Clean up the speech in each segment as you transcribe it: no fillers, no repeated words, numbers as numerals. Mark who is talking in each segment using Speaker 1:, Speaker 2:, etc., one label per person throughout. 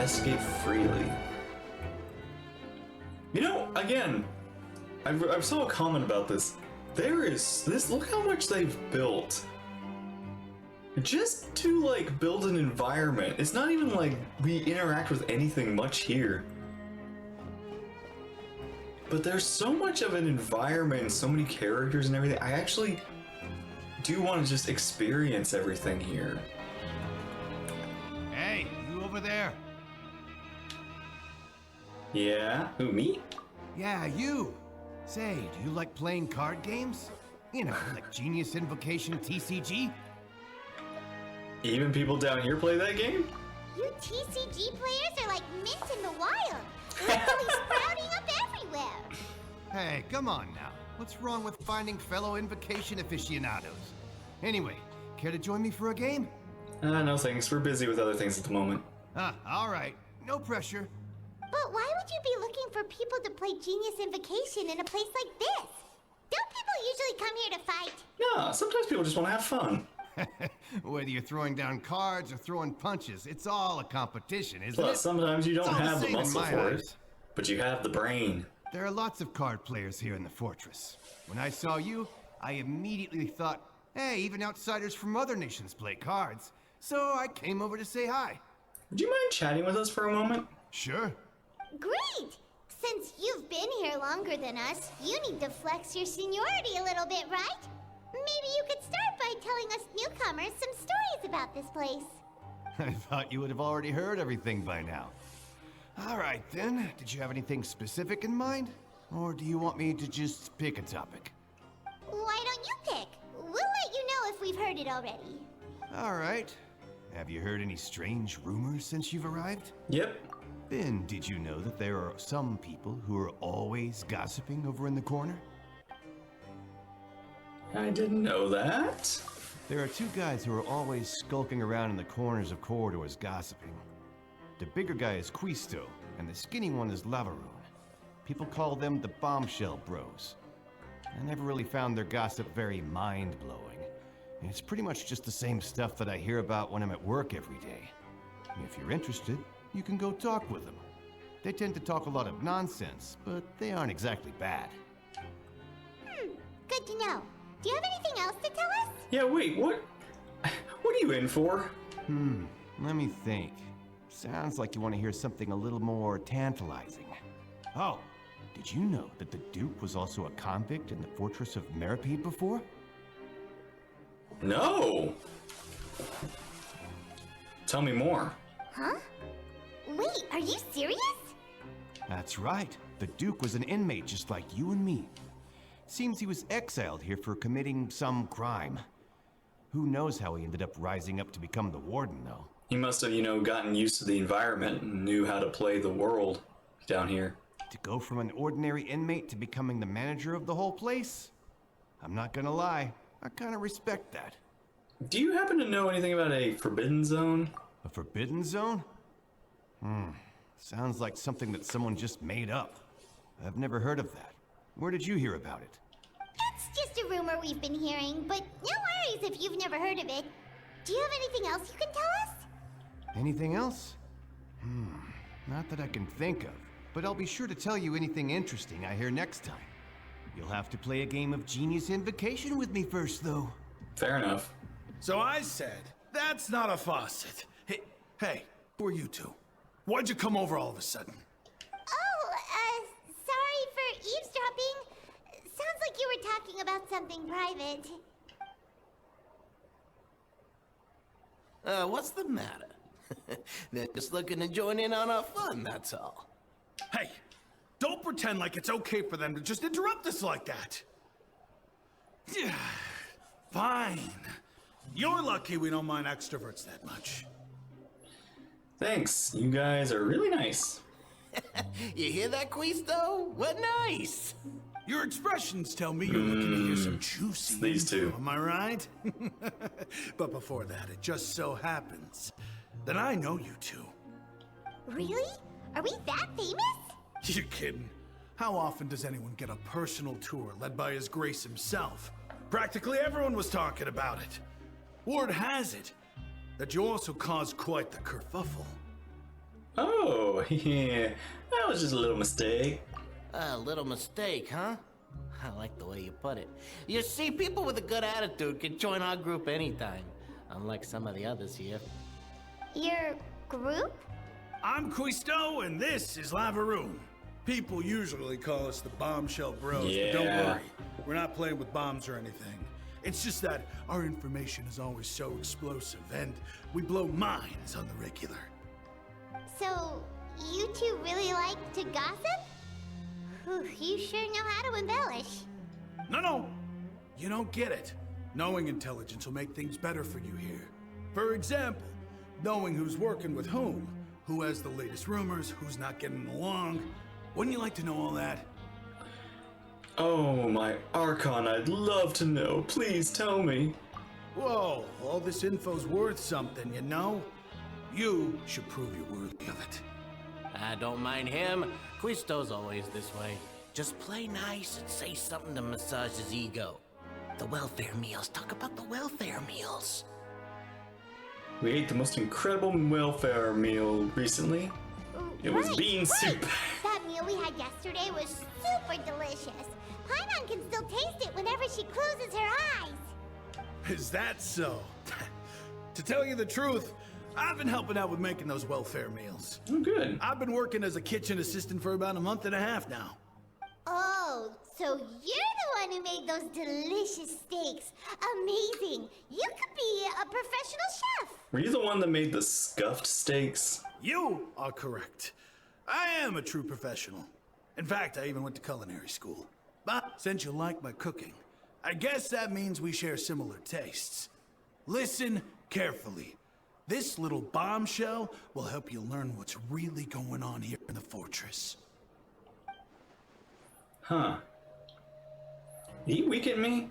Speaker 1: investigate freely. You know, again, I saw a comment about this. There is this. Look how much they've built. Just to like build an environment. It's not even like we interact with anything much here. But there's so much of an environment, so many characters and everything. I actually do want to just experience everything here.
Speaker 2: Hey, you over there?
Speaker 1: Yeah? Who, me?
Speaker 2: Yeah, you. Say, do you like playing card games? You know, like Genius Invocation TCG?
Speaker 1: Even people down here play that game?
Speaker 3: You TCG players are like mint in the wild. Literally sprouting up everywhere.
Speaker 2: Hey, come on now. What's wrong with finding fellow Invocation aficionados? Anyway, care to join me for a game?
Speaker 1: No thanks. We're busy with other things at the moment.
Speaker 2: All right. No pressure.
Speaker 3: But why would you be looking for people to play Genius Invocation in a place like this? Don't people usually come here to fight?
Speaker 1: No, sometimes people just want to have fun.
Speaker 2: Whether you're throwing down cards or throwing punches, it's all a competition, isn't
Speaker 1: Plus,
Speaker 2: it?
Speaker 1: sometimes you don't
Speaker 2: It's all
Speaker 1: have the
Speaker 2: same in
Speaker 1: muscle
Speaker 2: my
Speaker 1: for it,
Speaker 2: eyes.
Speaker 1: but you have the brain.
Speaker 2: There are lots of card players here in the fortress. When I saw you, I immediately thought, hey, even outsiders from other nations play cards. So I came over to say hi.
Speaker 1: Would you mind chatting with us for a moment?
Speaker 2: Sure.
Speaker 3: Great! Since you've been here longer than us, you need to flex your seniority a little bit, right? Maybe you could start by telling us newcomers some stories about this place.
Speaker 2: I thought you would have already heard everything by now. All right, then. Did you have anything specific in mind? Or do you want me to just pick a topic?
Speaker 3: Why don't you pick? We'll let you know if we've heard it already.
Speaker 2: All right. Have you heard any strange rumors since you've arrived?
Speaker 1: Yep.
Speaker 2: Then, did you know that there are some people who are always gossiping over in the corner?
Speaker 1: I didn't know that.
Speaker 2: There are two guys who are always skulking around in the corners of corridors gossiping. The bigger guy is Quisto, and the skinny one is Lavaroon. People call them the Bombshell Bros. I never really found their gossip very mind-blowing. It's pretty much just the same stuff that I hear about when I'm at work every day. If you're interested, you can go talk with them. They tend to talk a lot of nonsense, but they aren't exactly bad.
Speaker 3: Good to know. Do you have anything else to tell us?
Speaker 1: Yeah, wait, what? What are you in for?
Speaker 2: Let me think. Sounds like you want to hear something a little more tantalizing. Oh, did you know that the Duke was also a convict in the fortress of Meripede before?
Speaker 1: No! Tell me more.
Speaker 3: Huh? Wait, are you serious?
Speaker 2: That's right. The Duke was an inmate just like you and me. Seems he was exiled here for committing some crime. Who knows how he ended up rising up to become the warden, though.
Speaker 1: He must have, gotten used to the environment and knew how to play the world down here.
Speaker 2: To go from an ordinary inmate to becoming the manager of the whole place? I'm not gonna lie, I kinda respect that.
Speaker 1: Do you happen to know anything about a forbidden zone?
Speaker 2: A forbidden zone? Sounds like something that someone just made up. I've never heard of that. Where did you hear about it?
Speaker 3: It's just a rumor we've been hearing, but no worries if you've never heard of it. Do you have anything else you can tell us?
Speaker 2: Anything else? Not that I can think of, but I'll be sure to tell you anything interesting I hear next time. You'll have to play a game of Genius Invocation with me first, though.
Speaker 1: Fair enough.
Speaker 4: So I said, that's not a faucet. Hey, who are you two? Why'd you come over all of a sudden?
Speaker 3: Oh, sorry for eavesdropping. Sounds like you were talking about something private.
Speaker 5: What's the matter? They're just looking to join in on our fun, that's all.
Speaker 4: Hey, don't pretend like it's okay for them to just interrupt us like that. Yeah, fine. You're lucky we don't mind extroverts that much.
Speaker 1: Thanks. You guys are really nice.
Speaker 5: You hear that, Quisto? What nice!
Speaker 4: Your expressions tell me you're looking to hear some juicy
Speaker 1: These two.
Speaker 4: info, am I right? But before that, it just so happens that I know you two.
Speaker 3: Really? Are we that famous?
Speaker 4: You kidding? How often does anyone get a personal tour led by His Grace himself? Practically everyone was talking about it. Word has it that you also caused quite the kerfuffle.
Speaker 1: Oh, yeah. That was just a little mistake.
Speaker 5: A little mistake, huh? I like the way you put it. You see, people with a good attitude can join our group anytime, unlike some of the others here.
Speaker 3: Your group?
Speaker 4: I'm Quisto, and this is Lavaroon. People usually call us the Bombshell Bros, but don't
Speaker 1: Yeah.
Speaker 4: worry. We're not playing with bombs or anything. It's just that our information is always so explosive, and we blow minds on the regular.
Speaker 3: So, you two really like to gossip? Whew, you sure know how to embellish.
Speaker 4: No, you don't get it. Knowing intelligence will make things better for you here. For example, knowing who's working with whom, who has the latest rumors, who's not getting along. Wouldn't you like to know all that?
Speaker 1: Oh, my Archon, I'd love to know. Please tell me.
Speaker 4: Whoa, all this info's worth something, you know? You should prove you're worthy of it.
Speaker 5: I don't mind him. Quisto's always this way. Just play nice and say something to massage his ego. The welfare meals. Talk about the welfare meals.
Speaker 1: We ate the most incredible welfare meal recently. It was
Speaker 3: Right,
Speaker 1: bean
Speaker 3: right.
Speaker 1: soup.
Speaker 3: That meal we had yesterday was super delicious. Paimon can still taste it whenever she closes her eyes.
Speaker 4: Is that so? To tell you the truth, I've been helping out with making those welfare meals.
Speaker 1: Oh, good.
Speaker 4: I've been working as a kitchen assistant for about a month and a half now.
Speaker 3: Oh, so you're the one who made those delicious steaks. Amazing. You could be a professional chef.
Speaker 1: Were you the one that made the scuffed steaks?
Speaker 4: You are correct. I am a true professional. In fact, I even went to culinary school. But since you like my cooking, I guess that means we share similar tastes. Listen carefully. This little bombshell will help you learn what's really going on here in the fortress.
Speaker 1: Huh. Did he weaken me?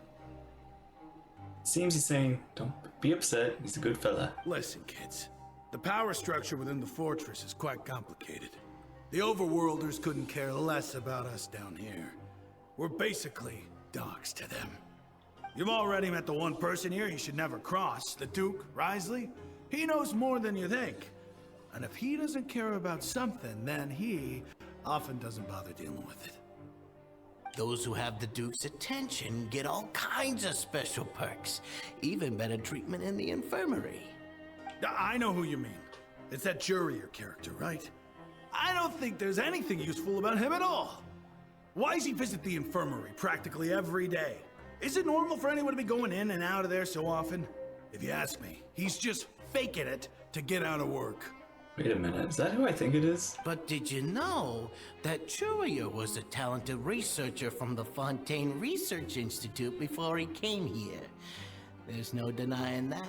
Speaker 1: Seems he's saying, don't be upset, he's a good fella.
Speaker 4: Listen, kids. The power structure within the fortress is quite complicated. The overworlders couldn't care less about us down here. We're basically dogs to them. You've already met the one person here you should never cross, the Duke, Risley. He knows more than you think. And if he doesn't care about something, then he often doesn't bother dealing with it.
Speaker 5: Those who have the Duke's attention get all kinds of special perks, even better treatment in the infirmary.
Speaker 4: I know who you mean. It's that Jurier character, right? I don't think there's anything useful about him at all. Why does he visit the infirmary practically every day? Is it normal for anyone to be going in and out of there so often? If you ask me, he's just faking it to get out of work.
Speaker 1: Wait a minute, is that who I think it is?
Speaker 5: But did you know that Churia was a talented researcher from the Fontaine Research Institute before he came here? There's no denying that.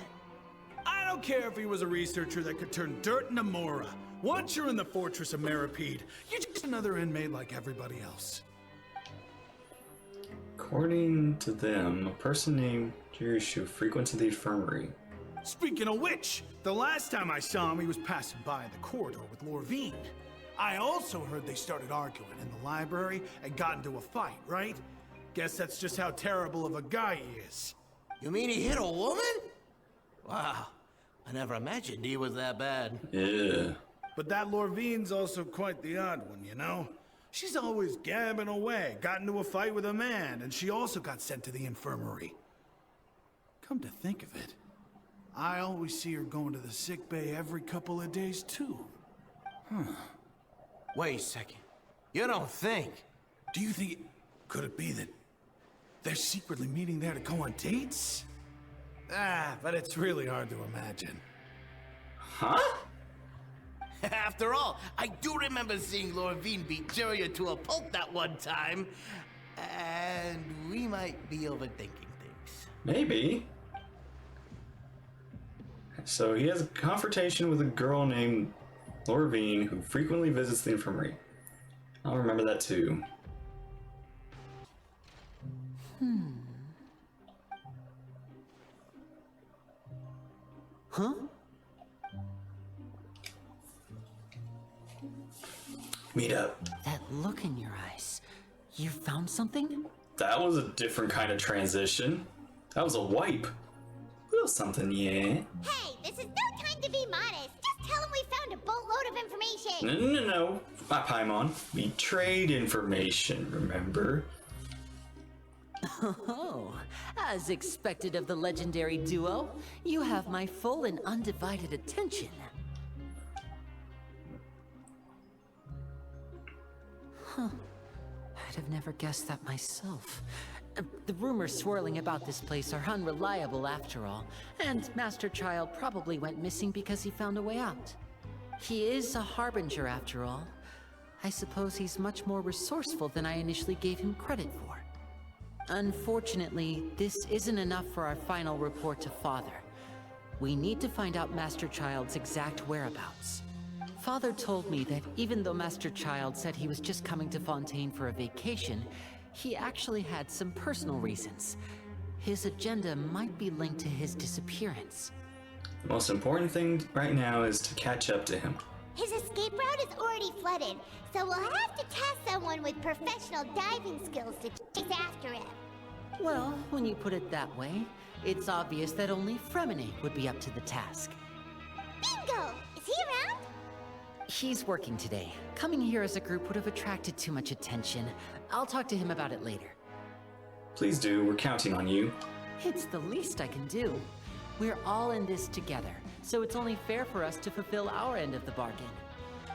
Speaker 4: I don't care if he was a researcher that could turn dirt into Mora. Once you're in the fortress of Meripede, you're just another inmate like everybody else.
Speaker 1: According to them, a person named Jirishu frequented the infirmary.
Speaker 4: Speaking of which, the last time I saw him, he was passing by in the corridor with Lorvine. I also heard they started arguing in the library and got into a fight, right? Guess that's just how terrible of a guy he is.
Speaker 5: You mean he hit a woman? Wow, I never imagined he was that bad.
Speaker 1: Yeah.
Speaker 4: But that Lorvine's also quite the odd one, you know? She's always gabbing away, got into a fight with a man, and she also got sent to the infirmary. Come to think of it, I always see her going to the sick bay every couple of days, too.
Speaker 5: Wait a second. You don't think?
Speaker 4: Do you think... Could it be that they're secretly meeting there to go on dates? But it's really hard to imagine.
Speaker 1: Huh?
Speaker 5: After all, I do remember seeing Lorvine beat Juria to a pulp that one time. And we might be overthinking things.
Speaker 1: Maybe. So he has a confrontation with a girl named Lorvine who frequently visits the infirmary. I'll remember that too.
Speaker 5: Huh?
Speaker 1: Meet up.
Speaker 6: That look in your eyes. You found something?
Speaker 1: That was a different kind of transition. That was a wipe. Little something, yeah.
Speaker 3: Hey, this is no time to be modest. Just tell him we found a boatload of information!
Speaker 1: No. Paimon. We trade information, remember?
Speaker 6: Oh, as expected of the legendary duo, you have my full and undivided attention. Huh. I'd have never guessed that myself. The rumors swirling about this place are unreliable after all, and Master Child probably went missing because he found a way out. He is a harbinger after all. I suppose he's much more resourceful than I initially gave him credit for. Unfortunately, this isn't enough for our final report to Father. We need to find out Master Child's exact whereabouts. Father told me that even though Master Child said he was just coming to Fontaine for a vacation, he actually had some personal reasons. His agenda might be linked to his disappearance.
Speaker 1: The most important thing right now is to catch up to him.
Speaker 3: His escape route is already flooded, so we'll have to task someone with professional diving skills to chase after him.
Speaker 6: Well, when you put it that way, it's obvious that only Fremine would be up to the task.
Speaker 3: Bingo! Is he around?
Speaker 6: He's working today. Coming here as a group would have attracted too much attention. I'll talk to him about it later.
Speaker 1: Please do, we're counting on you.
Speaker 6: It's the least I can do. We're all in this together, so it's only fair for us to fulfill our end of the bargain.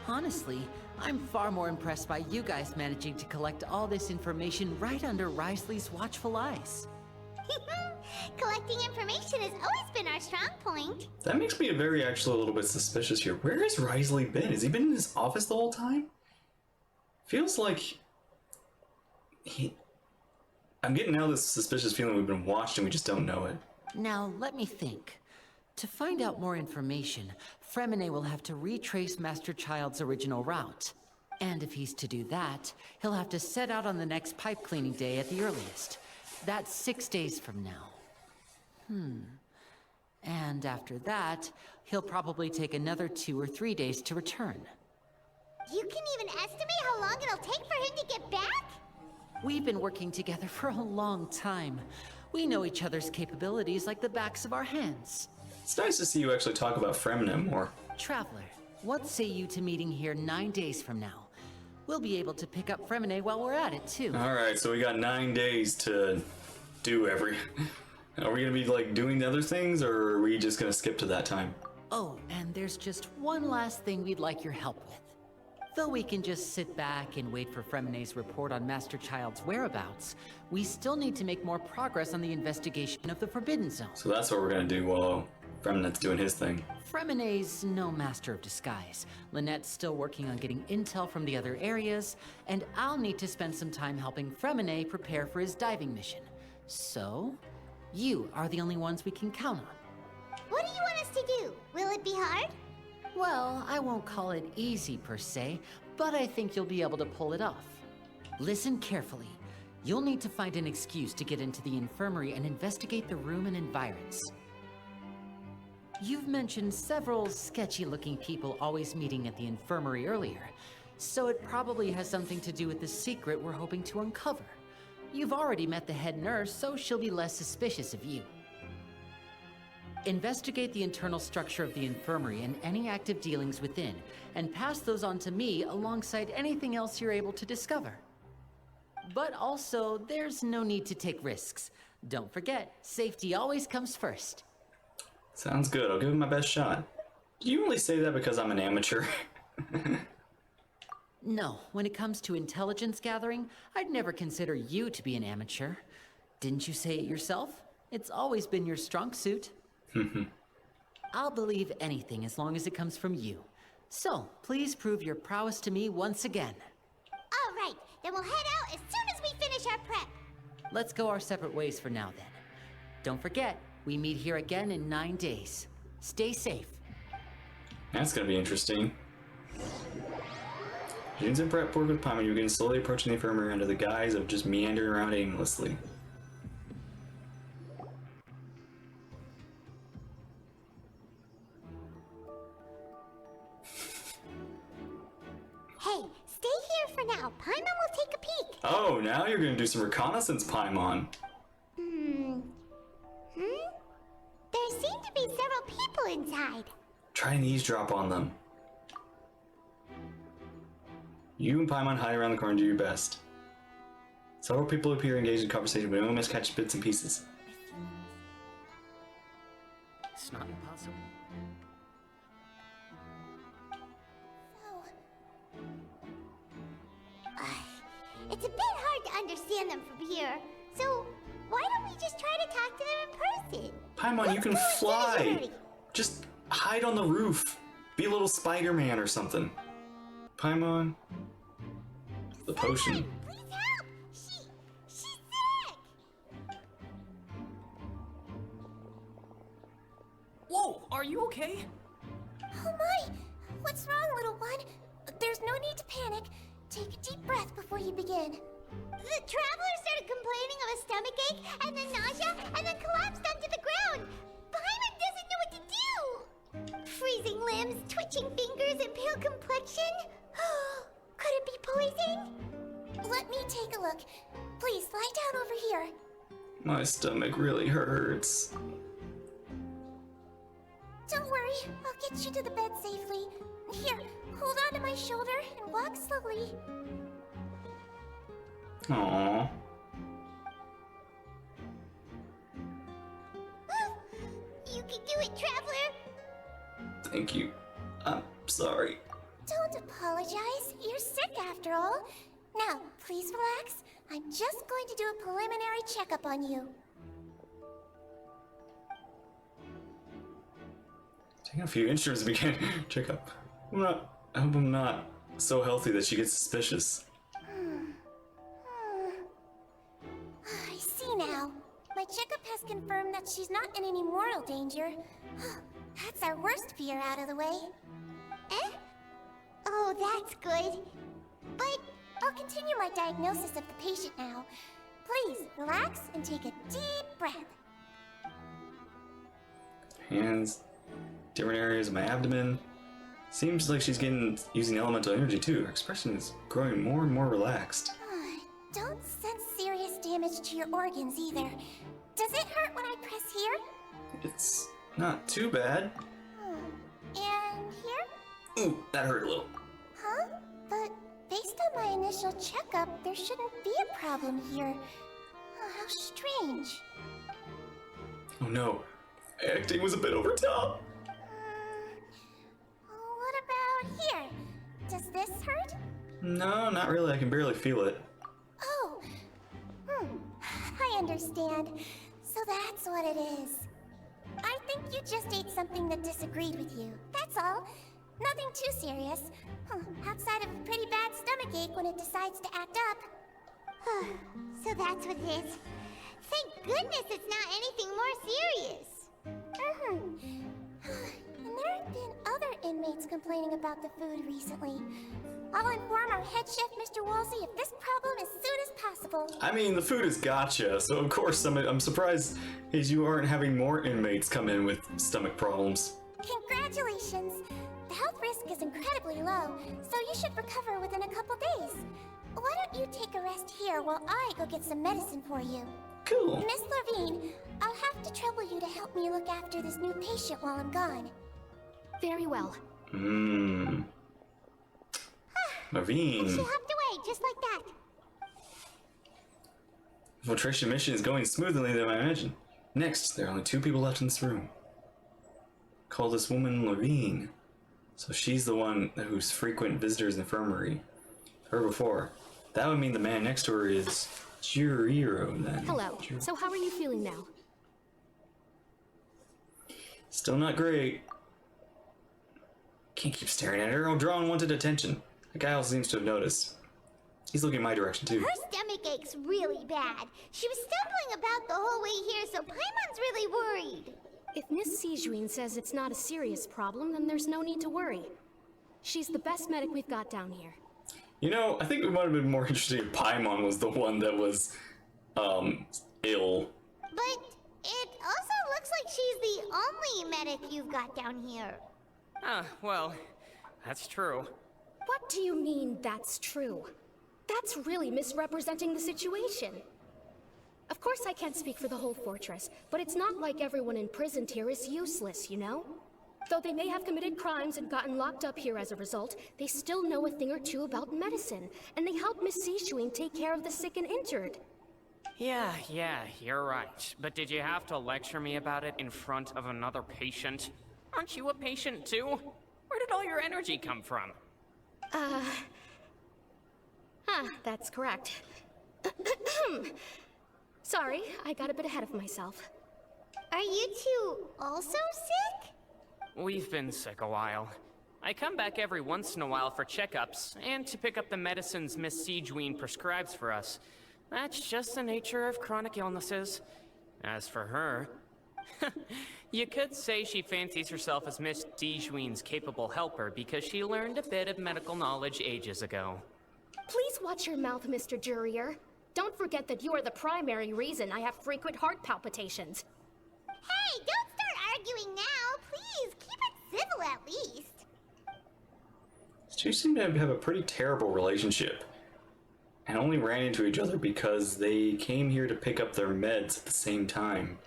Speaker 6: Honestly, I'm far more impressed by you guys managing to collect all this information right under Risley's watchful eyes.
Speaker 3: Collecting information has always been our strong point.
Speaker 1: That makes me actually a little bit suspicious here. Where has Risley been? Has he been in his office the whole time? Feels like I'm getting now this suspicious feeling we've been watched and we just don't know it.
Speaker 6: Now, let me think. To find out more information, Fremine will have to retrace Master Child's original route. And if he's to do that, he'll have to set out on the next pipe cleaning day at the earliest. That's 6 days from now. And after that, he'll probably take another 2 or 3 days to return.
Speaker 3: You can even estimate how long it'll take for him to get back?
Speaker 6: We've been working together for a long time. We know each other's capabilities like the backs of our hands.
Speaker 1: It's nice to see you actually talk about Fremine more.
Speaker 6: Traveler, what say you to meeting here 9 days from now? We'll be able to pick up Fremine while we're at it, too.
Speaker 1: Alright, so we got 9 days to do Are we gonna be like doing the other things, or are we just gonna skip to that time?
Speaker 6: Oh, and there's just one last thing we'd like your help with. Though we can just sit back and wait for Fremine's report on Master Child's whereabouts, we still need to make more progress on the investigation of the Forbidden Zone.
Speaker 1: So that's what we're gonna do while Fremine's doing his thing.
Speaker 6: Fremine's no master of disguise. Lynette's still working on getting intel from the other areas, and I'll need to spend some time helping Fremine prepare for his diving mission. So, you are the only ones we can count on.
Speaker 3: What do you want us to do? Will it be hard?
Speaker 6: Well, I won't call it easy per se, but I think you'll be able to pull it off. Listen carefully. You'll need to find an excuse to get into the infirmary and investigate the room and environs. You've mentioned several sketchy-looking people always meeting at the infirmary earlier, so it probably has something to do with the secret we're hoping to uncover. You've already met the head nurse, so she'll be less suspicious of you. Investigate the internal structure of the infirmary and any active dealings within, and pass those on to me alongside anything else you're able to discover. But also, there's no need to take risks. Don't forget, safety always comes first.
Speaker 1: Sounds good, I'll give it my best shot. Do you only say that because I'm an amateur?
Speaker 6: No, when it comes to intelligence gathering, I'd never consider you to be an amateur. Didn't you say it yourself? It's always been your strong suit. I'll believe anything as long as it comes from you. So, please prove your prowess to me once again.
Speaker 3: All right, then we'll head out as soon as we finish our prep.
Speaker 6: Let's go our separate ways for now then. Don't forget, we meet here again in 9 days. Stay safe.
Speaker 1: That's gonna be interesting. June's in prep work with Paimon. You begin slowly approaching the infirmary under the guise of just meandering around aimlessly.
Speaker 3: Hey, stay here for now. Paimon will take a peek.
Speaker 1: Oh, now you're gonna do some reconnaissance, Paimon.
Speaker 3: There seem to be several people inside.
Speaker 1: Try and eavesdrop on them. You and Paimon hide around the corner and do your best. Several people appear engaged in conversation, but no one must catch bits and pieces.
Speaker 6: It's not impossible.
Speaker 3: It's a bit hard to understand them from here, so why don't we just try to talk to them in person?
Speaker 1: Paimon, you can
Speaker 3: Let's go as soon as you're
Speaker 1: fly!
Speaker 3: ready.
Speaker 1: Just hide on the roof. Be a little Spider-Man or something. Paimon. The potion.
Speaker 3: Please help! She's sick!
Speaker 7: Whoa, are you okay?
Speaker 3: Oh my! What's wrong, little one? There's no need to panic. Take a deep breath before you begin. The traveler started complaining of a stomachache, and then nausea, and then collapsed onto the ground. Paimon doesn't know what to do! Freezing limbs, twitching fingers, and pale complexion? Could it be poison? Let me take a look. Please, lie down over here.
Speaker 1: My stomach really hurts.
Speaker 3: Don't worry, I'll get you to the bed safely. Here, hold on to my shoulder and walk slowly.
Speaker 1: Aww.
Speaker 3: You can do it, traveler!
Speaker 1: Thank you. I'm sorry.
Speaker 3: Don't apologize. You're sick after all. Now, please relax. I'm just going to do a preliminary checkup on you.
Speaker 1: Taking a few instruments to begin checkup. I hope I'm not so healthy that she gets suspicious.
Speaker 3: I see now. My checkup has confirmed that she's not in any mortal danger. That's our worst fear out of the way. Eh? Oh, that's good. But I'll continue my diagnosis of the patient now. Please, relax and take a deep breath.
Speaker 1: Hands, different areas of my abdomen. Seems like she's using elemental energy too. Her expression is growing more and more relaxed.
Speaker 3: Don't sense serious damage to your organs either. Does it hurt when I press here?
Speaker 1: It's not too bad.
Speaker 3: And here?
Speaker 1: Ooh, that hurt a little.
Speaker 3: Huh? But based on my initial checkup, there shouldn't be a problem here. How strange.
Speaker 1: Oh no, acting was a bit over top.
Speaker 3: What about here? Does this hurt?
Speaker 1: No, not really. I can barely feel it.
Speaker 3: Oh. I understand. So that's what it is. I think you just ate something that disagreed with you. That's all. Nothing too serious. Outside of a pretty bad stomachache when it decides to act up. So that's what it is. Thank goodness it's not anything more serious. And there have been other inmates complaining about the food recently. I'll inform our head chef, Mr. Wolsey, of this problem as soon as possible.
Speaker 1: I mean, the food is gotcha, so of course I'm surprised you aren't having more inmates come in with stomach problems.
Speaker 3: Congratulations! The health risk is incredibly low, so you should recover within a couple days. Why don't you take a rest here while I go get some medicine for you?
Speaker 1: Cool.
Speaker 3: Miss Levine, I'll have to trouble you to help me look after this new patient while I'm gone.
Speaker 8: Very well.
Speaker 1: Marvine.
Speaker 3: She hopped away, just like that.
Speaker 1: Filtration mission is going smoother than I imagined. Next, there are only 2 people left in this room. Call this woman Levine. So she's the one who's frequent visitors in the infirmary. Her before. That would mean the man next to her is Juriro then.
Speaker 8: Hello. So how are you feeling now?
Speaker 1: Still not great. Can't keep staring at her. Drawing wanted attention. The guy also seems to have noticed. He's looking my direction too.
Speaker 3: Her stomach ache's really bad. She was stumbling about the whole way here, so Paimon's really worried.
Speaker 8: If Miss Sijuin says it's not a serious problem, then there's no need to worry. She's the best medic we've got down here.
Speaker 1: You know, I think it might have been more interesting if Paimon was the one that was, ill.
Speaker 3: But it also looks like she's the only medic you've got down here.
Speaker 7: Well, that's true.
Speaker 8: What do you mean, that's true? That's really misrepresenting the situation. Of course I can't speak for the whole fortress, but it's not like everyone imprisoned here is useless, you know? Though they may have committed crimes and gotten locked up here as a result, they still know a thing or two about medicine, and they help Miss Sishuin take care of the sick and injured.
Speaker 7: Yeah, you're right. But did you have to lecture me about it in front of another patient? Aren't you a patient too? Where did all your energy come from?
Speaker 8: That's correct. Sorry, I got a bit ahead of myself.
Speaker 3: Are you two also sick?
Speaker 7: We've been sick a while. I come back every once in a while for checkups, and to pick up the medicines Miss Sijween prescribes for us. That's just the nature of chronic illnesses. As for her, you could say she fancies herself as Miss Sijween's capable helper because she learned a bit of medical knowledge ages ago.
Speaker 8: Please watch your mouth, Mr. Jurier. Don't forget that you are the primary reason I have frequent heart palpitations.
Speaker 3: Hey, don't start arguing now, please. Keep it civil at least.
Speaker 1: These two seem to have a pretty terrible relationship. And only ran into each other because they came here to pick up their meds at the same time.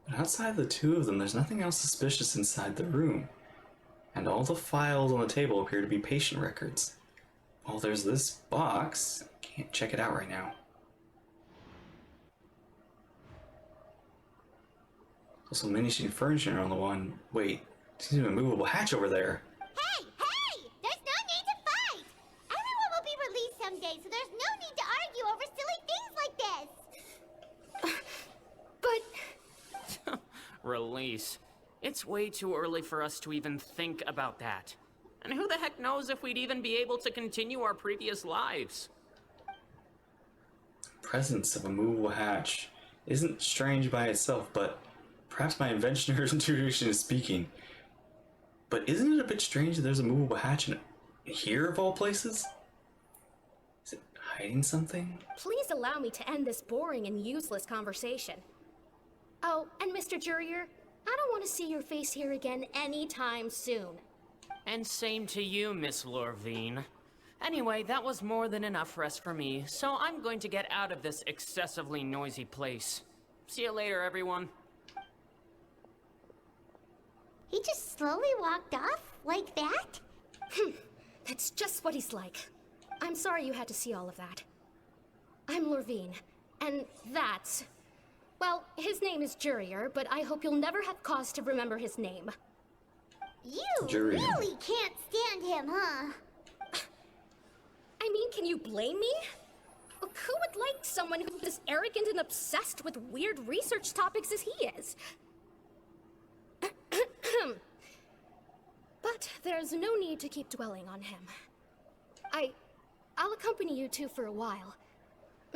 Speaker 1: But outside the two of them, there's nothing else suspicious inside the room. And all the files on the table appear to be patient records. Oh, there's this box. Can't check it out right now. Also, mini-machine furniture on the one. Wait, there's a movable hatch over there.
Speaker 3: Hey! There's no need to fight! Everyone will be released someday, so there's no need to argue over silly things like this!
Speaker 8: But...
Speaker 7: Release. It's way too early for us to even think about that. And who the heck knows if we'd even be able to continue our previous lives?
Speaker 1: Presence of a movable hatch isn't strange by itself, but perhaps my invention or intuition is speaking. But isn't it a bit strange that there's a movable hatch in here of all places? Is it hiding something?
Speaker 8: Please allow me to end this boring and useless conversation. Oh, and Mr. Jurier, I don't want to see your face here again anytime soon.
Speaker 7: And same to you, Miss Lorvine. Anyway, that was more than enough rest for me, so I'm going to get out of this excessively noisy place. See you later, everyone.
Speaker 3: He just slowly walked off like that?
Speaker 8: That's just what he's like. I'm sorry you had to see all of that. I'm Lorvine, and that's... Well, his name is Jurier, but I hope you'll never have cause to remember his name.
Speaker 3: You
Speaker 1: Jurier.
Speaker 3: really can't stand him, huh?
Speaker 8: I mean, can you blame me? Who would like someone who's as arrogant and obsessed with weird research topics as he is? But there's no need to keep dwelling on him. I'll accompany you two for a while.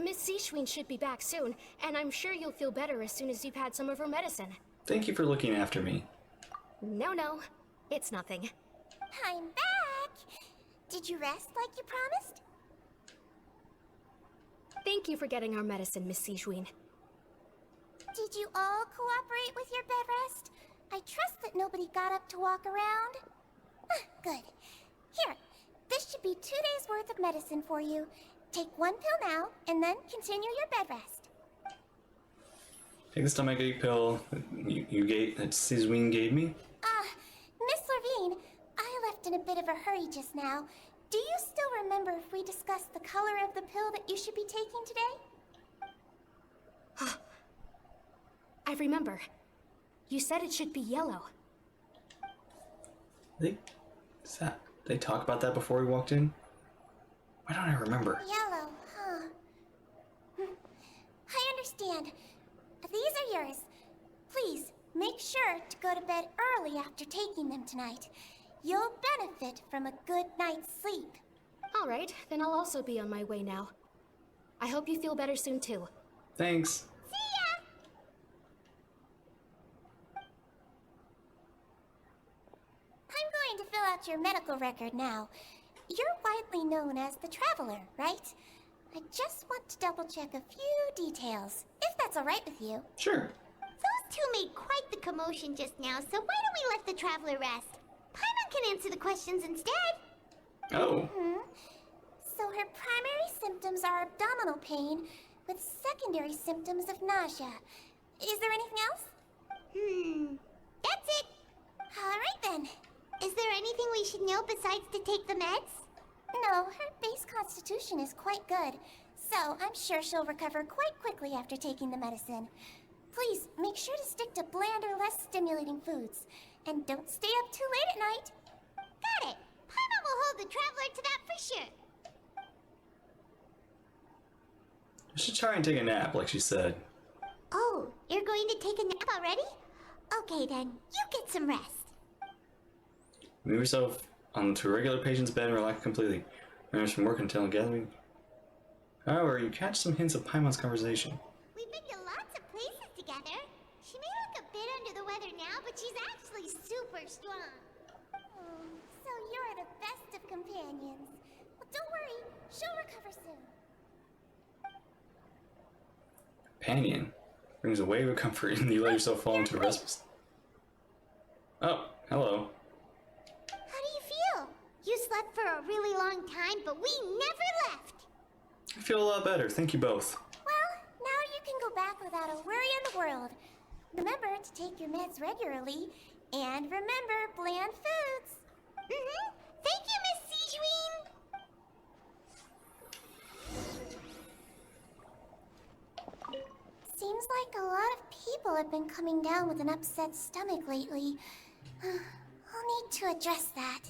Speaker 8: Miss Sishween should be back soon, and I'm sure you'll feel better as soon as you've had some of her medicine.
Speaker 1: Thank you for looking after me.
Speaker 8: No, it's nothing.
Speaker 3: I'm back! Did you rest like you promised?
Speaker 8: Thank you for getting our medicine, Miss Sishween.
Speaker 3: Did you all cooperate with your bed rest? I trust that nobody got up to walk around. Good. Here, this should be 2 days' worth of medicine for you. Take 1 pill now, and then continue your bed rest.
Speaker 1: Take the stomachache pill that Sizween gave me.
Speaker 3: Miss Lorvine, I left in a bit of a hurry just now. Do you still remember if we discussed the color of the pill that you should be taking today?
Speaker 8: I remember. You said it should be yellow.
Speaker 1: They talk about that before we walked in? Why don't I remember?
Speaker 3: Yellow, huh? I understand. These are yours. Please, make sure to go to bed early after taking them tonight. You'll benefit from a good night's sleep.
Speaker 8: All right, then I'll also be on my way now. I hope you feel better soon, too.
Speaker 1: Thanks.
Speaker 3: See ya! I'm going to fill out your medical record now. You're widely known as the Traveler, right? I just want to double-check a few details, if that's all right with you.
Speaker 1: Sure.
Speaker 3: Those two made quite the commotion just now, so why don't we let the Traveler rest? Paimon can answer the questions instead.
Speaker 1: Oh.
Speaker 3: So her primary symptoms are abdominal pain, with secondary symptoms of nausea. Is there anything else? That's it. Alright then. Is there anything we should know besides to take the meds? No, her base constitution is quite good, so I'm sure she'll recover quite quickly after taking the medicine. Please, make sure to stick to bland or less stimulating foods, and don't stay up too late at night. Got it! Paimon will hold the traveler to that for sure.
Speaker 1: I should try and take a nap, like she said.
Speaker 3: Oh, you're going to take a nap already? Okay then, you get some rest.
Speaker 1: Move yourself onto a regular patient's bed and relax completely. Remember from work until gathering. However, you catch some hints of Paimon's conversation.
Speaker 3: We've been to lots of places together. She may look a bit under the weather now, but she's actually super strong. Oh, so you're the best of companions. Well, don't worry, she'll recover soon.
Speaker 1: Companion brings a wave of comfort and you let yourself fall into a rest. Oh, hello.
Speaker 3: How do you feel? You slept for a really long time, but we never left.
Speaker 1: I feel a lot better, thank you both.
Speaker 3: Well, now you can go back without a worry in the world. Remember to take your meds regularly, and remember bland foods. Thank you, Miss Siegeween. Seems like a lot of people have been coming down with an upset stomach lately. I'll need to address that.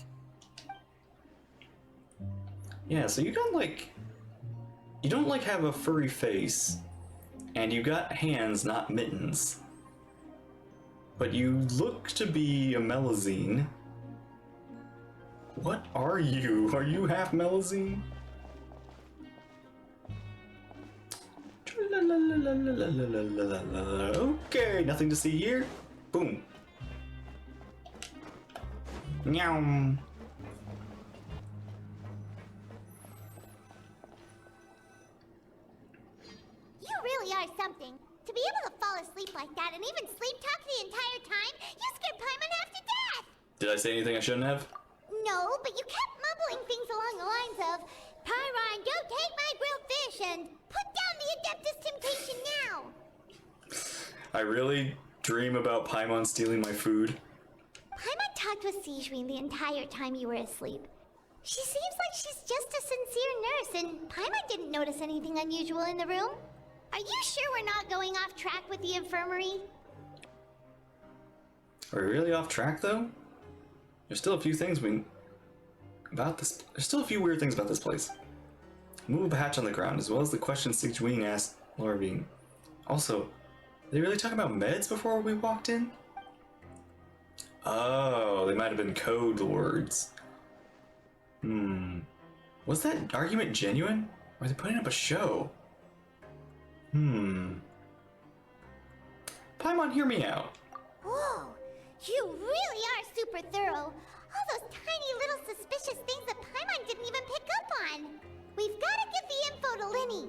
Speaker 1: Yeah, so you got like... You don't like have a furry face, and you got hands, not mittens. But you look to be a Melazine. What are you? Are you half Melazine? Okay, nothing to see here. Boom. Meow.
Speaker 3: You really are something. To be able to fall asleep like that and even sleep talk the entire time, you scared Paimon half to death!
Speaker 1: Did I say anything I shouldn't have?
Speaker 3: No, but you kept mumbling things along the lines of, Pyron, don't take my grilled fish, and put down the Adeptus Temptation now!
Speaker 1: I really dream about Paimon stealing my food.
Speaker 3: Paimon talked with Siegeween the entire time you were asleep. She seems like she's just a sincere nurse, and Paimon didn't notice anything unusual in the room. Are you sure we're not going off track with the infirmary?
Speaker 1: Are we really off track though? There's still a few things there's still a few weird things about this place. Move a hatch on the ground, as well as the questions Siegeween asked Lorvine. Also, they really talk about meds before we walked in? Oh, they might have been code words. Was that argument genuine? Or are they putting up a show? Paimon, hear me out.
Speaker 3: Whoa, you really are super thorough. All those tiny little suspicious things that Paimon didn't even pick up on. We've got to give the info to Linny.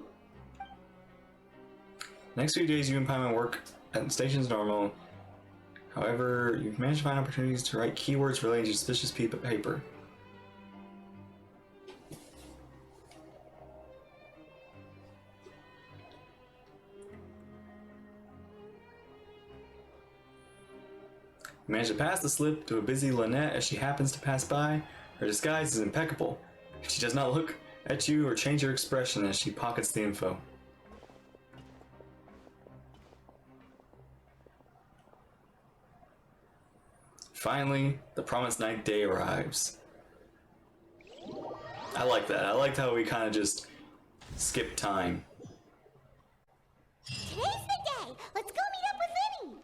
Speaker 1: Next few days, you and Paimon work at the station's normal. However, you've managed to find opportunities to write keywords relating to suspicious paper. You manage to pass the slip to a busy Lynette as she happens to pass by. Her disguise is impeccable. She does not look at you or change her expression as she pockets the info. Finally, the promised night day arrives. I like that. I liked how we kind of just skipped time.
Speaker 3: Today's the day. Let's go meet up with Linny.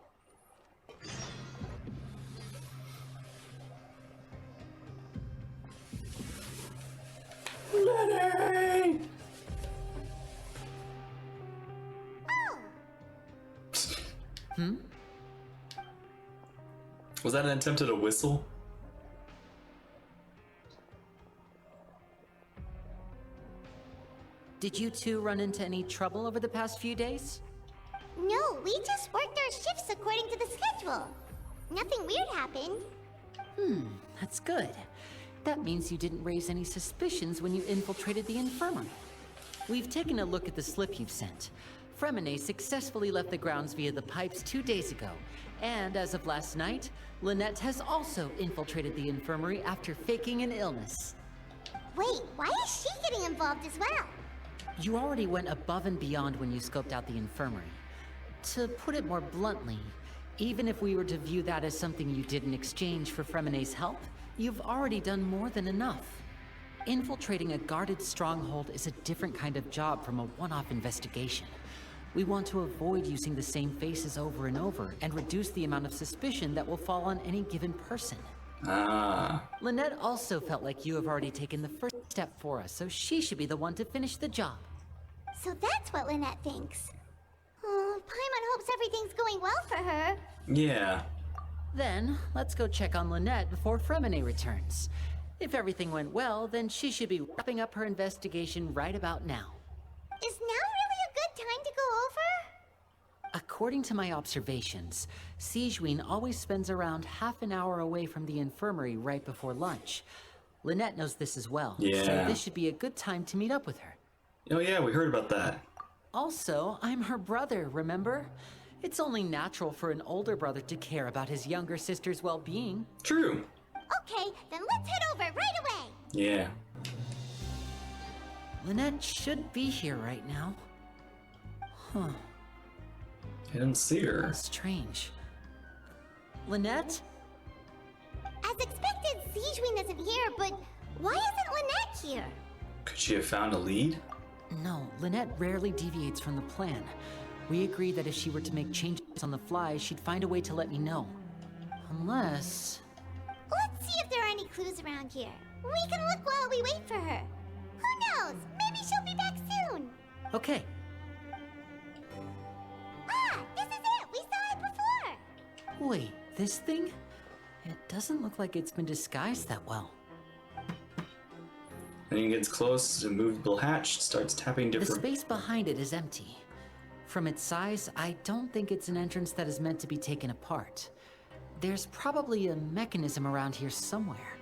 Speaker 1: Lenny!
Speaker 3: Oh.
Speaker 1: Was that an attempt at a whistle?
Speaker 6: Did you two run into any trouble over the past few days?
Speaker 3: No, we just worked our shifts according to the schedule. Nothing weird happened.
Speaker 6: That's good. That means you didn't raise any suspicions when you infiltrated the infirmary. We've taken a look at the slip you've sent. Fremine successfully left the grounds via the pipes 2 days ago, and as of last night, Lynette has also infiltrated the infirmary after faking an illness.
Speaker 3: Wait, why is she getting involved as well?
Speaker 6: You already went above and beyond when you scoped out the infirmary. To put it more bluntly, even if we were to view that as something you did in exchange for Fremine's help, you've already done more than enough. Infiltrating a guarded stronghold is a different kind of job from a one-off investigation. We want to avoid using the same faces over and over and reduce the amount of suspicion that will fall on any given person.
Speaker 1: Ah.
Speaker 6: Lynette also felt like you have already taken the first step for us, so she should be the one to finish the job.
Speaker 3: So that's what Lynette thinks. Oh, Paimon hopes everything's going well for her.
Speaker 1: Yeah.
Speaker 6: Then, let's go check on Lynette before Fremine returns. If everything went well, then she should be wrapping up her investigation right about now.
Speaker 3: Is now really a good time to go over?
Speaker 6: According to my observations, Sigewinne always spends around half an hour away from the infirmary right before lunch. Lynette knows this as well, so
Speaker 1: Yeah.
Speaker 6: this should be a good time to meet up with her.
Speaker 1: Oh yeah, we heard about that.
Speaker 6: Also, I'm her brother, remember? It's only natural for an older brother to care about his younger sister's well-being.
Speaker 1: True.
Speaker 3: Okay, then let's head over right away.
Speaker 1: Yeah.
Speaker 6: Lynette should be here right now. Huh,
Speaker 1: I didn't see her.
Speaker 6: strange. Lynette?
Speaker 3: As expected, Sigewinne isn't here, but why isn't Lynette here?
Speaker 1: Could she have found a lead?
Speaker 6: No, Lynette rarely deviates from the plan. We agreed that if she were to make changes on the fly, she'd find a way to let me know. Unless...
Speaker 3: Let's see if there are any clues around here. We can look while we wait for her. Who knows? Maybe she'll be back soon.
Speaker 6: Okay.
Speaker 3: Ah, this is it! We saw it before!
Speaker 6: Wait, this thing? It doesn't look like it's been disguised that well.
Speaker 1: Then he gets close to a movable hatch, starts tapping
Speaker 6: The
Speaker 1: different...
Speaker 6: space behind it is empty. From its size, I don't think it's an entrance that is meant to be taken apart. There's probably a mechanism around here somewhere.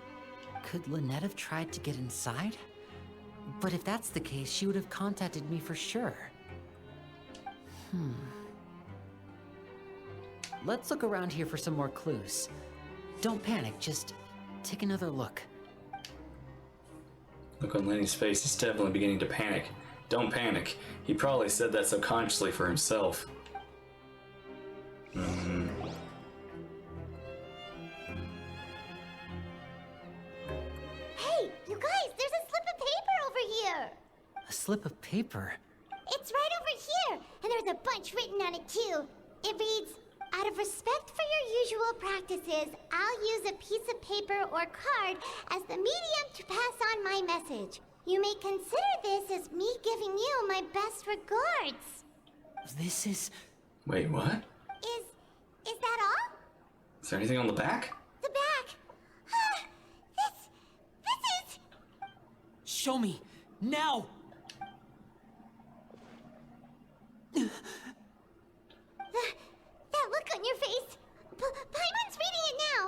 Speaker 6: Could Lynette have tried to get inside? But if that's the case, she would have contacted me for sure. Let's look around here for some more clues. Don't panic, just take another look.
Speaker 1: Look on Lenny's face, he's definitely beginning to panic. Don't panic. He probably said that subconsciously for himself.
Speaker 3: Hey, you guys, there's a slip of paper over here!
Speaker 6: A slip of paper.
Speaker 3: It's right over here, and there's a bunch written on it too. It reads, out of respect for your usual practices, I'll use a piece of paper or card as the medium to pass on my message. You may consider this as me giving you my best regards.
Speaker 6: This is...
Speaker 1: Wait, what?
Speaker 3: Is that all?
Speaker 1: Is there anything on the back?
Speaker 3: The back. Ah, this is...
Speaker 6: Show me! Now!
Speaker 3: That look on your face. Paimon's reading it now.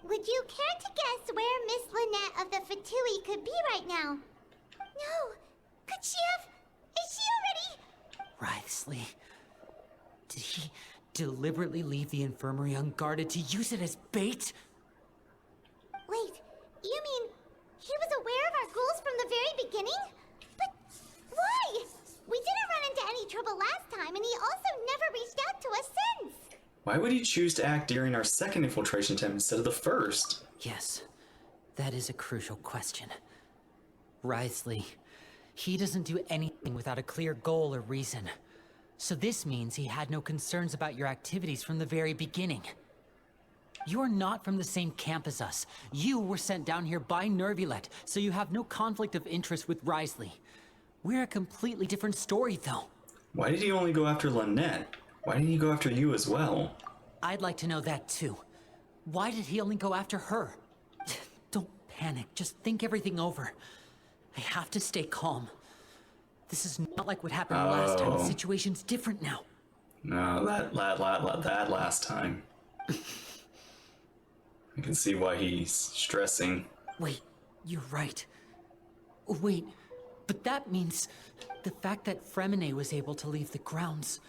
Speaker 3: Would you care to guess where Miss Lynette of the Fatui could be right now? No. Could she have... Is she already...
Speaker 6: Wriothesley. Did he deliberately leave the infirmary unguarded to use it as bait?
Speaker 3: Wait, you mean he was aware of our goals from the very beginning? But why? We didn't run into any trouble last time, and he also never reached out to us since.
Speaker 1: Why would he choose to act during our second infiltration attempt instead of the first?
Speaker 6: Yes, that is a crucial question. Wriothesley, he doesn't do anything without a clear goal or reason. So this means he had no concerns about your activities from the very beginning. You're not from the same camp as us. You were sent down here by Nervulet, so you have no conflict of interest with Wriothesley. We're a completely different story, though.
Speaker 1: Why did he only go after Lynette? Why didn't he go after you as well?
Speaker 6: I'd like to know that, too. Why did he only go after her? Don't panic, just think everything over. I have to stay calm. This is not like what happened last time. The situation's different now.
Speaker 1: No, that last time. I can see why he's stressing.
Speaker 6: Wait, you're right. Wait, But that means the fact that Fremine was able to leave the grounds.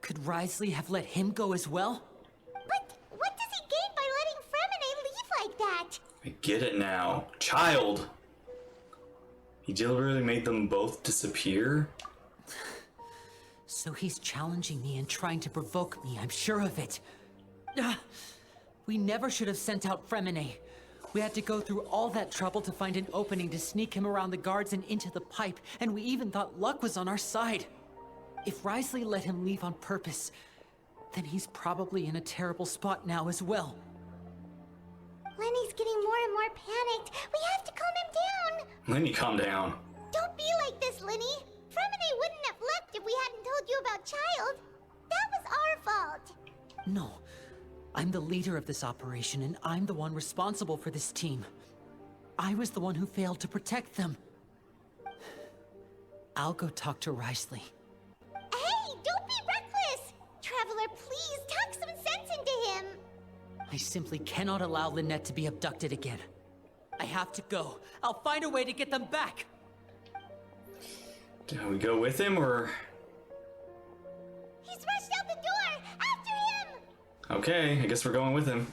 Speaker 6: Could Wriothesley have let him go as well?
Speaker 3: But what does he gain by letting Fremine leave like that?
Speaker 1: I get it now. Child! He deliberately made them both disappear?
Speaker 6: So he's challenging me and trying to provoke me, I'm sure of it. We never should have sent out Fremine. We had to go through all that trouble to find an opening to sneak him around the guards and into the pipe, and we even thought luck was on our side. If Wriothesley let him leave on purpose, then he's probably in a terrible spot now as well.
Speaker 3: Lenny's getting more and more panicked. We have to calm him down.
Speaker 1: Lenny, calm down.
Speaker 3: Don't be like this, Lenny. Fremine wouldn't have left if we hadn't told you about Child. That was our fault.
Speaker 6: No. I'm the leader of this operation, and I'm the one responsible for this team. I was the one who failed to protect them. I'll go talk to Wriothesley.
Speaker 3: Hey, don't be reckless! Traveler, please talk some sense into him.
Speaker 6: I simply cannot allow Lynette to be abducted again. I have to go. I'll find a way to get them back.
Speaker 1: Do we go with him, or...?
Speaker 3: He's rushed out the door! After him!
Speaker 1: Okay, I guess we're going with him.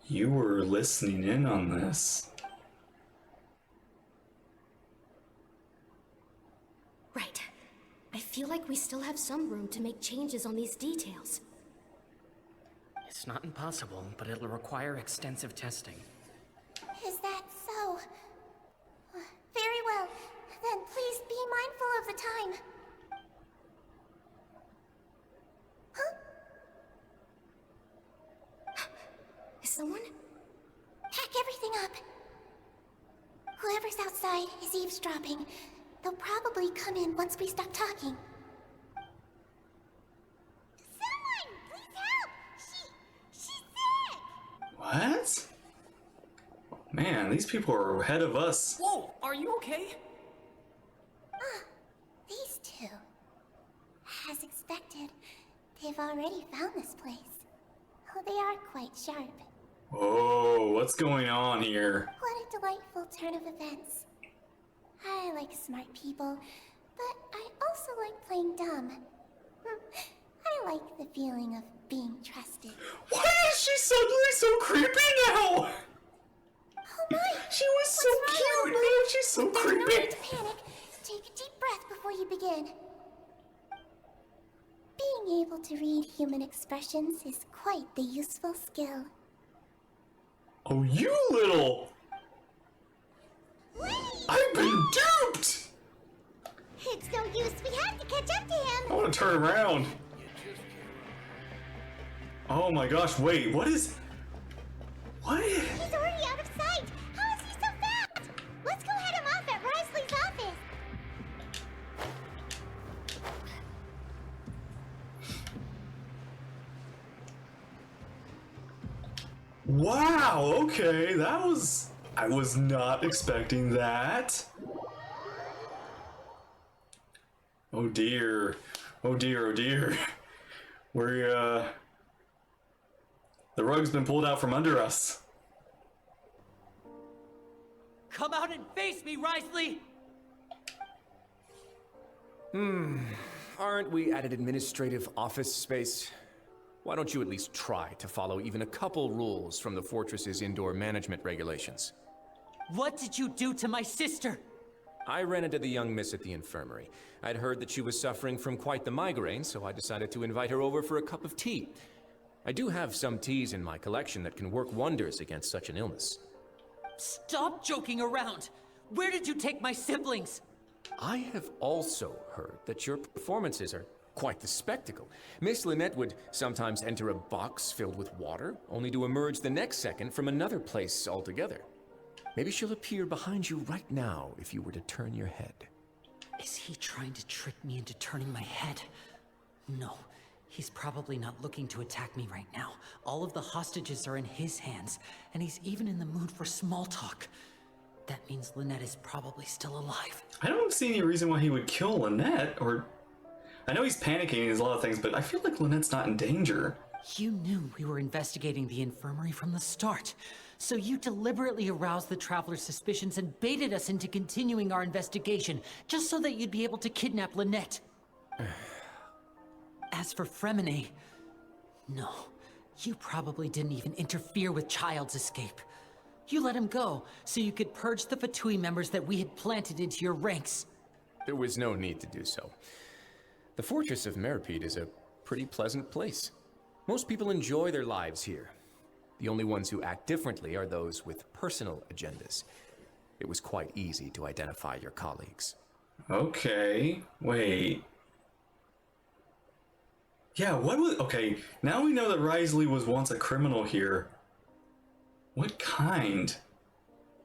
Speaker 1: You were listening in on this.
Speaker 8: Right. I feel like we still have some room to make changes on these details.
Speaker 7: It's not impossible, but it'll require extensive testing.
Speaker 3: Is that so? Very well. Then please be mindful of the time. Huh?
Speaker 8: Is someone?
Speaker 3: Pack everything up. Whoever's outside is eavesdropping. They'll probably come in once we stop talking. Someone! Please help! She's sick!
Speaker 1: What? Man, these people are ahead of us.
Speaker 7: Whoa, are you okay?
Speaker 3: These two. As expected, they've already found this place. Oh, they are quite sharp.
Speaker 1: Whoa, what's going on here?
Speaker 3: What a delightful turn of events. I like smart people, but I also like playing dumb. I like the feeling of being trusted.
Speaker 1: Why is she suddenly so creepy now?
Speaker 3: Oh my!
Speaker 1: She was so
Speaker 3: What's wrong,
Speaker 1: cute,
Speaker 3: Elmo?
Speaker 1: now she's so
Speaker 3: There's no
Speaker 1: creepy.
Speaker 3: need to panic. Take a deep breath before you begin. Being able to read human expressions is quite the useful skill.
Speaker 1: Oh, you little...
Speaker 3: Wait!
Speaker 1: I've been duped!
Speaker 3: It's no use. We have to catch up to
Speaker 1: I
Speaker 3: him.
Speaker 1: want to turn around. Oh my gosh, wait, what is... What?
Speaker 3: He's already out of sight. How is he so fast? Let's go head him off at Wriothesley's office.
Speaker 1: Wow, okay, that was... I was not expecting that. Oh dear. Oh dear, oh dear. We're, the rug's been pulled out from under us.
Speaker 6: Come out and face me, Wriothesley!
Speaker 9: Aren't we at an administrative office space? Why don't you at least try to follow even a couple rules from the fortress's indoor management regulations?
Speaker 6: What did you do to my sister?
Speaker 9: I ran into the young miss at the infirmary. I'd heard that she was suffering from quite the migraine, so I decided to invite her over for a cup of tea. I do have some teas in my collection that can work wonders against such an illness.
Speaker 6: Stop joking around! Where did you take my siblings?
Speaker 9: I have also heard that your performances are quite the spectacle. Miss Lynette would sometimes enter a box filled with water, only to emerge the next second from another place altogether. Maybe she'll appear behind you right now if you were to turn your head.
Speaker 6: Is he trying to trick me into turning my head? No, he's probably not looking to attack me right now. All of the hostages are in his hands, and he's even in the mood for small talk. That means Lynette is probably still alive.
Speaker 1: I don't see any reason why he would kill Lynette, or... I know he's panicking and there's a lot of things, but I feel like Lynette's not in danger.
Speaker 6: You knew we were investigating the infirmary from the start, so you deliberately aroused the Traveler's suspicions and baited us into continuing our investigation, just so that you'd be able to kidnap Lynette. As for Fremine, no, you probably didn't even interfere with Child's escape. You let him go, so you could purge the Fatui members that we had planted into your ranks.
Speaker 9: There was no need to do so. The Fortress of Meripede is a pretty pleasant place. Most people enjoy their lives here. The only ones who act differently are those with personal agendas. It was quite easy to identify your colleagues.
Speaker 1: Okay, wait. Yeah, what was... Okay, now we know that Risley was once a criminal here. What kind?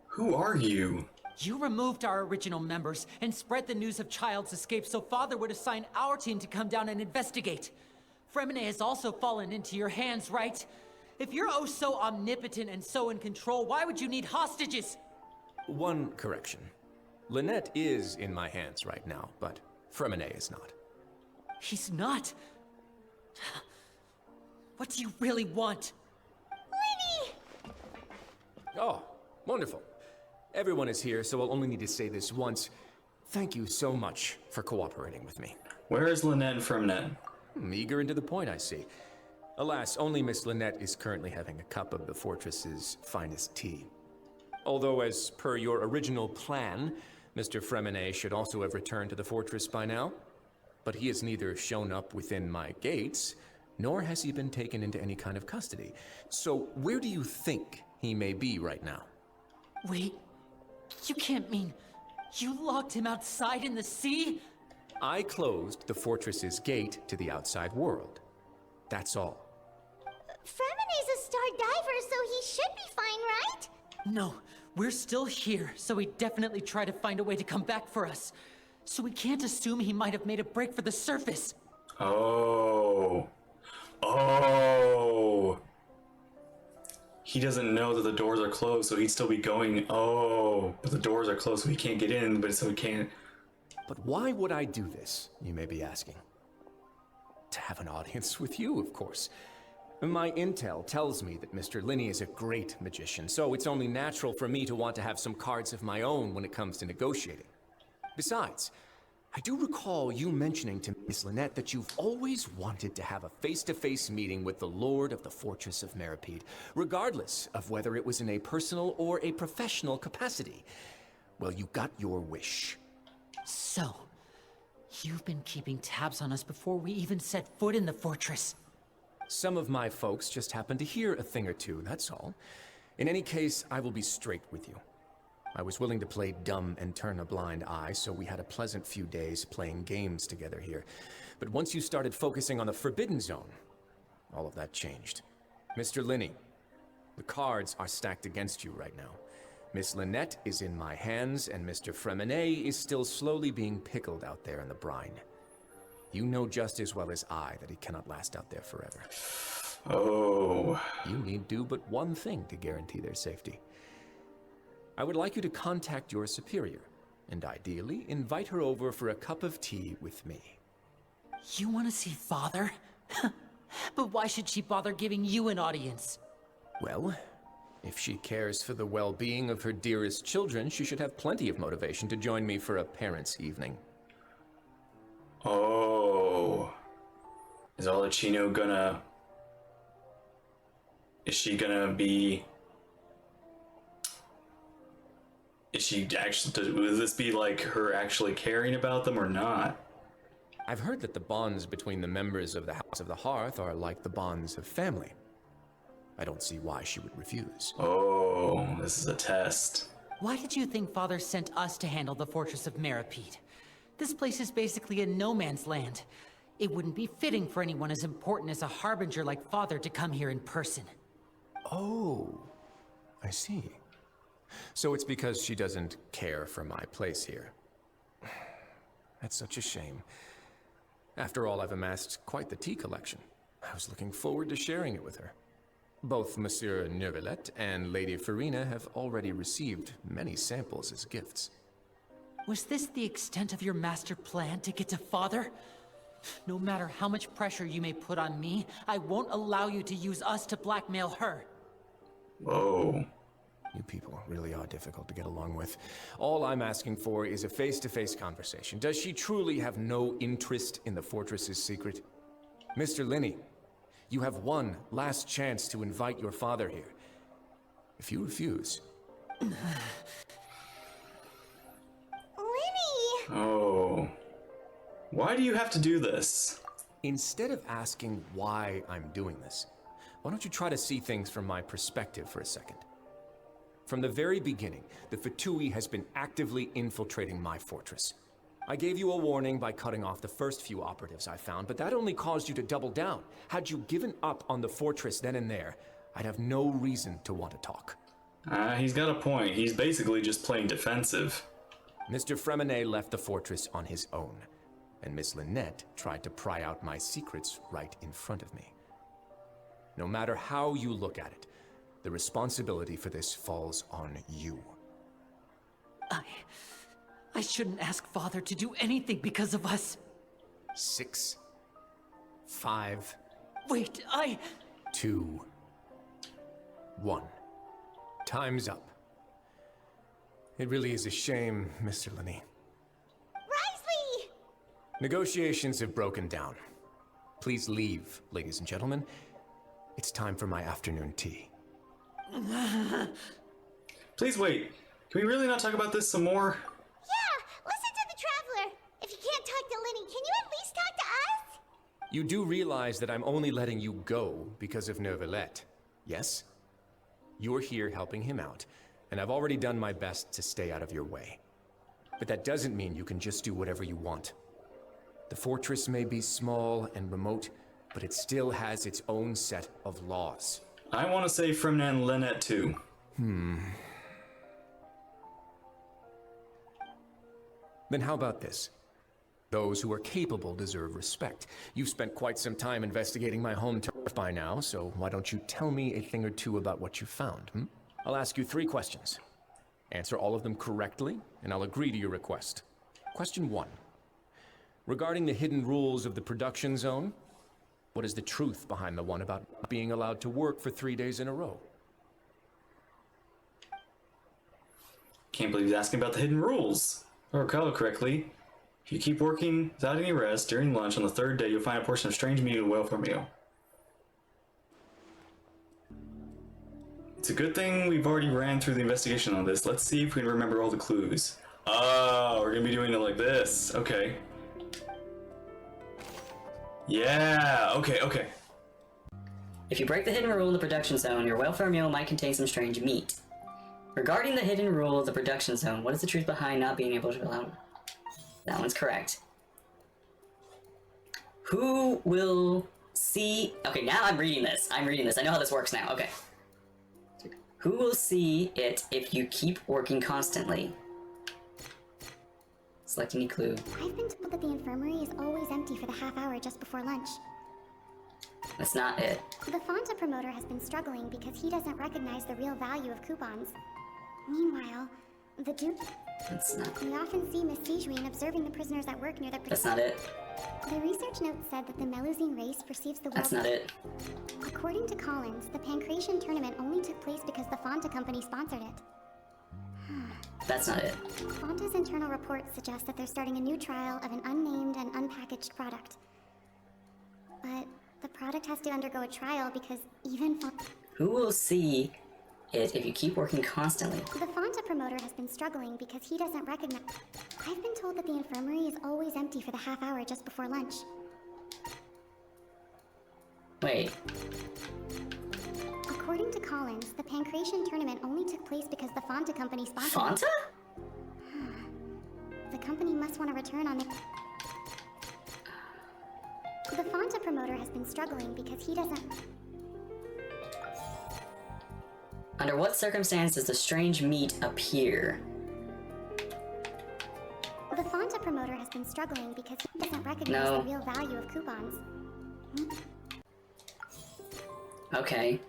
Speaker 1: Who are you?
Speaker 6: You removed our original members and spread the news of Child's escape so Father would assign our team to come down and investigate. Fremine has also fallen into your hands, right? If you're oh so omnipotent and so in control, why would you need hostages?
Speaker 9: One correction. Lynette is in my hands right now, but Fremine is not.
Speaker 6: He's not? What do you really want?
Speaker 3: Lenny!
Speaker 9: Oh, wonderful. Everyone is here, so I'll only need to say this once. Thank you so much for cooperating with me.
Speaker 1: Where is Lynette and Fremine?
Speaker 9: Eager and to the point, I see. Alas, only Miss Lynette is currently having a cup of the fortress's finest tea. Although, as per your original plan, Mr. Fremine should also have returned to the fortress by now. But he has neither shown up within my gates, nor has he been taken into any kind of custody. So where do you think he may be right now?
Speaker 6: Wait, you can't mean you locked him outside in the sea?
Speaker 9: I closed the fortress's gate to the outside world. That's all.
Speaker 3: Fremine's a star diver, so he should be fine, right?
Speaker 6: No, we're still here, so he'd definitely try to find a way to come back for us. So we can't assume he might have made a break for the surface.
Speaker 1: Oh. Oh. He doesn't know that the doors are closed, so he'd still be going, oh, but the doors are closed, so he can't get in, but so he can't.
Speaker 9: But why would I do this, you may be asking? To have an audience with you, of course. My intel tells me that Mr. Linney is a great magician, so it's only natural for me to want to have some cards of my own when it comes to negotiating. Besides, I do recall you mentioning to Miss Lynette that you've always wanted to have a face-to-face meeting with the Lord of the Fortress of Meripede, regardless of whether it was in a personal or a professional capacity. Well, you got your wish.
Speaker 6: So, you've been keeping tabs on us before we even set foot in the fortress.
Speaker 9: Some of my folks just happened to hear a thing or two, that's all. In any case, I will be straight with you. I was willing to play dumb and turn a blind eye, so we had a pleasant few days playing games together here. But once you started focusing on the Forbidden Zone, all of that changed. Mr. Linney, the cards are stacked against you right now. Miss Lynette is in my hands, and Mr. Fremine is still slowly being pickled out there in the brine. You know just as well as I that he cannot last out there forever.
Speaker 1: Oh.
Speaker 9: You need do but one thing to guarantee their safety. I would like you to contact your superior, and ideally invite her over for a cup of tea with me.
Speaker 6: You want to see Father? But why should she bother giving you an audience?
Speaker 9: Well, if she cares for the well-being of her dearest children, she should have plenty of motivation to join me for a parents' evening.
Speaker 1: Oh. Is Olachino gonna... Is she gonna be... Is she actually... Will this be like her actually caring about them or not?
Speaker 9: I've heard that the bonds between the members of the House of the Hearth are like the bonds of family. I don't see why she would refuse.
Speaker 1: Oh, this is a test.
Speaker 6: Why did you think Father sent us to handle the Fortress of Meripede? This place is basically a no-man's land. It wouldn't be fitting for anyone as important as a harbinger like Father to come here in person.
Speaker 9: Oh, I see. So it's because she doesn't care for my place here. That's such a shame. After all, I've amassed quite the tea collection. I was looking forward to sharing it with her. Both Monsieur Neuvillette and Lady Farina have already received many samples as gifts.
Speaker 6: Was this the extent of your master plan to get to Father? No matter how much pressure you may put on me, I won't allow you to use us to blackmail her.
Speaker 1: Whoa.
Speaker 9: You people really are difficult to get along with. All I'm asking for is a face-to-face conversation. Does she truly have no interest in the fortress's secret? Mr. Linney, you have one last chance to invite your father here. If you refuse...
Speaker 3: Linny!
Speaker 1: Oh. Why do you have to do this?
Speaker 9: Instead of asking why I'm doing this, why don't you try to see things from my perspective for a second? From the very beginning, the Fatui has been actively infiltrating my fortress. I gave you a warning by cutting off the first few operatives I found, but that only caused you to double down. Had you given up on the fortress then and there, I'd have no reason to want to talk.
Speaker 1: He's got a point. He's basically just playing defensive.
Speaker 9: Mr. Fremenet left the fortress on his own, and Miss Lynette tried to pry out my secrets right in front of me. No matter how you look at it, the responsibility for this falls on you.
Speaker 6: I shouldn't ask Father to do anything because of us.
Speaker 9: 6, 5...
Speaker 6: Wait,
Speaker 9: 2, 1. Time's up. It really is a shame, Mr. Linney.
Speaker 3: Risley!
Speaker 9: Negotiations have broken down. Please leave, ladies and gentlemen. It's time for my afternoon tea.
Speaker 1: Please wait. Can we really not talk about this some more?
Speaker 3: Yeah, listen to the Traveler. If you can't talk to Linny, can you at least talk to us?
Speaker 9: You do realize that I'm only letting you go because of Neuvillette, yes? You're here helping him out, and I've already done my best to stay out of your way. But that doesn't mean you can just do whatever you want. The fortress may be small and remote, but it still has its own set of laws.
Speaker 1: I want to say Fremenet and Lynette too.
Speaker 9: Then how about this? Those who are capable deserve respect. You've spent quite some time investigating my home turf by now, so why don't you tell me a thing or two about what you found, I'll ask you 3 questions. Answer all of them correctly, and I'll agree to your request. Question 1. Regarding the hidden rules of the production zone, what is the truth behind the one about being allowed to work for 3 days in a row?
Speaker 1: Can't believe he's asking about the hidden rules. Or recall correctly, if you keep working without any rest during lunch on the 3rd day, you'll find a portion of strange meat in a welfare meal. It's a good thing we've already ran through the investigation on this. Let's see if we can remember all the clues. Oh, we're gonna be doing it like this. Okay. Yeah, okay.
Speaker 10: If you break the hidden rule of the production zone, your welfare meal might contain some strange meat. Regarding the hidden rule of the production zone, what is the truth behind not being able to allow... That one's correct. Who will see... Okay, now I'm reading this. I know how this works now. Okay. Who will see it if you keep working constantly? Select any clue.
Speaker 3: I've been told that the infirmary is always empty for the half hour just before lunch.
Speaker 10: That's not it.
Speaker 3: The Fonta promoter has been struggling because he doesn't recognize the real value of coupons. Meanwhile, the Duke...
Speaker 10: That's not...
Speaker 3: We often see Miss Sigewin observing the prisoners at work near the...
Speaker 10: That's not it.
Speaker 3: The research note said that the Melusine race perceives the world...
Speaker 10: That's not it.
Speaker 3: According to Collins, the Pancratian tournament only took place because the Fonta company sponsored it.
Speaker 10: That's not it.
Speaker 3: Fonta's internal reports suggest that they're starting a new trial of an unnamed and unpackaged product. But the product has to undergo a trial because even
Speaker 10: Who will see it if you keep working constantly?
Speaker 3: The Fonta promoter has been struggling because he doesn't recognize... I've been told that the infirmary is always empty for the half hour just before lunch.
Speaker 10: Wait.
Speaker 3: According to Collins, the Pancratian tournament only took place because the Fonta company sponsored it.
Speaker 10: Fonta?
Speaker 3: The company must want to return on it. The Fonta promoter has been struggling because he doesn't...
Speaker 10: Under what circumstance does the strange meat appear?
Speaker 3: The Fonta promoter has been struggling because he doesn't recognize the real value of coupons.
Speaker 10: Okay.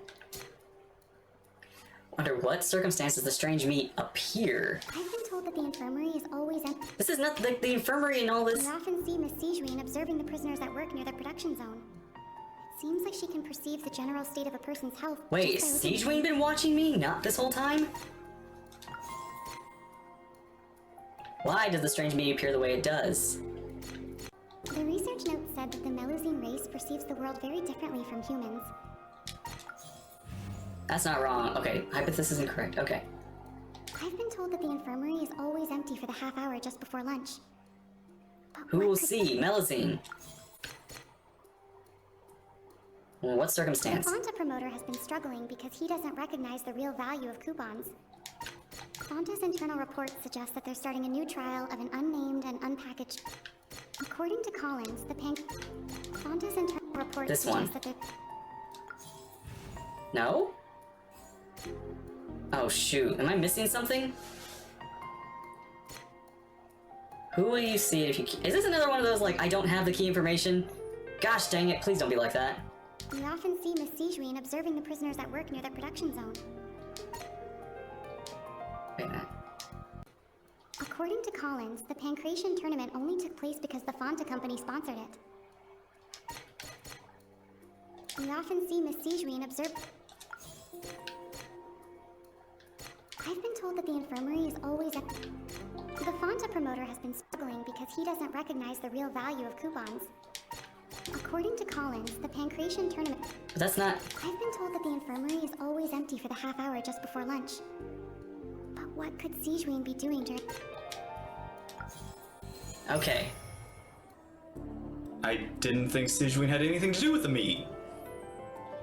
Speaker 10: Under what circumstances the strange meat appear?
Speaker 3: I've been told that the infirmary is always empty.
Speaker 10: This is not the infirmary and all this.
Speaker 3: We often see Miss Sijuin observing the prisoners at work near the production zone. It seems like she can perceive the general state of a person's health.
Speaker 10: Wait, has Sijuin been watching me? Not this whole time? Why does the strange meat appear the way it does?
Speaker 3: The research note said that the Melusine race perceives the world very differently from humans.
Speaker 10: That's not wrong. Okay, hypothesis is incorrect. Okay.
Speaker 3: I've been told that the infirmary is always empty for the half hour just before lunch. But
Speaker 10: Who
Speaker 3: what
Speaker 10: will
Speaker 3: could-
Speaker 10: see? Melusine. Well, what
Speaker 3: The
Speaker 10: circumstance?
Speaker 3: Fonta promoter has been struggling because he doesn't recognize the real value of coupons. Fonta's internal reports suggest that they're starting a new trial of an unnamed and unpackaged. According to Collins, Fonta's internal reports
Speaker 10: This
Speaker 3: suggest
Speaker 10: one.
Speaker 3: that they're.
Speaker 10: No? Oh shoot, am I missing something? Who will you see if you... Is this another one of those, like, I don't have the key information? Gosh dang it, please don't be like that.
Speaker 3: We often see Miss Sijuin observing the prisoners at work near the production zone.
Speaker 10: Wait a minute.
Speaker 3: According to Collins, the Pancration tournament only took place because the Fonta company sponsored it. We often see Miss Sijuin observe. I've been told that the infirmary is always at. The Fonta promoter has been struggling because he doesn't recognize the real value of coupons. According to Collins, the Pancration tournament.
Speaker 10: But that's not...
Speaker 3: I've been told that the infirmary is always empty for the half hour just before lunch. But what could Sijuin be doing during...
Speaker 10: Okay.
Speaker 1: I didn't think Sijuin had anything to do with the meat.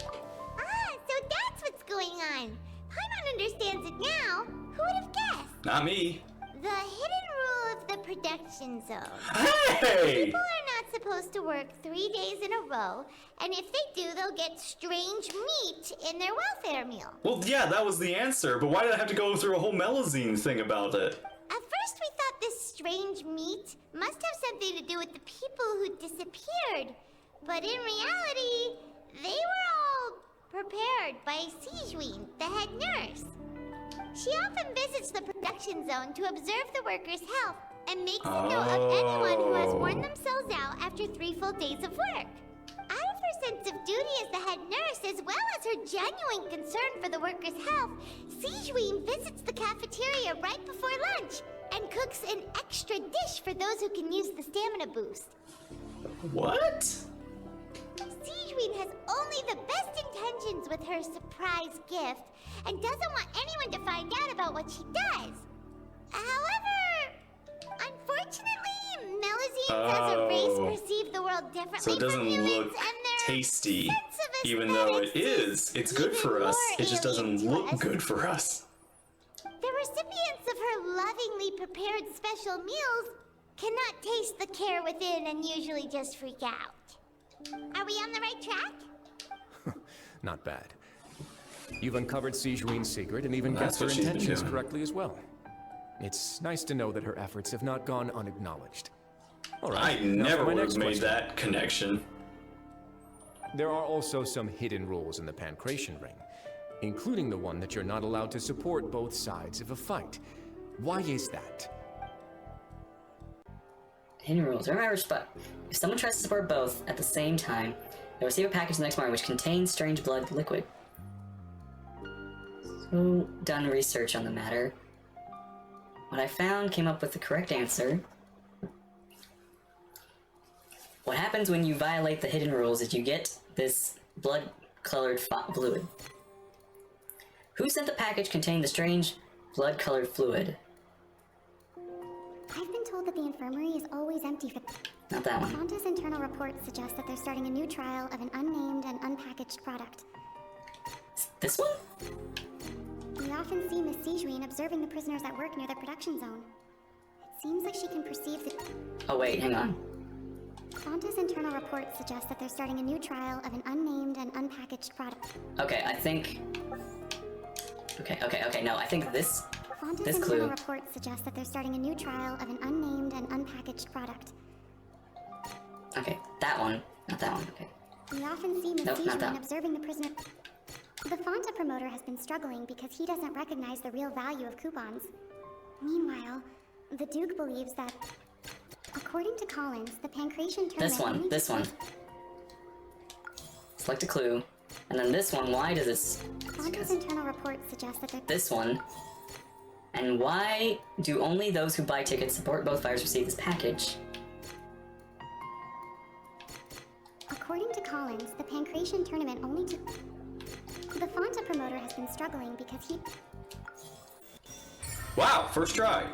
Speaker 3: Ah, so that's what's going on. Paimon understands it now. Who would have guessed?
Speaker 1: Not me.
Speaker 3: The hidden rule of the production zone.
Speaker 1: Hey!
Speaker 3: People are not supposed to work 3 days in a row, and if they do, they'll get strange meat in their welfare meal.
Speaker 1: Well, yeah, that was the answer, but why did I have to go through a whole Melusine thing about it?
Speaker 3: At first, we thought this strange meat must have something to do with the people who disappeared. But in reality, they were all prepared by Sijuin, the head nurse. She often visits the production zone to observe the workers' health and makes a note of anyone who has worn themselves out after 3 full days of work. Out of her sense of duty as the head nurse, as well as her genuine concern for the workers' health, Sijuin visits the cafeteria right before lunch and cooks an extra dish for those who can use the stamina boost.
Speaker 1: What?
Speaker 3: Sijuin has only the best intentions with her surprise gift and doesn't want anyone to find out about what she does. However, unfortunately, Melusines as a race perceive the world differently
Speaker 1: So it doesn't
Speaker 3: from humans,
Speaker 1: look
Speaker 3: and their
Speaker 1: tasty,
Speaker 3: sense of
Speaker 1: even though it
Speaker 3: aesthetics
Speaker 1: is. It's good
Speaker 3: even
Speaker 1: for us.
Speaker 3: more
Speaker 1: It just doesn't
Speaker 3: alien to
Speaker 1: look
Speaker 3: us.
Speaker 1: good for us.
Speaker 3: The recipients of her lovingly prepared special meals cannot taste the care within and usually just freak out. Are we on the right track?
Speaker 9: Not bad. You've uncovered Sijuin's secret and even
Speaker 1: Well, that's
Speaker 9: guessed her
Speaker 1: what she's been
Speaker 9: intentions
Speaker 1: doing.
Speaker 9: correctly as well. It's nice to know that her efforts have not gone unacknowledged. All right,
Speaker 1: I
Speaker 9: now for
Speaker 1: never
Speaker 9: my
Speaker 1: would have
Speaker 9: next
Speaker 1: made
Speaker 9: question.
Speaker 1: that connection.
Speaker 9: There are also some hidden rules in the Pancration Ring, including the one that you're not allowed to support both sides of a fight. Why is that?
Speaker 10: Hidden rules. Remember, if someone tries to support both at the same time, they'll receive a package the next morning which contains strange blood liquid. So, done research on the matter. What I found came up with the correct answer. What happens when you violate the hidden rules is you get this blood-colored fluid. Who sent the package containing the strange blood-colored fluid?
Speaker 3: I've been told that the infirmary is always empty for...
Speaker 10: Not that one.
Speaker 3: Fonta's internal reports suggest that they're starting a new trial of an unnamed and unpackaged product.
Speaker 10: This one?
Speaker 3: We often see Miss Sijuin observing the prisoners at work near the production zone. It seems like she can perceive the...
Speaker 10: Oh wait, hang on.
Speaker 3: Fonta's internal reports suggest that they're starting a new trial of an unnamed and unpackaged product.
Speaker 10: Okay, I think... Okay, no, I think this...
Speaker 3: Fonta's
Speaker 10: This
Speaker 3: internal
Speaker 10: clue.
Speaker 3: reports suggest that they're starting a new trial of an unnamed and unpackaged product.
Speaker 10: Okay, that one. Not that one, okay.
Speaker 3: We often see Miss
Speaker 10: Nope, not
Speaker 3: Sijuin
Speaker 10: that.
Speaker 3: observing the prisoner... The Fonta promoter has been struggling because he doesn't recognize the real value of coupons. Meanwhile, the Duke believes that, according to Collins, the Pancration tournament...
Speaker 10: This one. Select a clue. And then this one, why does this...
Speaker 3: Fonta's internal reports suggest that
Speaker 10: This one. And why do only those who buy tickets support both fires receive this package?
Speaker 3: According to Collins, the Pancration tournament only took... The Fonta promoter has been struggling because he...
Speaker 1: Wow, first try.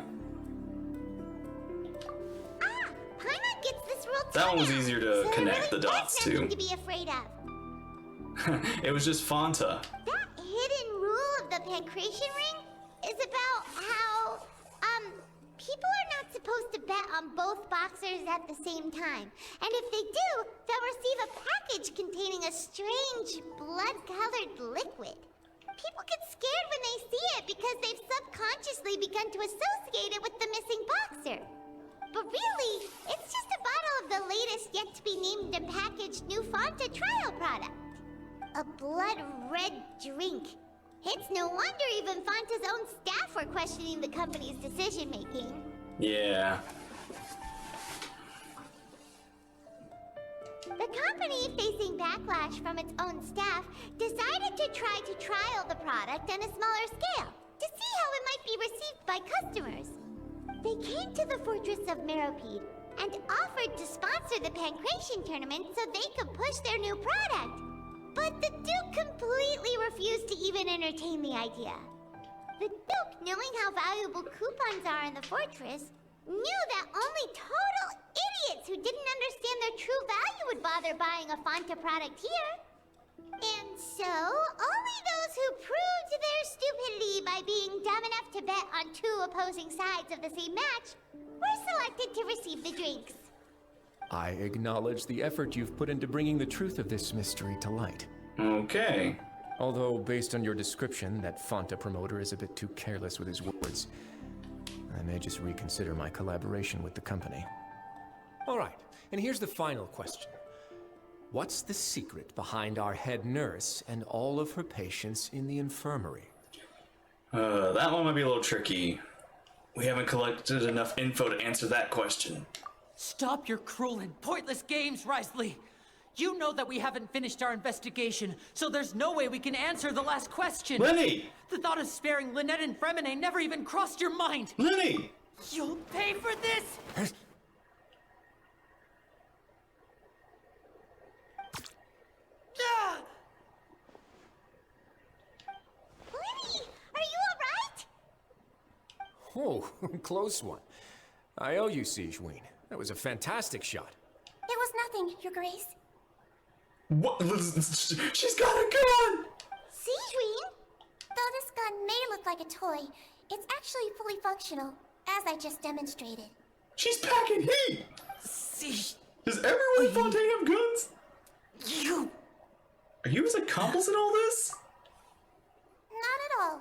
Speaker 3: Ah! Paimon gets this rule too
Speaker 1: That one was
Speaker 3: now.
Speaker 1: easier to
Speaker 3: So
Speaker 1: connect
Speaker 3: really
Speaker 1: the dots
Speaker 3: that's
Speaker 1: to.
Speaker 3: nothing to be afraid of.
Speaker 1: It was just Fonta.
Speaker 3: That hidden rule of the Pancration ring is about how, people are not supposed to bet on both boxers at the same time. And if they do, they'll receive a package containing a strange, blood-colored liquid. People get scared when they see it because they've subconsciously begun to associate it with the missing boxer. But really, it's just a bottle of the latest yet-to-be-named and packaged new Fonta trial product. A blood-red drink. It's no wonder even Fonta's own staff were questioning the company's decision-making.
Speaker 1: Yeah.
Speaker 3: The company, facing backlash from its own staff, decided to try to trial the product on a smaller scale to see how it might be received by customers. They came to the fortress of Meropide and offered to sponsor the Pancration tournament so they could push their new product. But the Duke completely refused to even entertain the idea. The Duke, knowing how valuable coupons are in the fortress, knew that only total idiots who didn't understand their true value would bother buying a Fonta product here. And so, only those who proved their stupidity by being dumb enough to bet on two opposing sides of the same match were selected to receive the drinks.
Speaker 9: I acknowledge the effort you've put into bringing the truth of this mystery to light.
Speaker 1: Okay.
Speaker 9: Although, based on your description, that Fonta promoter is a bit too careless with his words. I may just reconsider my collaboration with the company. All right, and here's the final question. What's the secret behind our head nurse and all of her patients in the infirmary?
Speaker 1: That one might be a little tricky. We haven't collected enough info to answer that question.
Speaker 6: Stop your cruel and pointless games, Risley! You know that we haven't finished our investigation, so there's no way we can answer the last question!
Speaker 1: Lenny!
Speaker 6: The thought of sparing Lynette and Fremine never even crossed your mind!
Speaker 1: Lenny!
Speaker 6: You'll pay for this! Ah!
Speaker 3: Lenny, are you alright?
Speaker 9: Oh, close one. I owe you, Siegeween. That was a fantastic shot.
Speaker 3: It was nothing, Your Grace.
Speaker 1: What? She's got a gun!
Speaker 3: Siegeween? Though this gun may look like a toy, it's actually fully functional, as I just demonstrated.
Speaker 1: She's packing heat!
Speaker 6: Siege...
Speaker 1: Does everyone in Fontaine have guns?
Speaker 6: You...
Speaker 1: Are you his accomplice in all this?
Speaker 3: Not at all.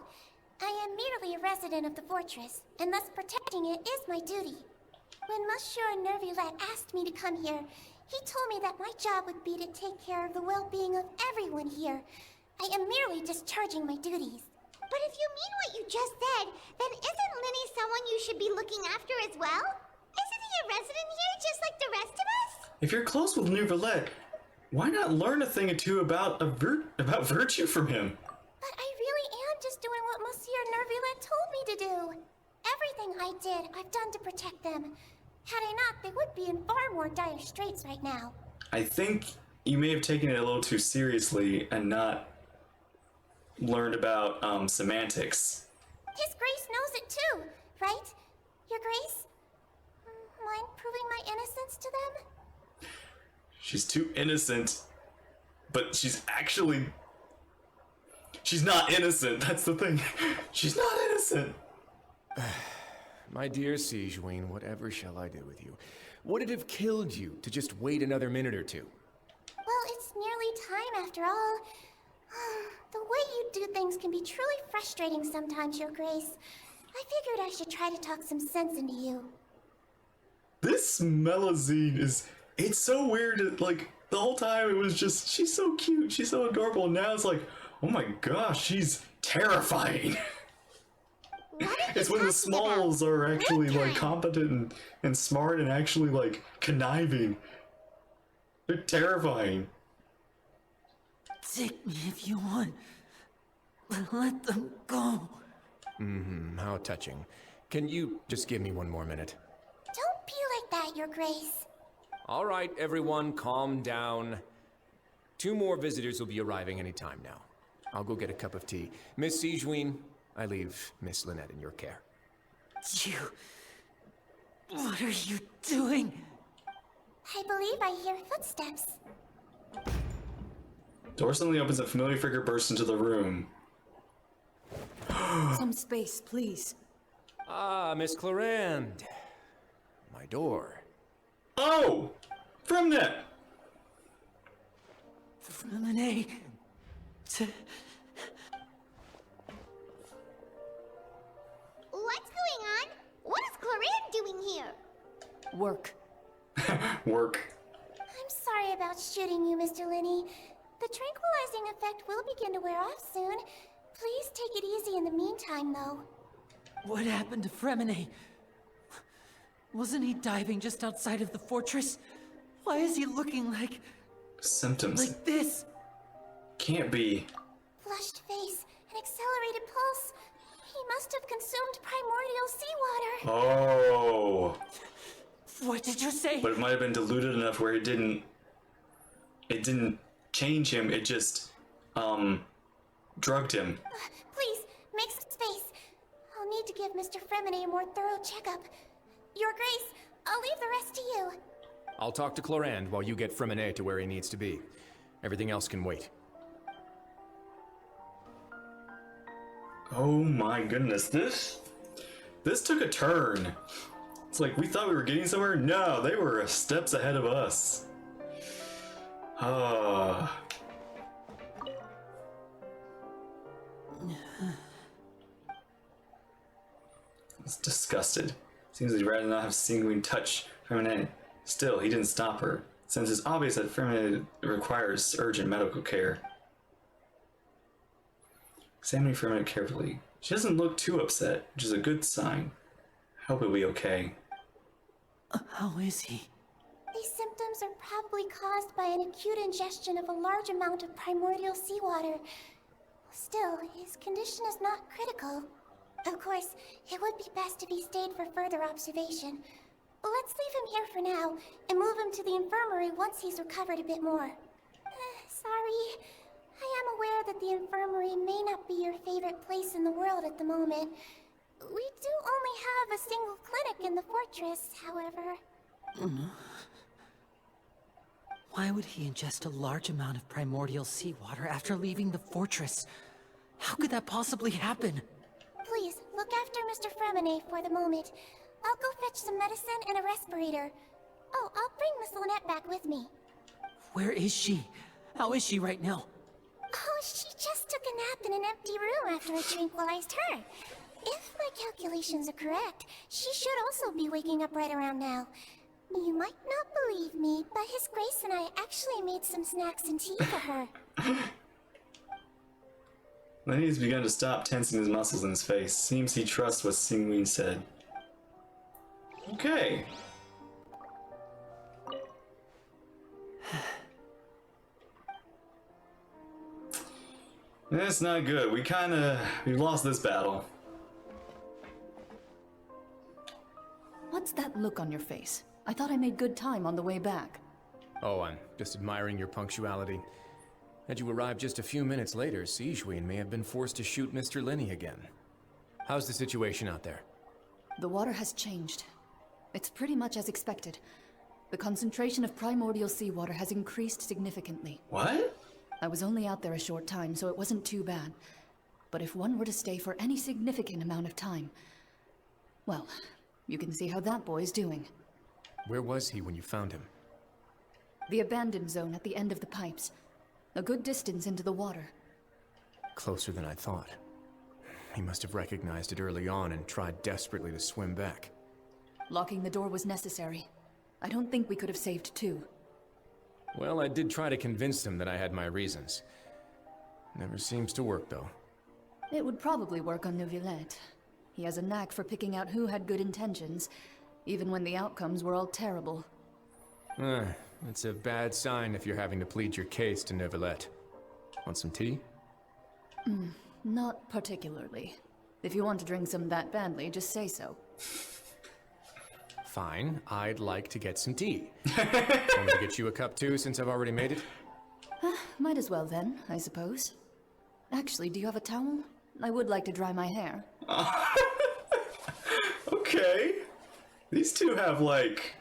Speaker 3: I am merely a resident of the fortress, and thus protecting it is my duty. When Monsieur Nervulette asked me to come here, he told me that my job would be to take care of the well-being of everyone here. I am merely discharging my duties. But if you mean what you just said, then isn't Linny someone you should be looking after as well? Isn't he a resident here just like the rest of us?
Speaker 1: If you're close with Nervulette, why not learn a thing or two about virtue from him?
Speaker 3: But I really am just doing what Monsieur Nervulette told me to do. Everything I did, I've done to protect them. Had I not, they would be in far more dire straits right now.
Speaker 1: I think you may have taken it a little too seriously and not learned about semantics.
Speaker 3: His Grace knows it too, right? Your Grace? Mind proving my innocence to them?
Speaker 1: She's too innocent, but she's not innocent. That's the thing. She's not innocent.
Speaker 9: My dear Siegeween, whatever shall I do with you? Would it have killed you to just wait another minute or two?
Speaker 3: Well, it's nearly time after all. The way you do things can be truly frustrating sometimes, Your Grace. I figured I should try to talk some sense into you.
Speaker 1: This Melusine it's so weird. Like, the whole time it was just, she's so cute, she's so adorable. And now it's like, Oh my gosh, she's terrifying. It's when the smalls are actually like competent and smart and actually like conniving. They're terrifying.
Speaker 6: Take me if you want. Let them go.
Speaker 9: How touching. Can you just give me one more minute?
Speaker 3: Don't be like that, Your Grace.
Speaker 9: All right, everyone, calm down. 2 more visitors will be arriving any time now. I'll go get a cup of tea. Miss Sigewinne, I leave Miss Lynette in your care.
Speaker 6: You... What are you doing?
Speaker 3: I believe I hear footsteps.
Speaker 1: Door suddenly opens, a familiar figure bursts into the room.
Speaker 11: Some space, please.
Speaker 9: Ah, Miss Clarande. My door.
Speaker 1: Oh! Fremnet!
Speaker 6: Freminet...
Speaker 3: What's going on? What is Clarande doing here?
Speaker 11: Work.
Speaker 1: Work.
Speaker 3: I'm sorry about shooting you, Mr. Linney. The tranquilizing effect will begin to wear off soon. Please take it easy in the meantime, though.
Speaker 6: What happened to Freminet? Wasn't he diving just outside of the fortress? Why is he looking like
Speaker 1: Symptoms.
Speaker 6: this?
Speaker 1: Can't be.
Speaker 3: Flushed face, an accelerated pulse. He must have consumed primordial seawater.
Speaker 1: Oh.
Speaker 6: What did you say?
Speaker 1: But it might have been diluted enough where it didn't change him, it just drugged him.
Speaker 3: Please, make some space. I'll need to give Mr. Freminet a more thorough checkup. Your Grace, I'll leave the rest to you.
Speaker 9: I'll talk to Clarande while you get Freminet to where he needs to be. Everything else can wait.
Speaker 1: Oh my goodness, this took a turn. It's like we thought we were getting somewhere. No, they were steps ahead of us. Ah. He's disgusted. Seems he'd rather not have Sigewinne touch Freminet. Still, he didn't stop her, since it's obvious that Freminet requires urgent medical care. Examining Freminet carefully, she doesn't look too upset, which is a good sign. I hope he'll be okay.
Speaker 6: How is he?
Speaker 3: These symptoms are probably caused by an acute ingestion of a large amount of primordial seawater. Still, his condition is not critical. Of course, it would be best if he stayed for further observation. Let's leave him here for now, and move him to the infirmary once he's recovered a bit more. Sorry. I am aware that the infirmary may not be your favorite place in the world at the moment. We do only have a single clinic in the fortress, however.
Speaker 6: Why would he ingest a large amount of primordial seawater after leaving the fortress? How could that possibly happen?
Speaker 3: Please, look after Mr. Freminet for the moment. I'll go fetch some medicine and a respirator. Oh, I'll bring Miss Lynette back with me.
Speaker 6: Where is she? How is she right now?
Speaker 3: Oh, she just took a nap in an empty room after I tranquilized her. If my calculations are correct, she should also be waking up right around now. You might not believe me, but His Grace and I actually made some snacks and tea for her.
Speaker 1: Then he's begun to stop tensing his muscles in his face. Seems he trusts what Sigewinne said. Okay. That's not good. We lost this battle.
Speaker 11: What's that look on your face? I thought I made good time on the way back.
Speaker 9: Oh, I'm just admiring your punctuality. Had you arrived just a few minutes later, Sigewinne may have been forced to shoot Mr. Linney again. How's the situation out there?
Speaker 11: The water has changed. It's pretty much as expected. The concentration of primordial seawater has increased significantly.
Speaker 1: What?
Speaker 11: I was only out there a short time, so it wasn't too bad. But if one were to stay for any significant amount of time... well, you can see how that boy's doing.
Speaker 9: Where was he when you found him?
Speaker 11: The abandoned zone at the end of the pipes. A good distance into the water.
Speaker 9: Closer than I thought. He must have recognized it early on and tried desperately to swim back.
Speaker 11: Locking the door was necessary. I don't think we could have saved two.
Speaker 9: Well, I did try to convince him that I had my reasons. Never seems to work, though.
Speaker 11: It would probably work on Neuvillette. He has a knack for picking out who had good intentions, even when the outcomes were all terrible.
Speaker 9: It's a bad sign if you're having to plead your case to Neuvillette. Want some tea?
Speaker 11: Not particularly. If you want to drink some that badly, just say so.
Speaker 9: Fine, I'd like to get some tea. Want me to get you a cup too, since I've already made it?
Speaker 11: Might as well then, I suppose. Actually, do you have a towel? I would like to dry my hair.
Speaker 1: Okay. These two have, like,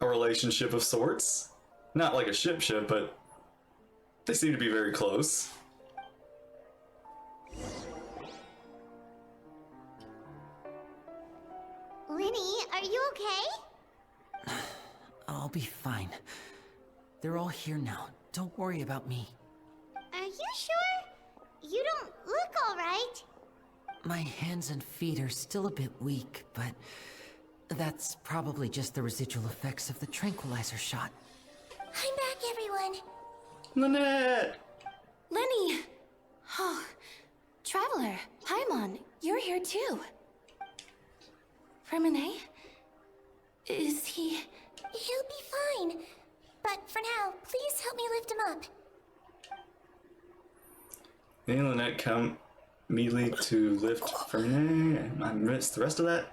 Speaker 1: a relationship of sorts. Not like a ship, but they seem to be very close.
Speaker 3: Linny, are you okay?
Speaker 6: I'll be fine. They're all here now. Don't worry about me.
Speaker 3: Are you sure? You don't look all right.
Speaker 6: My hands and feet are still a bit weak, but that's probably just the residual effects of the tranquilizer shot.
Speaker 3: I'm back, everyone.
Speaker 1: Lynette!
Speaker 8: Lenny! Oh, Traveler, Paimon, you're here too. Fremine? Is he...
Speaker 3: He'll be fine. But for now, please help me lift him up.
Speaker 1: Me and Lynette come immediately to lift Ferminet, and I missed the rest of that.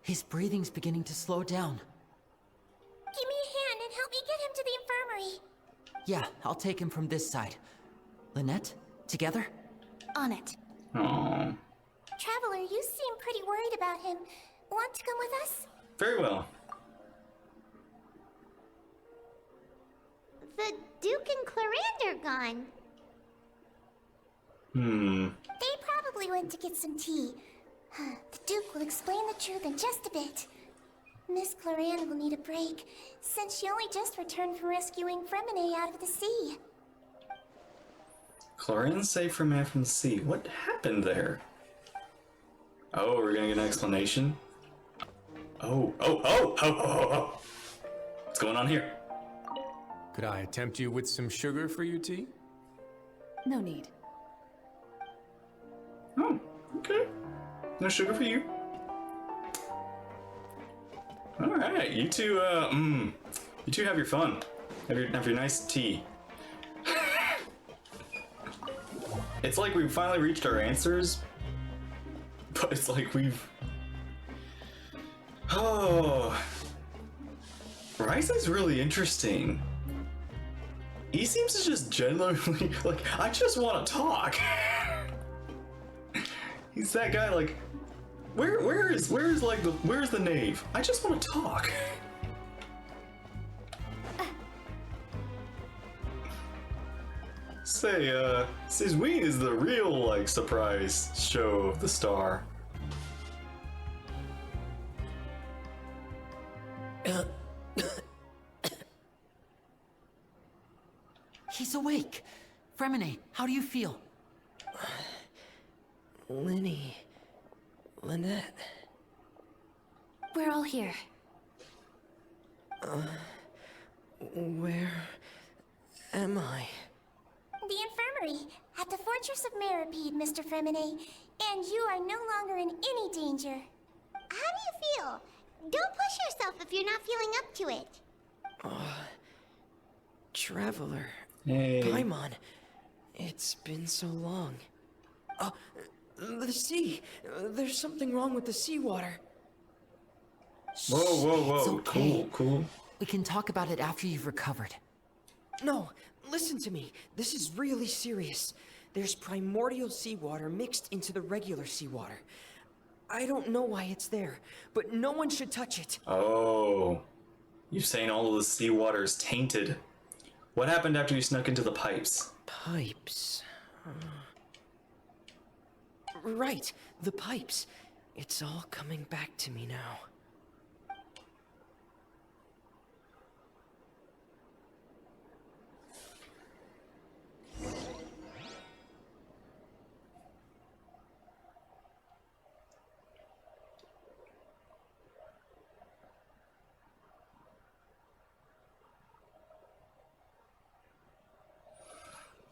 Speaker 6: His breathing's beginning to slow down.
Speaker 3: Give me a hand and help me get him to the infirmary.
Speaker 6: Yeah, I'll take him from this side. Lynette, together?
Speaker 3: On it.
Speaker 1: Aww.
Speaker 3: Traveler, you seem pretty worried about him. Want to come with us?
Speaker 1: Very well.
Speaker 3: The Duke and Clarande are gone.
Speaker 1: They
Speaker 3: probably went to get some tea. The Duke will explain the truth in just a bit. Miss Clarande will need a break, since she only just returned from rescuing Fremine out of the sea.
Speaker 1: Clarande saved Ferminet from the sea. What happened there? Oh, we're gonna get an explanation? Oh. What's going on here?
Speaker 9: Could I tempt you with some sugar for your tea?
Speaker 11: No need.
Speaker 1: Oh, okay. No sugar for you. Alright, you two have your fun. Have your nice tea. It's like we've finally reached our answers, but it's like we've... Oh... Ryze's really interesting. He seems to just genuinely, like, I just want to talk. He's that guy, like, where's the knave? I just want to talk. Say, Sizween is the real, like, surprise show of the star.
Speaker 6: He's awake. Fremine, how do you feel?
Speaker 12: Linny... Lynette...
Speaker 8: We're all here.
Speaker 12: Where... am I?
Speaker 3: The infirmary, at the Fortress of Meripede, Mr. Fremine, and you are no longer in any danger. How do you feel? Don't push yourself if you're not feeling up to it.
Speaker 12: Traveler...
Speaker 1: Hey.
Speaker 12: Paimon... It's been so long. The sea! There's something wrong with the seawater.
Speaker 1: Whoa.
Speaker 6: It's okay.
Speaker 1: Cool.
Speaker 6: We can talk about it after you've recovered.
Speaker 12: No, listen to me. This is really serious. There's primordial seawater mixed into the regular seawater. I don't know why it's there, but no one should touch it.
Speaker 1: Oh. You're saying all of the seawater is tainted. What happened after you snuck into the pipes?
Speaker 12: Pipes... Right, the pipes. It's all coming back to me now.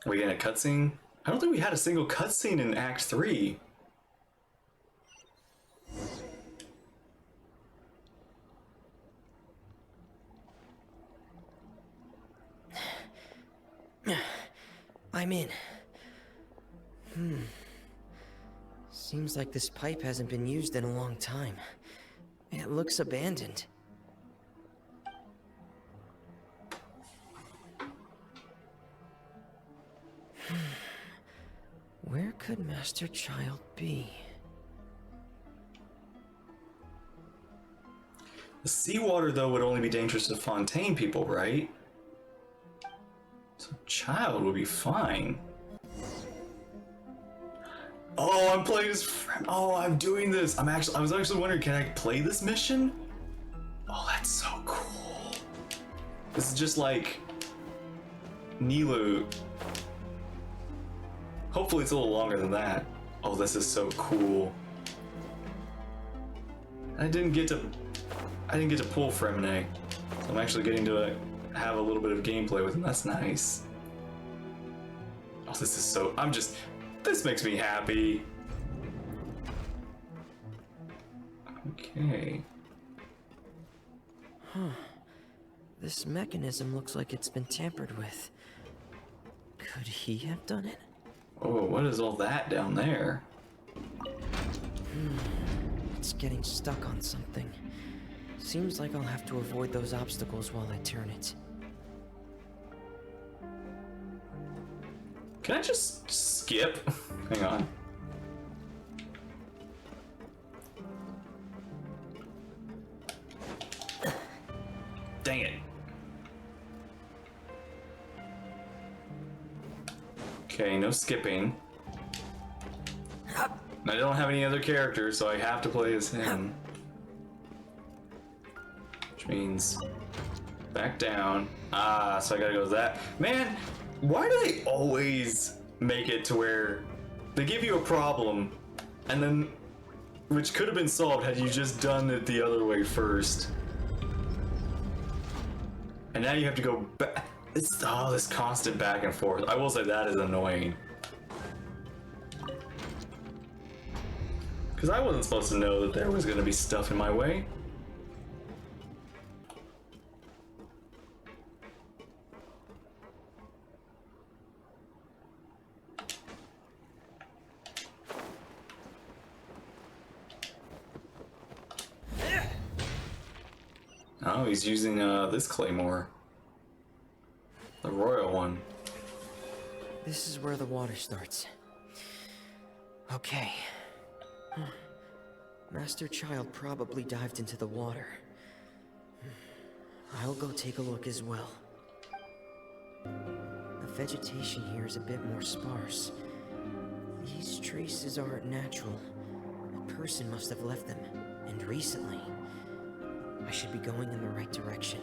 Speaker 1: Are we getting a cutscene? I don't think we had a single cutscene in Act 3.
Speaker 12: I'm in. Seems like this pipe hasn't been used in a long time. It looks abandoned. Where could Master Child be?
Speaker 1: The seawater, though, would only be dangerous to Fontaine people, right? So Child would be fine. Oh, I'm playing as friend. Oh, I'm doing this. I was actually wondering, can I play this mission? Oh, that's so cool. This is just like Nilu. Hopefully it's a little longer than that. Oh, this is so cool. I didn't get to pull Fremine. So I'm actually getting to have a little bit of gameplay with him. That's nice. Oh, this is so... This makes me happy. Okay.
Speaker 12: Huh. This mechanism looks like it's been tampered with. Could he have done it?
Speaker 1: Oh, what is all that down there?
Speaker 12: It's getting stuck on something. Seems like I'll have to avoid those obstacles while I turn it.
Speaker 1: Can I just skip? Hang on. Dang it. Okay, no skipping. I don't have any other characters, so I have to play as him. Which means back down. Ah, so I gotta go with that. Man, why do they always make it to where they give you a problem and then, which could have been solved had you just done it the other way first. And now you have to go back. This constant back and forth. I will say that is annoying. Because I wasn't supposed to know that there was going to be stuff in my way. Oh, he's using this claymore. The royal one.
Speaker 12: This is where the water starts. Okay. Master Child probably dived into the water. I'll go take a look as well. The vegetation here is a bit more sparse. These traces aren't natural. A person must have left them, and recently. I should be going in the right direction.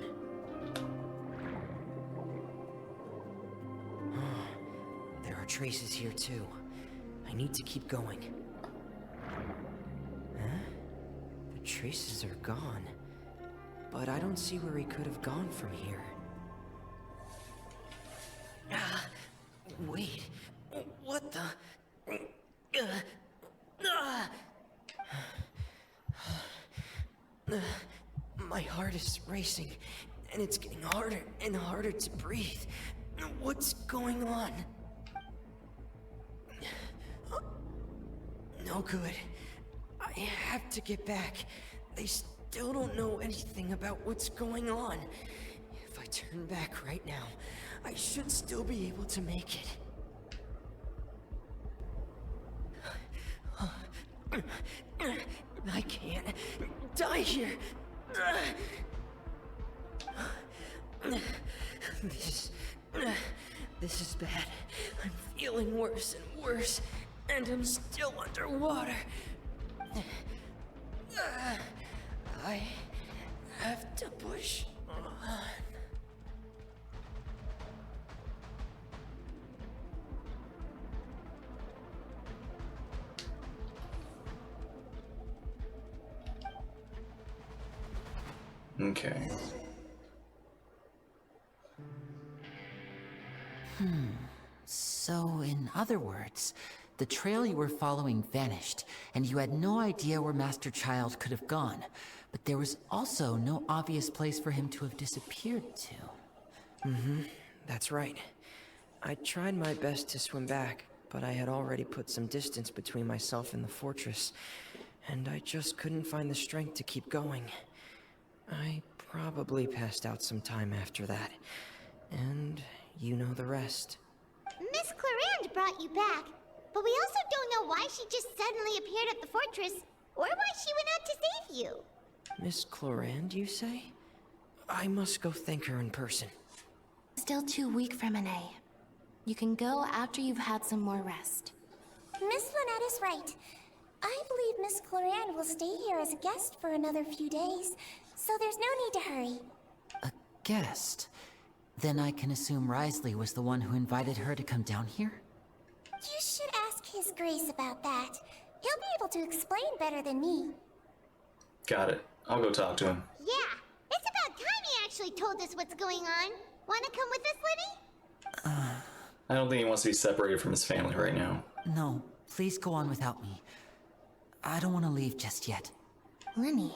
Speaker 12: There are traces here too. I need to keep going. Huh? The traces are gone. But I don't see where he could have gone from here. Wait. What the... My heart is racing, and it's getting harder and harder to breathe. What's going on? No good. I have to get back. They still don't know anything about what's going on. If I turn back right now, I should still be able to make it. I can't die here. This is bad. I'm feeling worse and worse, and I'm still underwater. I have to push on.
Speaker 1: Okay.
Speaker 6: So, in other words, the trail you were following vanished, and you had no idea where Master Child could have gone. But there was also no obvious place for him to have disappeared to.
Speaker 12: That's right. I tried my best to swim back, but I had already put some distance between myself and the fortress, and I just couldn't find the strength to keep going. I probably passed out some time after that, and you know the rest.
Speaker 3: Miss Clarande brought you back, but we also don't know why she just suddenly appeared at the fortress, or why she went out to save you.
Speaker 12: Miss Clarande, you say? I must go thank her in person.
Speaker 13: Still too weak for Monet. You can go after you've had some more rest.
Speaker 3: Miss Lynette is right. I believe Miss Clarande will stay here as a guest for another few days, so there's no need to hurry.
Speaker 6: A guest? Then I can assume Risley was the one who invited her to come down here?
Speaker 3: You should ask His Grace about that. He'll be able to explain better than me.
Speaker 1: Got it. I'll go talk to him.
Speaker 3: Yeah, it's about time he actually told us what's going on. Wanna come with us, Lenny?
Speaker 1: I don't think he wants to be separated from his family right now.
Speaker 6: No, please go on without me. I don't want to leave just yet.
Speaker 13: Lenny.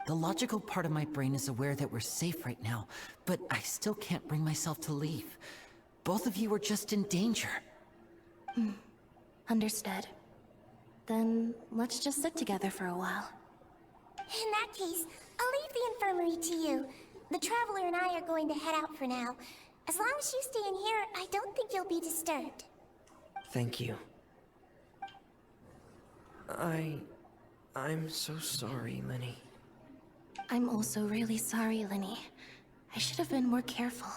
Speaker 6: The logical part of my brain is aware that we're safe right now, but I still can't bring myself to leave. Both of you are just in danger.
Speaker 13: Understood. Then let's just sit together for a while.
Speaker 3: In that case, I'll leave the infirmary to you. The Traveler and I are going to head out for now. As long as you stay in here, I don't think you'll be disturbed.
Speaker 12: Thank you. I'm so sorry, Lenny.
Speaker 13: I'm also really sorry, Lenny. I should have been more careful.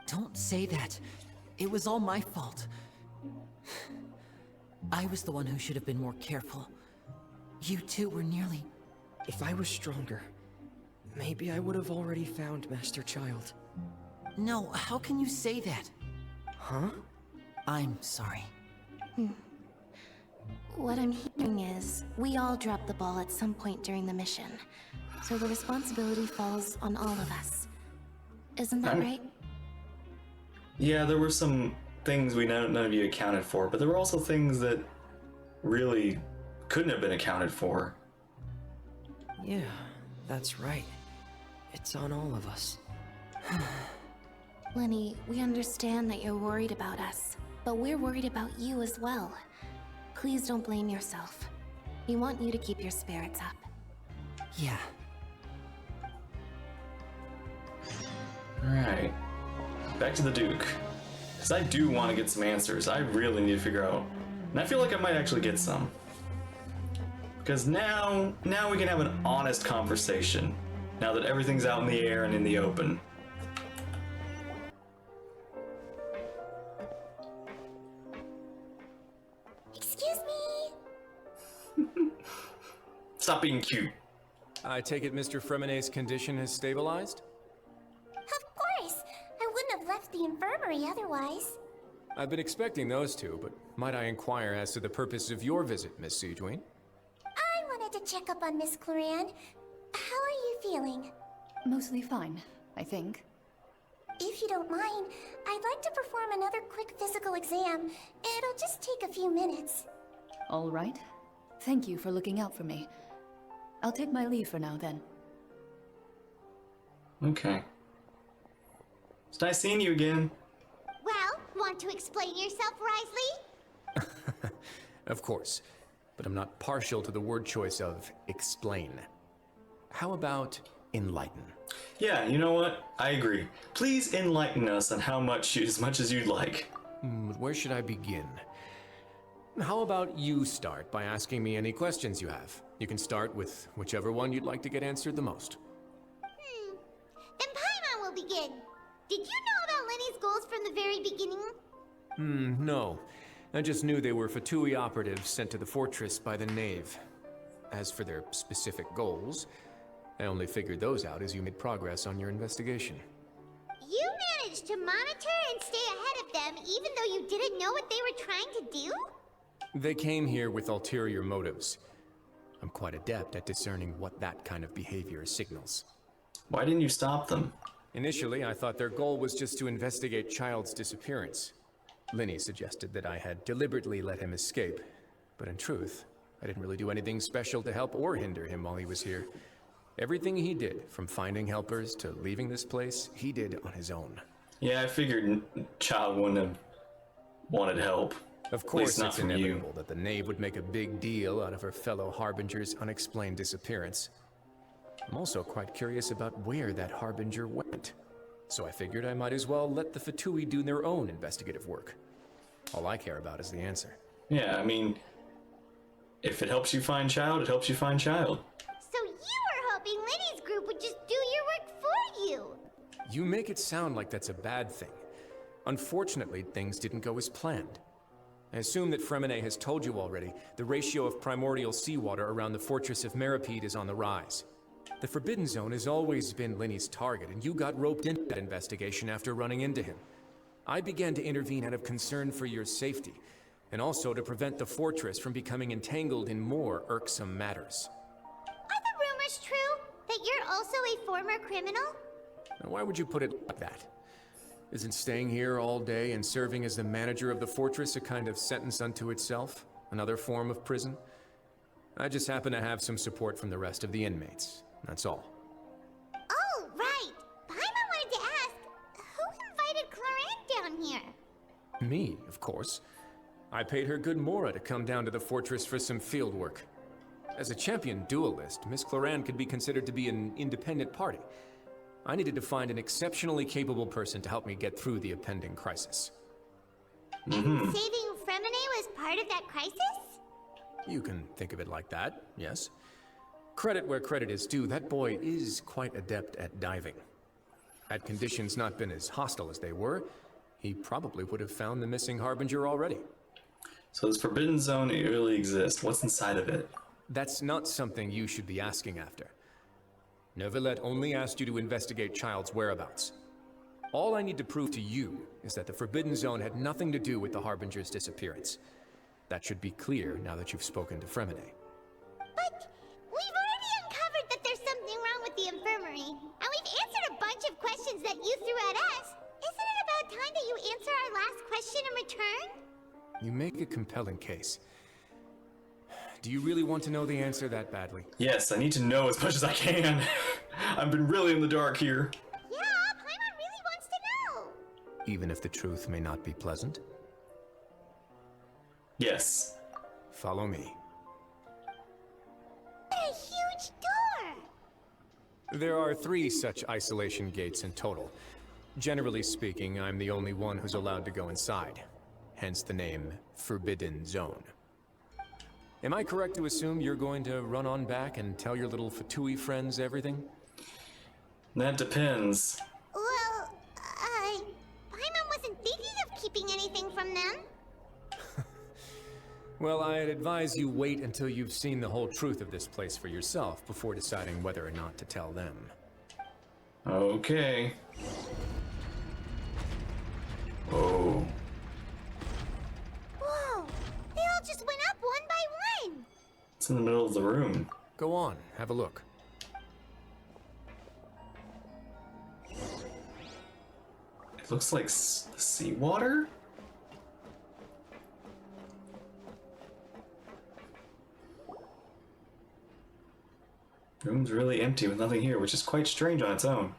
Speaker 6: Don't say that. It was all my fault. I was the one who should have been more careful. You two were nearly...
Speaker 12: If I was stronger, maybe I would have already found Master Child.
Speaker 6: No, how can you say that?
Speaker 12: Huh?
Speaker 6: I'm sorry.
Speaker 13: What I'm hearing is, we all dropped the ball at some point during the mission. So the responsibility falls on all of us. Isn't that right?
Speaker 1: Yeah, there were some things none of you accounted for, but there were also things that really couldn't have been accounted for.
Speaker 12: Yeah, that's right. It's on all of us.
Speaker 13: Lenny, we understand that you're worried about us, but we're worried about you as well. Please don't blame yourself. We want you to keep your spirits up.
Speaker 6: Yeah.
Speaker 1: Alright. Back to the Duke. Because I do want to get some answers. I really need to figure out. And I feel like I might actually get some. Because now we can have an honest conversation. Now that everything's out in the air and in the open.
Speaker 3: Excuse me?
Speaker 1: Stop being cute.
Speaker 9: I take it Mr. Fremonet's condition has stabilized?
Speaker 3: Of course. I wouldn't have left the infirmary otherwise.
Speaker 9: I've been expecting those two, but might I inquire as to the purpose of your visit, Miss Siegewien?
Speaker 3: I wanted to check up on Miss Clarande. How are you feeling?
Speaker 11: Mostly fine, I think.
Speaker 3: If you don't mind, I'd like to perform another quick physical exam. It'll just take a few minutes.
Speaker 11: All right. Thank you for looking out for me. I'll take my leave for now, then.
Speaker 1: Okay. It's nice seeing you again.
Speaker 3: Well, want to explain yourself, Risley?
Speaker 9: Of course, but I'm not partial to the word choice of explain. How about enlighten?
Speaker 1: Yeah, you know what? I agree. Please enlighten us on as much as you'd like.
Speaker 9: Where should I begin? How about you start by asking me any questions you have? You can start with whichever one you'd like to get answered the most.
Speaker 3: Then Paimon will begin. Did you know about Lenny's goals from the very beginning?
Speaker 9: No. I just knew they were Fatui operatives sent to the fortress by the Knave. As for their specific goals, I only figured those out as you made progress on your investigation.
Speaker 3: You managed to monitor and stay ahead of them even though you didn't know what they were trying to do?
Speaker 9: They came here with ulterior motives. I'm quite adept at discerning what that kind of behavior signals.
Speaker 1: Why didn't you stop them?
Speaker 9: Initially, I thought their goal was just to investigate Child's disappearance. Linny suggested that I had deliberately let him escape, but in truth, I didn't really do anything special to help or hinder him while he was here. Everything he did, from finding helpers to leaving this place, he did on his own.
Speaker 1: Yeah, I figured Child wouldn't have wanted help.
Speaker 9: Of course,
Speaker 1: not
Speaker 9: it's
Speaker 1: from
Speaker 9: inevitable that the knave would make a big deal out of her fellow Harbinger's unexplained disappearance. I'm also quite curious about where that Harbinger went. So I figured I might as well let the Fatui do their own investigative work. All I care about is the answer.
Speaker 1: Yeah, I mean, if it helps you find Child, it helps you find Child.
Speaker 3: So you were hoping Liddy's group would just do your work for you.
Speaker 9: You make it sound like that's a bad thing. Unfortunately, things didn't go as planned. I assume that Fremine has told you already, the ratio of primordial seawater around the fortress of Meripede is on the rise. The Forbidden Zone has always been Linny's target, and you got roped into that investigation after running into him. I began to intervene out of concern for your safety, and also to prevent the fortress from becoming entangled in more irksome matters.
Speaker 3: Are the rumors true? That you're also a former criminal?
Speaker 9: Now, why would you put it like that? Isn't staying here all day and serving as the manager of the fortress a kind of sentence unto itself? Another form of prison? I just happen to have some support from the rest of the inmates. That's all.
Speaker 3: Oh, right. Paimon wanted to ask, who invited Cloran down here?
Speaker 9: Me, of course. I paid her good mora to come down to the fortress for some field work. As a champion duelist, Miss Cloran could be considered to be an independent party. I needed to find an exceptionally capable person to help me get through the impending crisis.
Speaker 3: And saving Fremine was part of that crisis?
Speaker 9: You can think of it like that, yes. Credit where credit is due, that boy is quite adept at diving. Had conditions not been as hostile as they were, he probably would have found the missing Harbinger already.
Speaker 1: So this Forbidden Zone, it really exists. What's inside of it?
Speaker 9: That's not something you should be asking after. Neuvillette only asked you to investigate Child's whereabouts. All I need to prove to you is that the Forbidden Zone had nothing to do with the Harbinger's disappearance. That should be clear now that you've spoken to Fremine.
Speaker 3: But we've already uncovered that there's something wrong with the infirmary, and we've answered a bunch of questions that you threw at us. Isn't it about time that you answer our last question in return?
Speaker 9: You make a compelling case. Do you really want to know the answer that badly?
Speaker 1: Yes, I need to know as much as I can. I've been really in the dark here.
Speaker 3: Yeah, Paimon really wants to know.
Speaker 9: Even if the truth may not be pleasant?
Speaker 1: Yes.
Speaker 9: Follow me.
Speaker 3: What a huge door!
Speaker 9: There are 3 such isolation gates in total. Generally speaking, I'm the only one who's allowed to go inside. Hence the name Forbidden Zone. Am I correct to assume you're going to run on back and tell your little Fatui friends everything?
Speaker 1: That depends.
Speaker 3: Well, Paimon wasn't thinking of keeping anything from them.
Speaker 9: Well, I'd advise you wait until you've seen the whole truth of this place for yourself before deciding whether or not to tell them.
Speaker 1: Okay. Oh.
Speaker 3: Whoa, they all just went up one by one.
Speaker 1: It's in the middle of the room.
Speaker 9: Go on, have a look.
Speaker 1: It looks like seawater? Room's really empty with nothing here, which is quite strange on its own.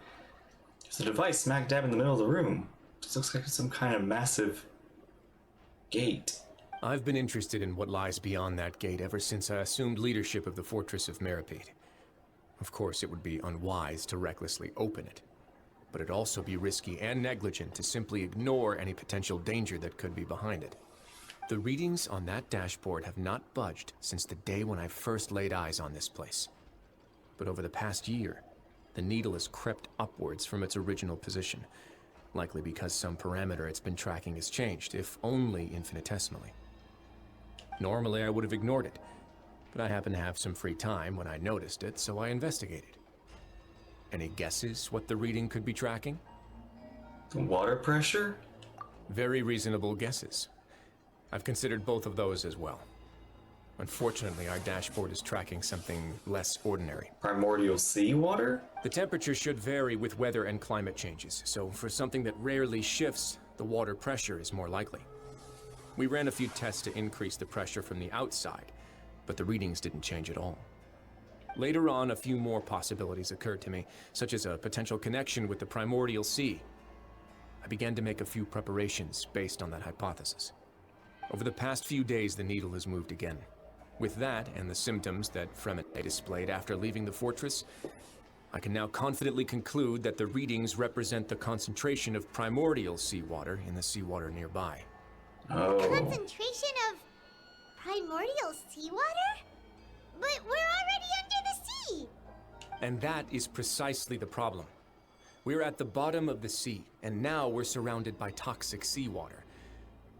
Speaker 1: There's a device smack dab in the middle of the room. This looks like some kind of massive gate.
Speaker 9: I've been interested in what lies beyond that gate ever since I assumed leadership of the Fortress of Meripede. Of course, it would be unwise to recklessly open it, but it'd also be risky and negligent to simply ignore any potential danger that could be behind it. The readings on that dashboard have not budged since the day when I first laid eyes on this place. But over the past year, the needle has crept upwards from its original position, likely because some parameter it's been tracking has changed, if only infinitesimally. Normally, I would have ignored it, but I happened to have some free time when I noticed it, so I investigated. Any guesses what the reading could be tracking?
Speaker 1: The water pressure?
Speaker 9: Very reasonable guesses. I've considered both of those as well. Unfortunately, our dashboard is tracking something less ordinary.
Speaker 1: Primordial seawater?
Speaker 9: The temperature should vary with weather and climate changes, so for something that rarely shifts, the water pressure is more likely. We ran a few tests to increase the pressure from the outside, but the readings didn't change at all. Later on, a few more possibilities occurred to me, such as a potential connection with the primordial sea. I began to make a few preparations based on that hypothesis. Over the past few days, the needle has moved again. With that, and the symptoms that Fremont displayed after leaving the fortress, I can now confidently conclude that the readings represent the concentration of primordial seawater in the seawater nearby.
Speaker 1: Oh.
Speaker 3: Concentration of primordial seawater? But we're already under the sea!
Speaker 9: And that is precisely the problem. We're at the bottom of the sea, and now we're surrounded by toxic seawater.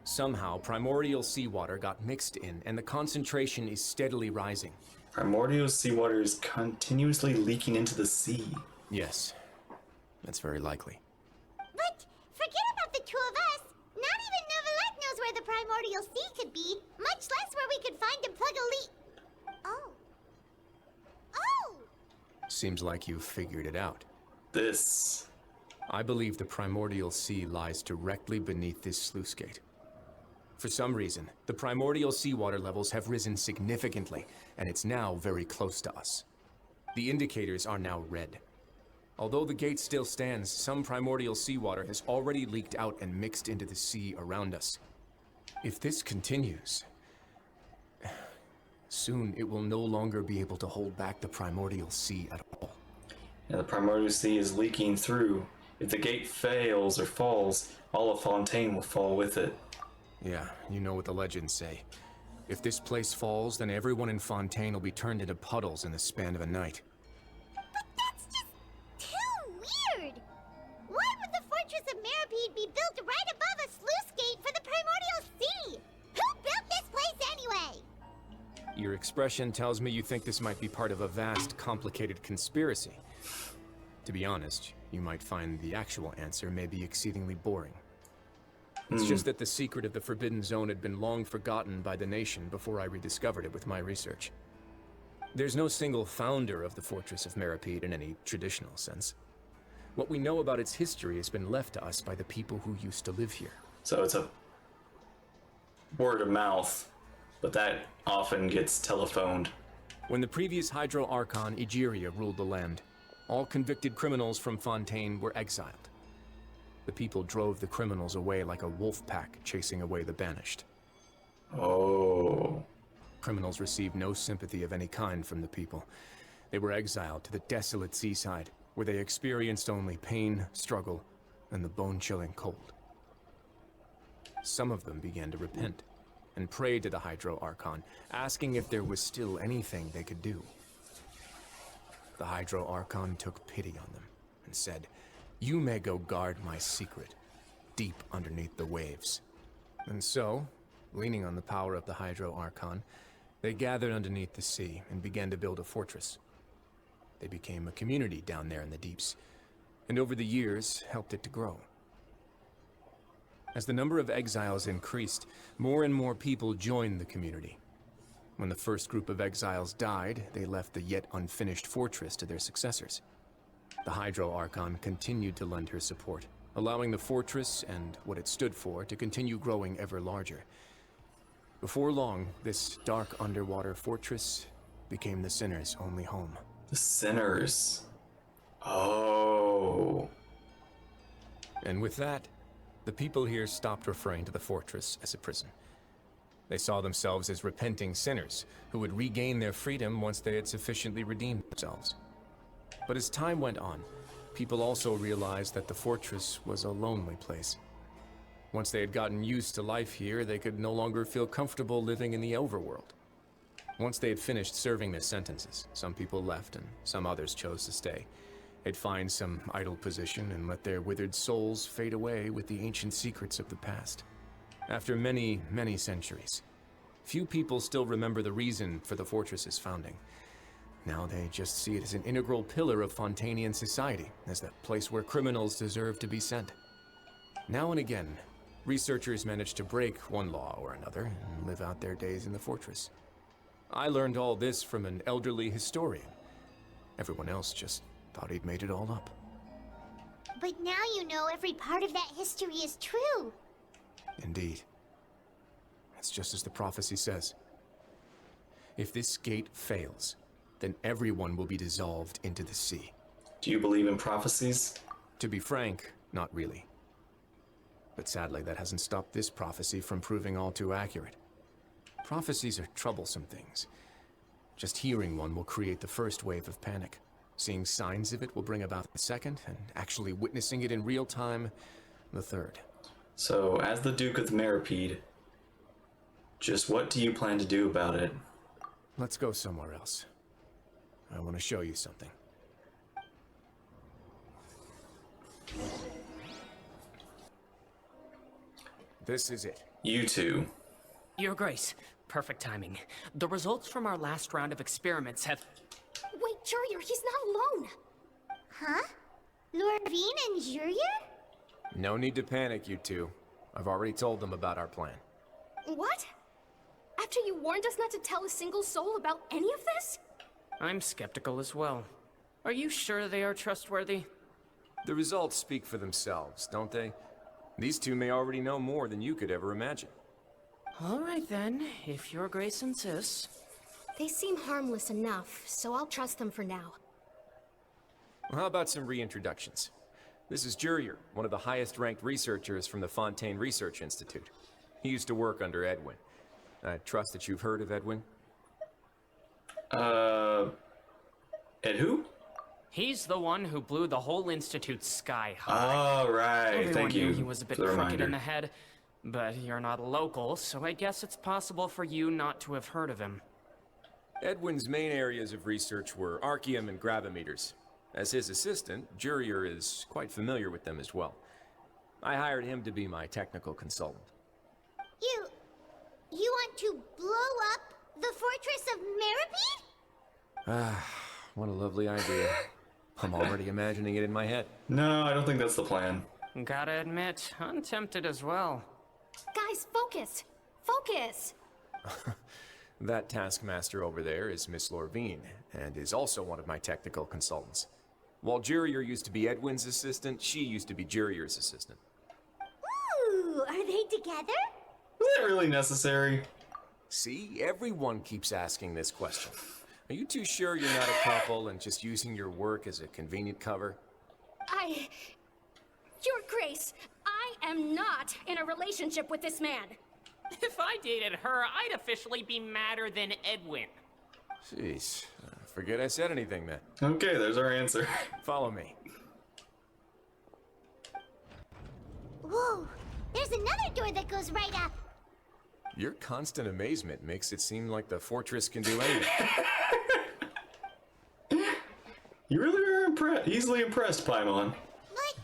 Speaker 9: Somehow, primordial seawater got mixed in, and the concentration is steadily rising.
Speaker 1: Primordial seawater is continuously leaking into the sea.
Speaker 9: Yes, that's very likely.
Speaker 3: But forget about the two of us. Not even Neuvillette knows where the primordial sea could be, much less where we could find and plug a leak. Oh. Oh!
Speaker 9: Seems like you've figured it out.
Speaker 1: This.
Speaker 9: I believe the primordial sea lies directly beneath this sluice gate. For some reason, the primordial seawater levels have risen significantly, and it's now very close to us. The indicators are now red. Although the gate still stands, some primordial seawater has already leaked out and mixed into the sea around us. If this continues, soon it will no longer be able to hold back the primordial sea at all.
Speaker 1: Yeah, the primordial sea is leaking through. If the gate fails or falls, all of Fontaine will fall with it.
Speaker 9: Yeah, you know what the legends say. If this place falls, then everyone in Fontaine will be turned into puddles in the span of a night.
Speaker 3: But that's just too weird! Why would the Fortress of Meripede be built right above a sluice gate for the primordial sea? Who built this place anyway?
Speaker 9: Your expression tells me you think this might be part of a vast, complicated conspiracy. To be honest, you might find the actual answer may be exceedingly boring. It's just that the secret of the Forbidden Zone had been long forgotten by the nation before I rediscovered it with my research. There's no single founder of the Fortress of Meripede in any traditional sense. What we know about its history has been left to us by the people who used to live here.
Speaker 1: So it's a word of mouth, but that often gets telephoned.
Speaker 9: When the previous Hydro Archon, Egeria, ruled the land, all convicted criminals from Fontaine were exiled. The people drove the criminals away like a wolf pack chasing away the banished.
Speaker 1: Oh.
Speaker 9: Criminals received no sympathy of any kind from the people. They were exiled to the desolate seaside, where they experienced only pain, struggle, and the bone-chilling cold. Some of them began to repent, and prayed to the Hydro Archon, asking if there was still anything they could do. The Hydro Archon took pity on them, and said, "You may go guard my secret, deep underneath the waves." And so, leaning on the power of the Hydro Archon, they gathered underneath the sea and began to build a fortress. They became a community down there in the deeps, and over the years helped it to grow. As the number of exiles increased, more and more people joined the community. When the first group of exiles died, they left the yet unfinished fortress to their successors. The Hydro Archon continued to lend her support, allowing the fortress and what it stood for to continue growing ever larger. Before long, this dark underwater fortress became the Sinner's only home.
Speaker 1: The Sinners. Oh.
Speaker 9: And with that, the people here stopped referring to the fortress as a prison. They saw themselves as repenting sinners who would regain their freedom once they had sufficiently redeemed themselves. But as time went on, people also realized that the fortress was a lonely place. Once they had gotten used to life here, they could no longer feel comfortable living in the overworld. Once they had finished serving their sentences, some people left and some others chose to stay. They'd find some idle position and let their withered souls fade away with the ancient secrets of the past. After many, many centuries, few people still remember the reason for the fortress's founding. Now they just see it as an integral pillar of Fontainian society, as the place where criminals deserve to be sent. Now and again, researchers manage to break one law or another and live out their days in the fortress. I learned all this from an elderly historian. Everyone else just thought he'd made it all up.
Speaker 3: But now you know every part of that history is true.
Speaker 9: Indeed. It's just as the prophecy says. If this gate fails, then everyone will be dissolved into the sea.
Speaker 1: Do you believe in prophecies?
Speaker 9: To be frank, not really. But sadly, that hasn't stopped this prophecy from proving all too accurate. Prophecies are troublesome things. Just hearing one will create the first wave of panic. Seeing signs of it will bring about the second, and actually witnessing it in real time, the third.
Speaker 1: So, as the Duke of Meripede, just what do you plan to do about it?
Speaker 9: Let's go somewhere else. I want to show you something. This is it.
Speaker 1: You two.
Speaker 7: Your Grace, perfect timing. The results from our last round of experiments have...
Speaker 8: Wait, Jurier, he's not alone!
Speaker 3: Huh? Lorvine and Jurier?
Speaker 9: No need to panic, you two. I've already told them about our plan.
Speaker 8: What? After you warned us not to tell a single soul about any of this?
Speaker 7: I'm skeptical as well. Are you sure they are trustworthy?
Speaker 9: The results speak for themselves, don't they? These two may already know more than you could ever imagine.
Speaker 7: All right then, if Your Grace insists.
Speaker 8: They seem harmless enough, so I'll trust them for now.
Speaker 9: Well, how about some reintroductions? This is Jurier, one of the highest-ranked researchers from the Fontaine Research Institute. He used to work under Edwin. I trust that you've heard of Edwin?
Speaker 1: Ed who?
Speaker 7: He's the one who blew the whole institute sky high.
Speaker 1: Oh, right.
Speaker 7: Everyone
Speaker 1: Thank you.
Speaker 7: knew he was a bit
Speaker 1: for the
Speaker 7: crooked
Speaker 1: reminder.
Speaker 7: in the head, but you're not a local, so I guess it's possible for you not to have heard of him.
Speaker 9: Edwin's main areas of research were archaeum and gravimeters. As his assistant, Jurier is quite familiar with them as well. I hired him to be my technical consultant.
Speaker 3: You want to blow up the Fortress of Meripede?
Speaker 9: Ah, what a lovely idea. I'm already imagining it in my head.
Speaker 1: No, I don't think that's the plan.
Speaker 7: Gotta admit, I'm tempted as well.
Speaker 8: Guys, focus! Focus!
Speaker 9: That taskmaster over there is Miss Lorvine, and is also one of my technical consultants. While Jurier used to be Edwin's assistant, she used to be Jurier's assistant.
Speaker 3: Ooh, are they together?
Speaker 1: Is that really necessary?
Speaker 9: See, everyone keeps asking this question. Are you too sure you're not a couple and just using your work as a convenient cover?
Speaker 8: Your Grace, I am not in a relationship with this man.
Speaker 7: If I dated her, I'd officially be madder than Edwin.
Speaker 9: Jeez, forget I said anything then.
Speaker 1: Okay, there's our answer.
Speaker 9: Follow me.
Speaker 3: Whoa, there's another door that goes right up.
Speaker 9: Your constant amazement makes it seem like the fortress can do anything.
Speaker 1: You really are easily impressed, Paimon.
Speaker 3: But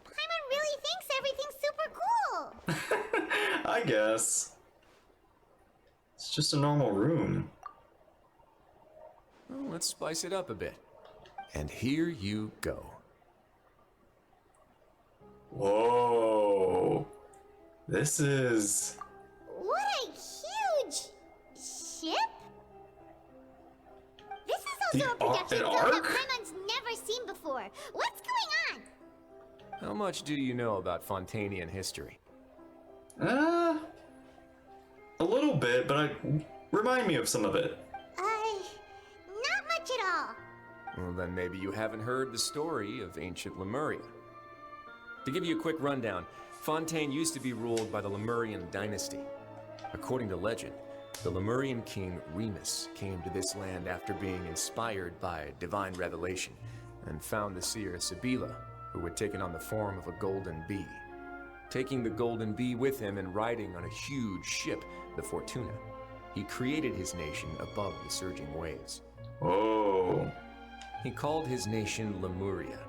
Speaker 3: Paimon really thinks everything's super cool.
Speaker 1: I guess. It's just a normal room.
Speaker 9: Well, let's spice it up a bit. And here you go.
Speaker 1: Whoa. This is...
Speaker 3: What a huge ship! This is also a production
Speaker 1: an
Speaker 3: zone that
Speaker 1: ark?
Speaker 3: Paimon's never seen before. What's going on?
Speaker 9: How much do you know about Fontainian history?
Speaker 1: A little bit, but remind me of some of it.
Speaker 3: Not much at all.
Speaker 9: Well, then maybe you haven't heard the story of ancient Lemuria. To give you a quick rundown, Fontaine used to be ruled by the Lemurian dynasty. According to legend, the Lemurian king Remus came to this land after being inspired by divine revelation and found the seer Sibila, who had taken on the form of a golden bee. Taking the golden bee with him and riding on a huge ship, the Fortuna, he created his nation above the surging waves.
Speaker 1: Whoa.
Speaker 9: He called his nation Lemuria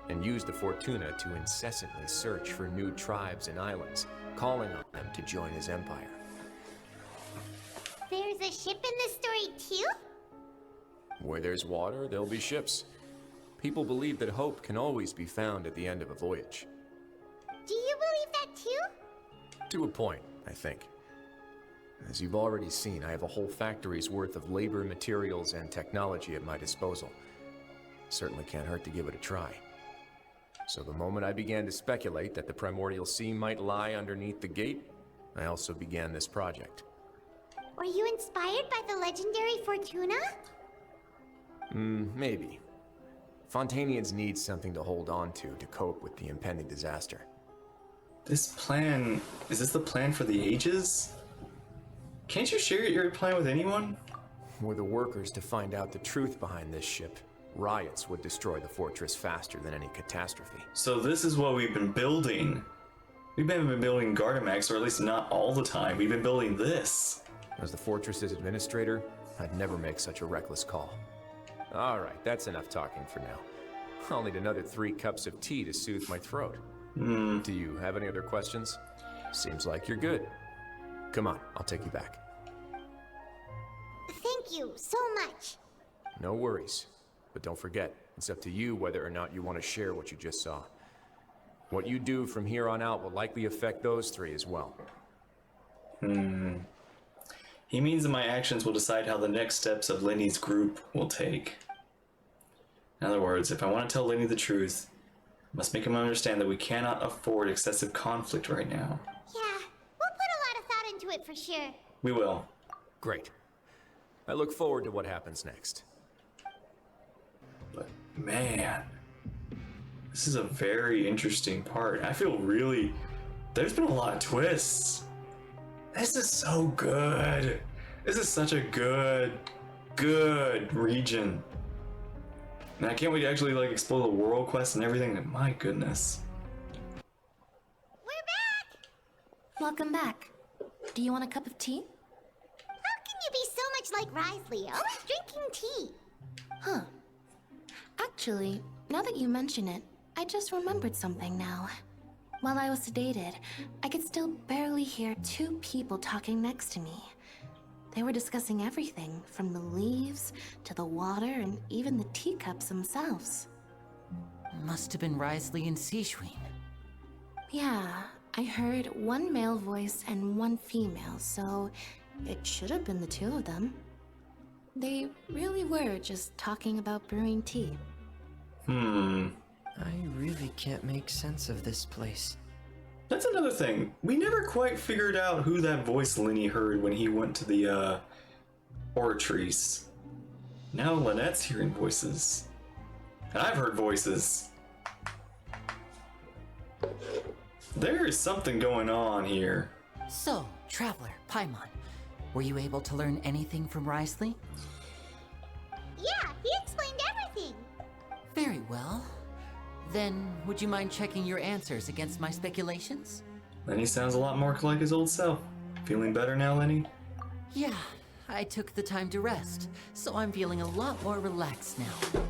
Speaker 9: and used the Fortuna to incessantly search for new tribes and islands, calling on them to join his empire.
Speaker 3: There's a ship in this story too?
Speaker 9: Where there's water, there'll be ships. People believe that hope can always be found at the end of a voyage.
Speaker 3: Do you believe that too?
Speaker 9: To a point, I think. As you've already seen, I have a whole factory's worth of labor, materials, and technology at my disposal. Certainly can't hurt to give it a try. So the moment I began to speculate that the primordial sea might lie underneath the gate, I also began this project.
Speaker 3: Were you inspired by the legendary Fortuna?
Speaker 9: Maybe. Fontainians need something to hold on to cope with the impending disaster.
Speaker 1: This plan... Is this the plan for the ages? Can't you share your plan with anyone?
Speaker 9: Were the workers to find out the truth behind this ship, riots would destroy the fortress faster than any catastrophe.
Speaker 1: So this is what we've been building. We've been building Gardamax, or at least not all the time. We've been building this.
Speaker 9: As the fortress's administrator, I'd never make such a reckless call. Alright, that's enough talking for now. I'll need another 3 cups of tea to soothe my throat. Do you have any other questions? Seems like you're good. Come on, I'll take you back.
Speaker 3: Thank you so much.
Speaker 9: No worries. But don't forget, it's up to you whether or not you want to share what you just saw. What you do from here on out will likely affect those 3 as well.
Speaker 1: He means that my actions will decide how the next steps of Lenny's group will take. In other words, if I want to tell Lenny the truth, I must make him understand that we cannot afford excessive conflict right now.
Speaker 3: Yeah, we'll put a lot of thought into it for sure.
Speaker 1: We will.
Speaker 9: Great. I look forward to what happens next.
Speaker 1: But man, this is a very interesting part. I feel really... There's been a lot of twists. This is so good. This is such a good region. And I can't wait to actually like explore the world quest and everything. My goodness.
Speaker 3: We're back!
Speaker 13: Welcome back. Do you want a cup of tea?
Speaker 3: How can you be so much like Risley, always drinking tea?
Speaker 13: Huh. Actually, now that you mention it, I just remembered something now. While I was sedated, I could still barely hear 2 people talking next to me. They were discussing everything, from the leaves to the water and even the teacups themselves.
Speaker 6: Must have been Risley and Sijuin.
Speaker 13: Yeah, I heard 1 male voice and 1 female, so it should have been the 2 of them. They really were just talking about brewing tea.
Speaker 12: I really can't make sense of this place.
Speaker 1: That's another thing. We never quite figured out who that voice Lenny heard when he went to the oratories. Now Lynette's hearing voices. And I've heard voices. There is something going on here.
Speaker 6: So, Traveler, Paimon, were you able to learn anything from Risley?
Speaker 3: Yeah, he explained everything.
Speaker 6: Very well. Then, would you mind checking your answers against my speculations?
Speaker 1: Lenny sounds a lot more like his old self. Feeling better now, Lenny?
Speaker 6: Yeah, I took the time to rest, so I'm feeling a lot more relaxed now.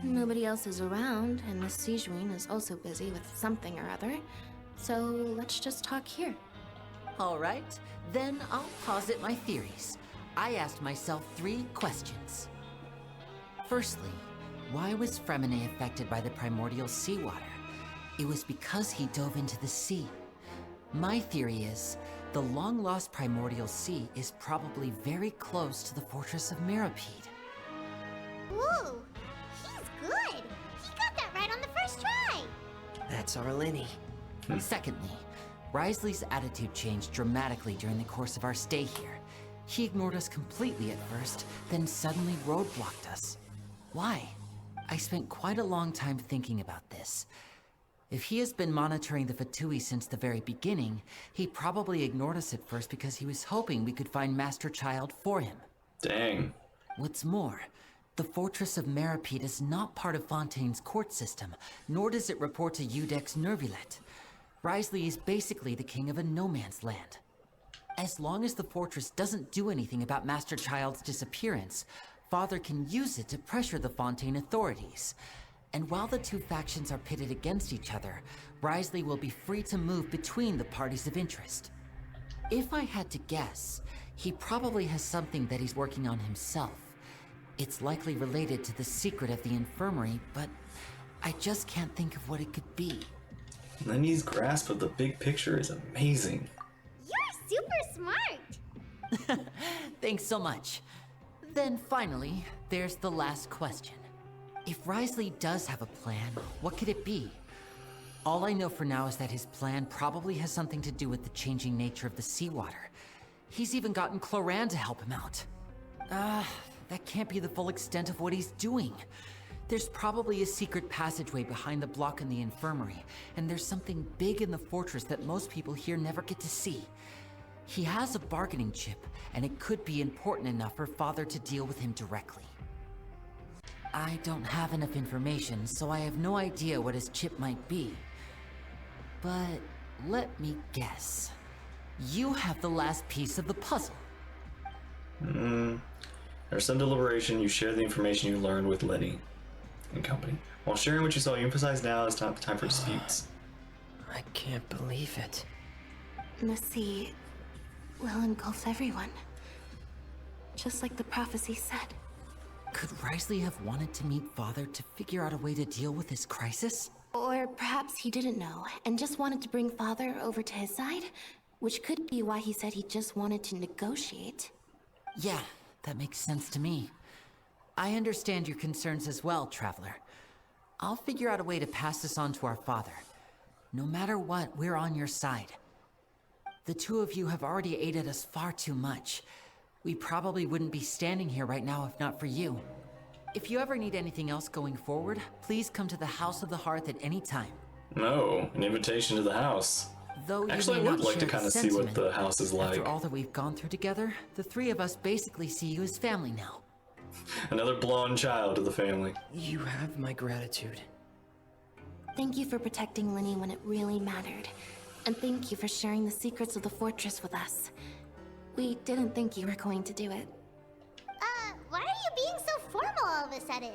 Speaker 13: Nobody else is around, and Miss Sijuin is also busy with something or other, so let's just talk here.
Speaker 6: All right, then I'll posit my theories. I asked myself 3 questions. Firstly, why was Fremine affected by the primordial seawater? It was because he dove into the sea. My theory is, the long-lost primordial sea is probably very close to the fortress of Mirapede.
Speaker 3: Ooh, he's good. He got that right on the first try.
Speaker 12: That's our Lenny.
Speaker 6: Secondly, Risley's attitude changed dramatically during the course of our stay here. He ignored us completely at first, then suddenly roadblocked us. Why? I spent quite a long time thinking about this. If he has been monitoring the Fatui since the very beginning, he probably ignored us at first because he was hoping we could find Master Child for him.
Speaker 1: Dang.
Speaker 6: What's more, the Fortress of Mirapede is not part of Fontaine's court system, nor does it report to Udex Nervulet. Risley is basically the king of a no-man's land. As long as the fortress doesn't do anything about Master Child's disappearance, Father can use it to pressure the Fontaine authorities. And while the 2 factions are pitted against each other, Risley will be free to move between the parties of interest. If I had to guess, he probably has something that he's working on himself. It's likely related to the secret of the infirmary, but I just can't think of what it could be.
Speaker 1: Lenny's grasp of the big picture is amazing.
Speaker 3: You're super smart.
Speaker 6: Thanks so much. Then finally, there's the last question. If Risley does have a plan, what could it be? All I know for now is that his plan probably has something to do with the changing nature of the seawater. He's even gotten Cloran to help him out. That can't be the full extent of what he's doing. There's probably a secret passageway behind the block in the infirmary, and there's something big in the fortress that most people here never get to see. He has a bargaining chip, and it could be important enough for Father to deal with him directly. I don't have enough information, so I have no idea what his chip might be. But let me guess. You have the last piece of the puzzle.
Speaker 1: There's some deliberation. You share the information you learned with Lenny and company. While sharing what you saw, you emphasize now is time for disputes.
Speaker 12: I can't believe it.
Speaker 13: The sea will engulf everyone. Just like the prophecy said.
Speaker 6: Could Risley have wanted to meet Father to figure out a way to deal with this crisis?
Speaker 13: Or perhaps he didn't know, and just wanted to bring Father over to his side, which could be why he said he just wanted to negotiate.
Speaker 6: Yeah, that makes sense to me. I understand your concerns as well, Traveler. I'll figure out a way to pass this on to our father. No matter what, we're on your side. The two of you have already aided us far too much. We probably wouldn't be standing here right now if not for you. If you ever need anything else going forward, please come to the House of the Hearth at any time.
Speaker 1: Oh, an invitation to the house.
Speaker 6: Though
Speaker 1: actually, I would like to kind of see what the house is like.
Speaker 6: After all that we've gone through together, the three of us basically see you as family now.
Speaker 1: Another blonde child to the family.
Speaker 12: You have my gratitude.
Speaker 13: Thank you for protecting Lenny when it really mattered. And thank you for sharing the secrets of the fortress with us. We didn't think you were going to do it.
Speaker 3: Why are you being so formal all of a sudden?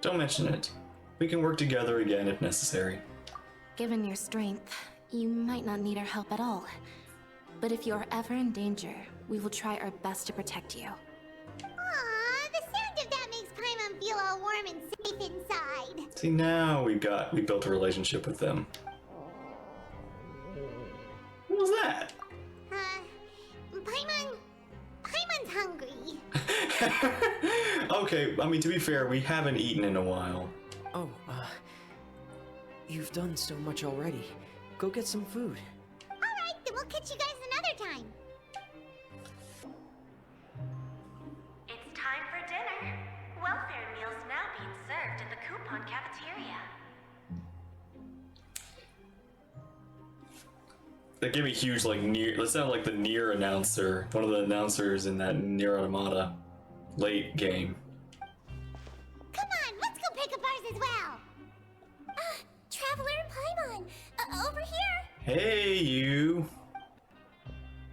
Speaker 1: Don't mention it. We can work together again if necessary.
Speaker 13: Given your strength, you might not need our help at all. But if you are ever in danger, we will try our best to protect you.
Speaker 3: Aww, the sound of that makes Paimon feel all warm and safe inside.
Speaker 1: See, now we built a relationship with them. What was that?
Speaker 3: Paimon's hungry.
Speaker 1: Okay, I mean, to be fair, we haven't eaten in a while.
Speaker 12: Oh, you've done so much already. Go get some food.
Speaker 3: Alright, then we'll catch you guys another time.
Speaker 14: It's time for dinner. Welfare meals now being served in the coupon cafeteria.
Speaker 1: They gave me huge, like, near. Let's sound like the Nier announcer, one of the announcers in that Nier Automata late game.
Speaker 3: Come on, let's go pick up ours as well. Traveler and Paimon, over here.
Speaker 1: Hey, you.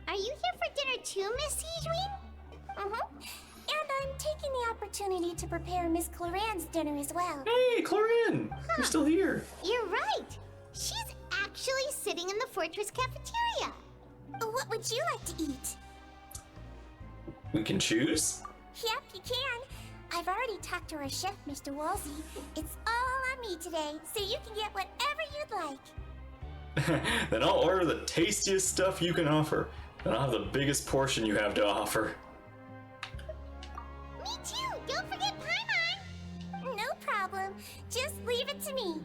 Speaker 3: Are you here for dinner too, Miss Siegewein? And I'm taking the opportunity to prepare Miss Cloran's dinner as well.
Speaker 1: Hey, Cloran, you're still here.
Speaker 3: You're right. She's actually sitting in the fortress cafeteria. What would you like to eat?
Speaker 1: We can choose?
Speaker 3: Yep, you can. I've already talked to our chef, Mr. Wolsey. It's all on me today, so you can get whatever you'd like.
Speaker 1: Then I'll order the tastiest stuff you can offer. And I'll have the biggest portion you have to offer.
Speaker 3: Me too! Don't forget Paimon! No problem. Just leave it to me.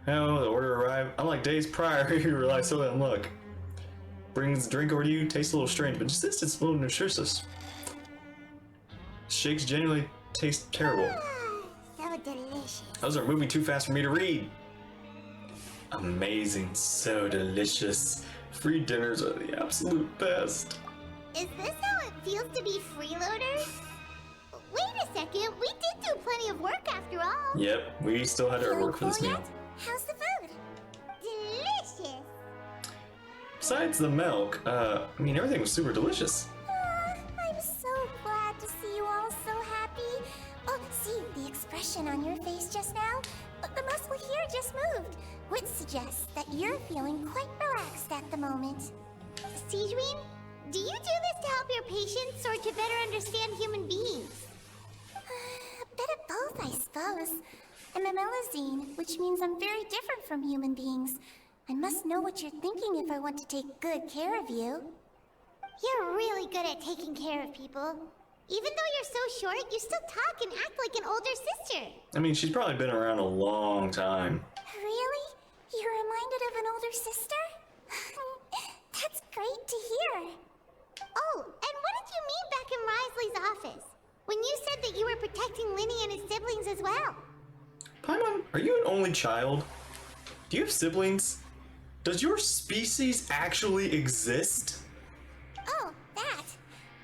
Speaker 1: Oh, the order arrived. Unlike days prior, you rely solely on luck. Brings the drink over to you, tastes a little strange, but just this, it's a little nutritious. Shakes genuinely taste terrible.
Speaker 3: So delicious.
Speaker 1: Those are moving too fast for me to read. Amazing, so delicious. Free dinners are the absolute best.
Speaker 3: Is this how it feels to be freeloaders? Wait a second, we did do plenty of work after all.
Speaker 1: Yep, we still had our work for this meal.
Speaker 3: How's the food? Delicious.
Speaker 1: Besides the milk, I mean, everything was super delicious.
Speaker 3: I'm so glad to see you all so happy. Oh, see, the expression on your face just now? The muscle here just moved, which suggests that you're feeling quite relaxed at the moment. Siegewein, do you do this to help your patients or to better understand human beings? A bit of both, I suppose. I'm a Melusine, which means I'm very different from human beings. I must know what you're thinking if I want to take good care of you. You're really good at taking care of people. Even though you're so short, you still talk and act like an older sister.
Speaker 1: I mean, she's probably been around a long time.
Speaker 3: Really? You're reminded of an older sister? That's great to hear. Oh, and what did you mean back in Risley's office? When you said that you were protecting Linny and his siblings as well?
Speaker 1: Paimon, are you an only child? Do you have siblings? Does your species actually exist?
Speaker 3: Oh, that.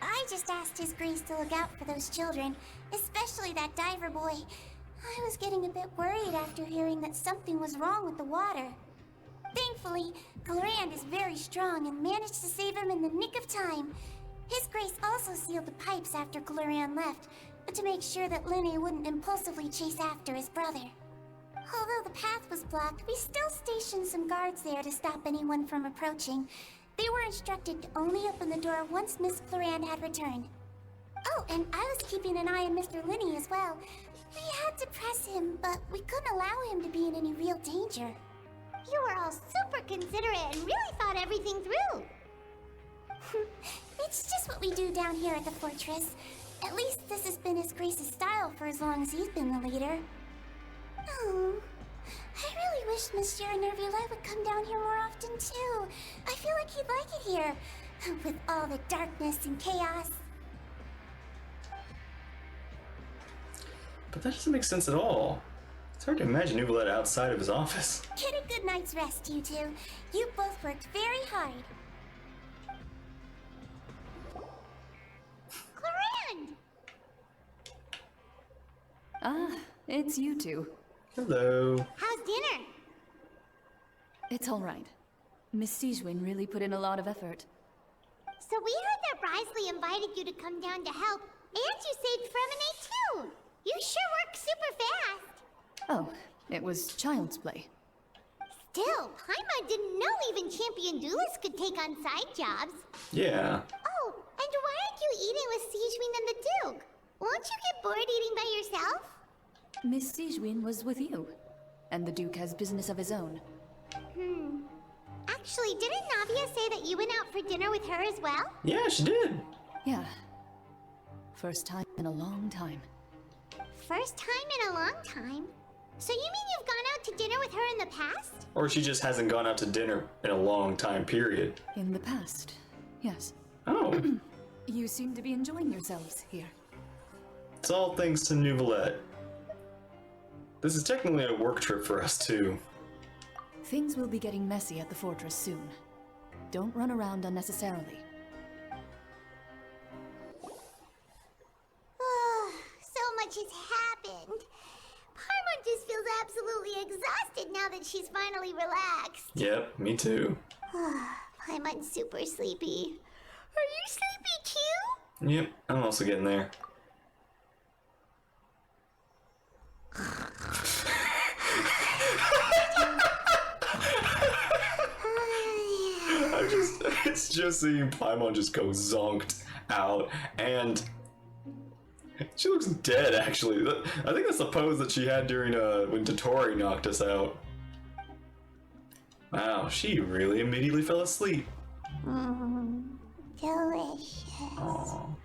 Speaker 3: I just asked His Grace to look out for those children, especially that diver boy. I was getting a bit worried after hearing that something was wrong with the water. Thankfully, Glorand is very strong and managed to save him in the nick of time. His Grace also sealed the pipes after Glorand left, to make sure that Linny wouldn't impulsively chase after his brother. Although the path was blocked, we still stationed some guards there to stop anyone from approaching. They were instructed to only open the door once Miss Glorand had returned. Oh, and I was keeping an eye on Mr. Linny as well. We had to press him, but we couldn't allow him to be in any real danger. You were all super considerate and really thought everything through. It's just what we do down here at the fortress. At least this has been His Grace's style for as long as he's been the leader. Oh, I really wish Monsieur Nervula would come down here more often too. I feel like he'd like it here, with all the darkness and chaos.
Speaker 1: But that doesn't make sense at all. It's hard to imagine Neuvillette outside of his office.
Speaker 3: Get a good night's rest, you two. You both worked very hard. Glorand!
Speaker 11: Ah, it's you two.
Speaker 1: Hello.
Speaker 3: How's dinner?
Speaker 11: It's all right. Miss Sigewin really put in a lot of effort.
Speaker 3: So we heard that Risley invited you to come down to help, and you saved Fremonade too! You sure work super fast!
Speaker 11: Oh, it was child's play.
Speaker 3: Still, Paimon didn't know even champion duelists could take on side jobs.
Speaker 1: Yeah.
Speaker 3: Oh, and why aren't you eating with Sigewin and the Duke? Won't you get bored eating by yourself?
Speaker 11: Miss Sigewin was with you, and the Duke has business of his own.
Speaker 3: Actually, didn't Navia say that you went out for dinner with her as well?
Speaker 1: Yeah, she did.
Speaker 11: Yeah. First time in a long time.
Speaker 3: First time in a long time? So you mean you've gone out to dinner with her in the past?
Speaker 1: Or she just hasn't gone out to dinner in a long time period.
Speaker 11: In the past, yes.
Speaker 1: Oh.
Speaker 11: You seem to be enjoying yourselves here.
Speaker 1: It's all thanks to Neuvillette. This is technically a work trip for us too.
Speaker 11: Things will be getting messy at the fortress soon. Don't run around unnecessarily.
Speaker 3: Oh, so much has happened. Paimon just feels absolutely exhausted now that she's finally relaxed.
Speaker 1: Yep, me too.
Speaker 3: Paimon's super sleepy. Are you sleepy too?
Speaker 1: Yep, I'm also getting there. It's just seeing Paimon just go zonked out, and she looks dead actually. I think that's the pose that she had during when Tottori knocked us out. Wow, she really immediately fell asleep.
Speaker 3: Delicious.
Speaker 1: Aww.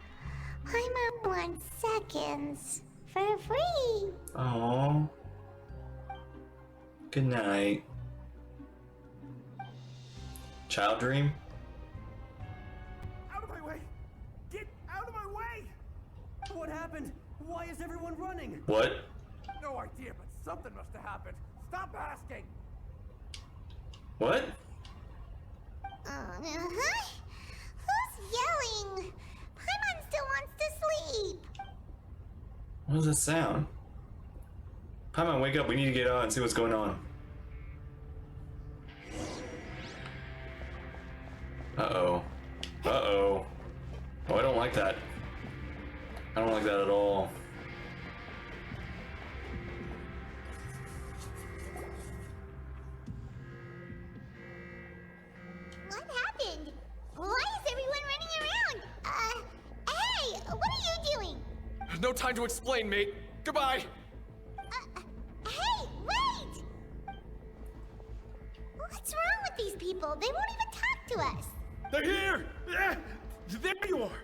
Speaker 3: Paimon wants seconds for free.
Speaker 1: Aww. Good night. Child dream?
Speaker 15: Out of my way! Get out of my way! What happened? Why is everyone running?
Speaker 1: What?
Speaker 15: No idea, but something must have happened. Stop asking!
Speaker 1: What?
Speaker 3: Who's yelling? Paimon still wants to sleep.
Speaker 1: What does that sound? Paimon, wake up. We need to get out and see what's going on. Uh-oh. Uh-oh. Oh, I don't like that. I don't like that at all.
Speaker 3: What happened? Why is everyone running around? Hey, what are you doing?
Speaker 9: No time to explain, mate. Goodbye.
Speaker 3: Hey, wait! What's wrong with these people? They won't even talk to us.
Speaker 4: They're here! There you are!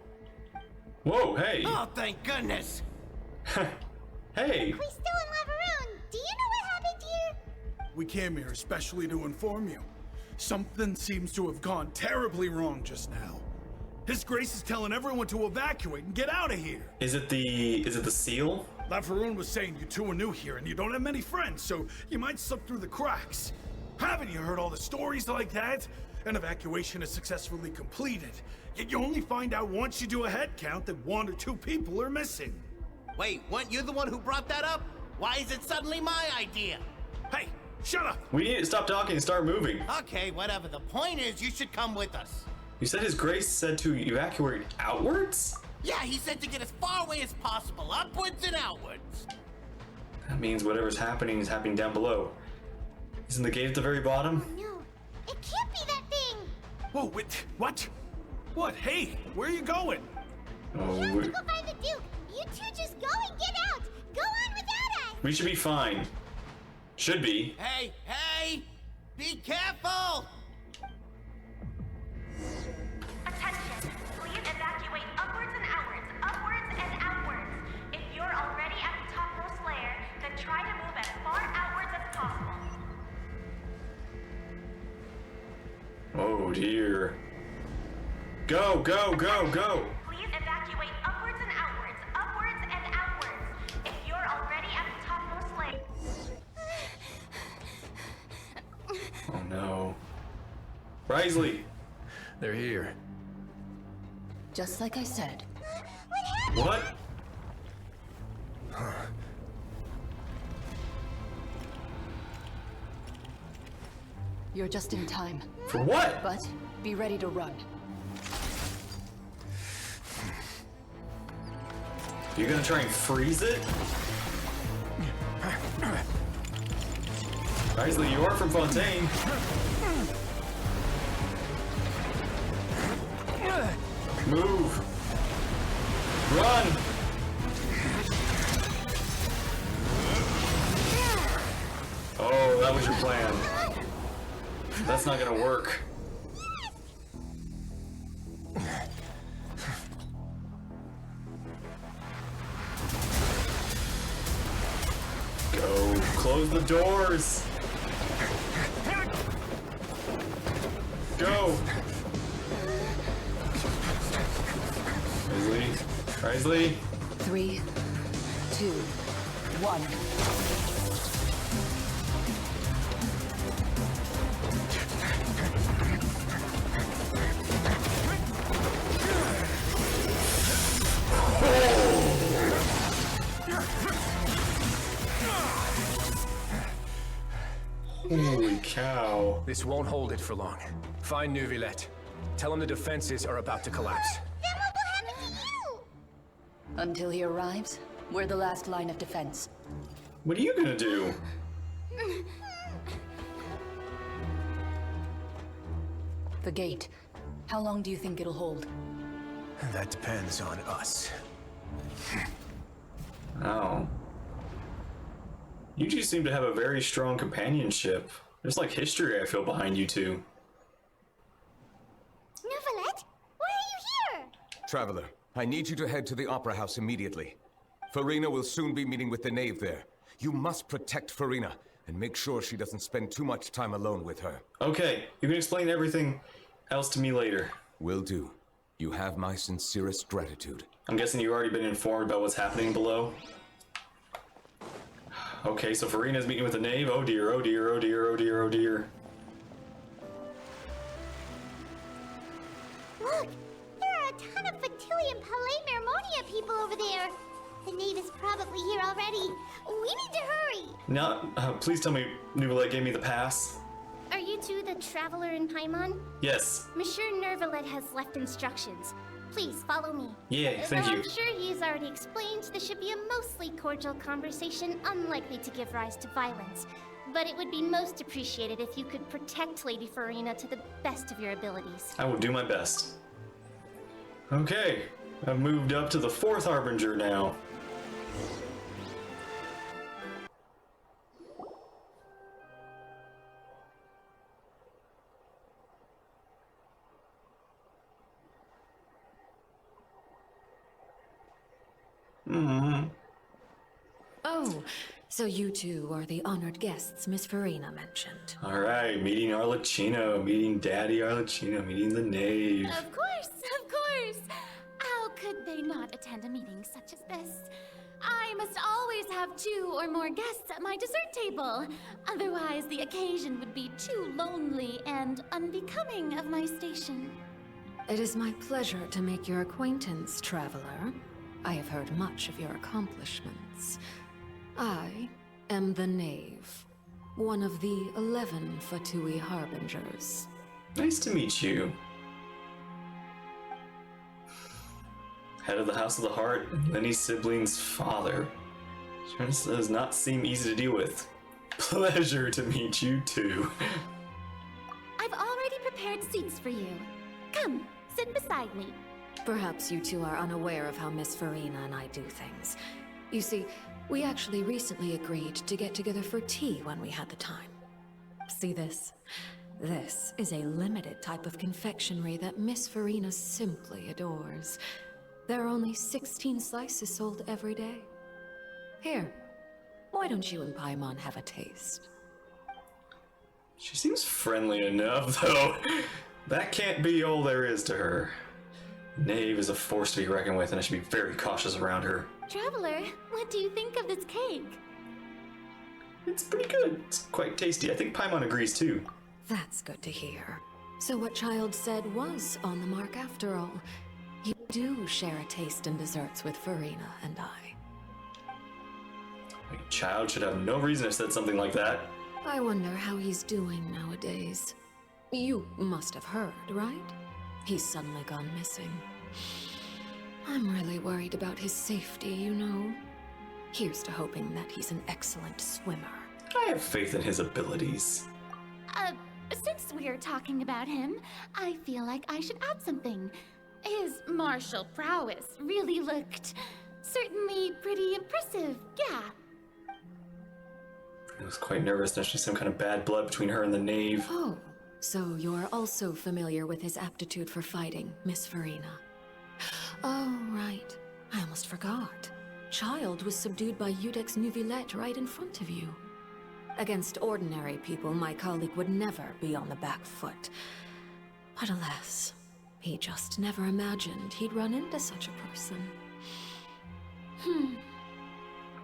Speaker 1: Whoa, hey!
Speaker 5: Oh, thank goodness!
Speaker 1: Hey!
Speaker 3: We're still in Lavaroon. Do you know what happened here?
Speaker 4: We came here especially to inform you. Something seems to have gone terribly wrong just now. His Grace is telling everyone to evacuate and get out of here.
Speaker 1: Is it the seal?
Speaker 4: Laveroon was saying you two are new here and you don't have many friends, so you might slip through the cracks. Haven't you heard all the stories like that? An evacuation is successfully completed, yet you only find out once you do a head count that 1 or 2 people are missing.
Speaker 5: Wait, weren't you the one who brought that up? Why is it suddenly my idea?
Speaker 4: Hey, shut up!
Speaker 1: We need to stop talking and start moving.
Speaker 5: Okay, whatever. The point is, you should come with us.
Speaker 1: You said His Grace said to evacuate outwards?
Speaker 5: Yeah, he said to get as far away as possible, upwards and outwards.
Speaker 1: That means whatever's happening is happening down below. Isn't the gate at the very bottom?
Speaker 3: No, it can't be that thing!
Speaker 4: Whoa, wait, what? What? Hey, where are you going?
Speaker 1: Oh,
Speaker 3: We have to go find the Duke! You two just go and get out! Go on without us!
Speaker 1: we should be fine. Should be.
Speaker 5: Hey, hey! Be careful!
Speaker 14: Attention! Please evacuate upwards and outwards. If you're already at the topmost layer, then try to move as far outwards as possible.
Speaker 1: Oh dear. Go, go, go, go!
Speaker 14: Please evacuate upwards and outwards. If you're already at the topmost layer.
Speaker 1: Oh no. Risley!
Speaker 9: They're here.
Speaker 11: Just like I said.
Speaker 1: What?
Speaker 11: You're just in time.
Speaker 1: For what?
Speaker 11: But be ready to run.
Speaker 1: You're gonna try and freeze it? Risley, you are from Fontaine. Move. Run. Oh, that was your plan. That's not gonna work. Go. Close the doors. Go. Risley. Risley.
Speaker 11: 3, 2, 1.
Speaker 1: Holy cow.
Speaker 9: This won't hold it for long. Find Neuvillette. Tell him the defenses are about to collapse.
Speaker 3: Then what will happen to you?
Speaker 11: Until he arrives, we're the last line of defense.
Speaker 1: What are you gonna do?
Speaker 11: The gate. How long do you think it'll hold?
Speaker 9: That depends on us.
Speaker 1: Oh. You two seem to have a very strong companionship. There's like history I feel behind you two.
Speaker 3: Neuvillette, why are you here?
Speaker 16: Traveler, I need you to head to the Opera House immediately. Farina will soon be meeting with the knave there. You must protect Farina and make sure she doesn't spend too much time alone with her.
Speaker 1: Okay, you can explain everything else to me later.
Speaker 16: Will do. You have my sincerest gratitude.
Speaker 1: I'm guessing you've already been informed about what's happening below. Okay, so Farina's meeting with the knave. Oh dear, oh dear, oh dear, oh dear, oh dear.
Speaker 3: Look, there are a ton of Fatilian Palais Mermonia people over there. The knave is probably here already. We need to hurry.
Speaker 1: Now, please tell me Neuvillette gave me the pass.
Speaker 8: Are you two the traveler in Paimon?
Speaker 1: Yes.
Speaker 8: Monsieur Neuvillette has left instructions. Please follow me.
Speaker 1: Yeah, thank
Speaker 8: Though
Speaker 1: you.
Speaker 8: I'm sure he's already explained this should be a mostly cordial conversation, unlikely to give rise to violence. But it would be most appreciated if you could protect Lady Farina to the best of your abilities.
Speaker 1: I will do my best. Okay, I've moved up to the 4th Harbinger now.
Speaker 6: Oh, So you two are the honored guests Miss Farina mentioned.
Speaker 1: Alright, meeting Arlecchino, meeting Daddy Arlecchino, meeting the knave.
Speaker 17: Of course, of course. How could they not attend a meeting such as this? I must always have 2 or more guests at my dessert table. Otherwise, the occasion would be too lonely and unbecoming of my station.
Speaker 6: It is my pleasure to make your acquaintance, traveler. I have heard much of your accomplishments. I am the Knave, one of the 11 Fatui Harbingers.
Speaker 1: Nice to meet you. Head of the House of the Heart, Lenny's sibling's father. Sure does not seem easy to deal with. Pleasure to meet you too.
Speaker 17: I've already prepared seats for you. Come, sit beside me.
Speaker 6: Perhaps you two are unaware of how Miss Farina and I do things. You see, we actually recently agreed to get together for tea when we had the time. See this? This is a limited type of confectionery that Miss Farina simply adores. There are only 16 slices sold every day. Here, why don't you and Paimon have a taste?
Speaker 1: She seems friendly enough, though. That can't be all there is to her. Knave is a force to be reckoned with, and I should be very cautious around her.
Speaker 17: Traveler, what do you think of this cake?
Speaker 1: It's pretty good. It's quite tasty. I think Paimon agrees too.
Speaker 6: That's good to hear. So what Child said was on the mark after all. You do share a taste in desserts with Farina and I.
Speaker 1: A Child should have no reason to have said something like that.
Speaker 6: I wonder how he's doing nowadays. You must have heard, right? He's suddenly gone missing. I'm really worried about his safety, you know. Here's to hoping that he's an excellent swimmer.
Speaker 1: I have faith in his abilities.
Speaker 17: Since we're talking about him, I feel like I should add something. His martial prowess really looked certainly pretty impressive, yeah.
Speaker 1: I was quite nervous. There's just some kind of bad blood between her and the Knave.
Speaker 6: Oh, so you're also familiar with his aptitude for fighting, Miss Farina. Oh, right. I almost forgot. Child was subdued by Udex Nuvillette right in front of you. Against ordinary people, my colleague would never be on the back foot. But alas, he just never imagined he'd run into such a person.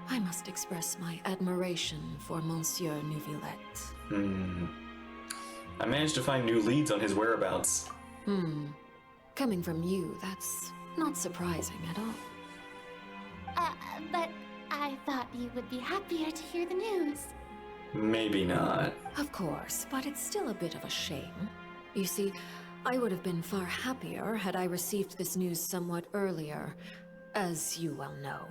Speaker 6: I must express my admiration for Monsieur Nuvillette.
Speaker 1: I managed to find new leads on his whereabouts.
Speaker 6: Coming from you, that's not surprising at all.
Speaker 17: But I thought you would be happier to hear the news.
Speaker 1: Maybe not.
Speaker 6: Of course, but it's still a bit of a shame. You see, I would have been far happier had I received this news somewhat earlier. As you well know,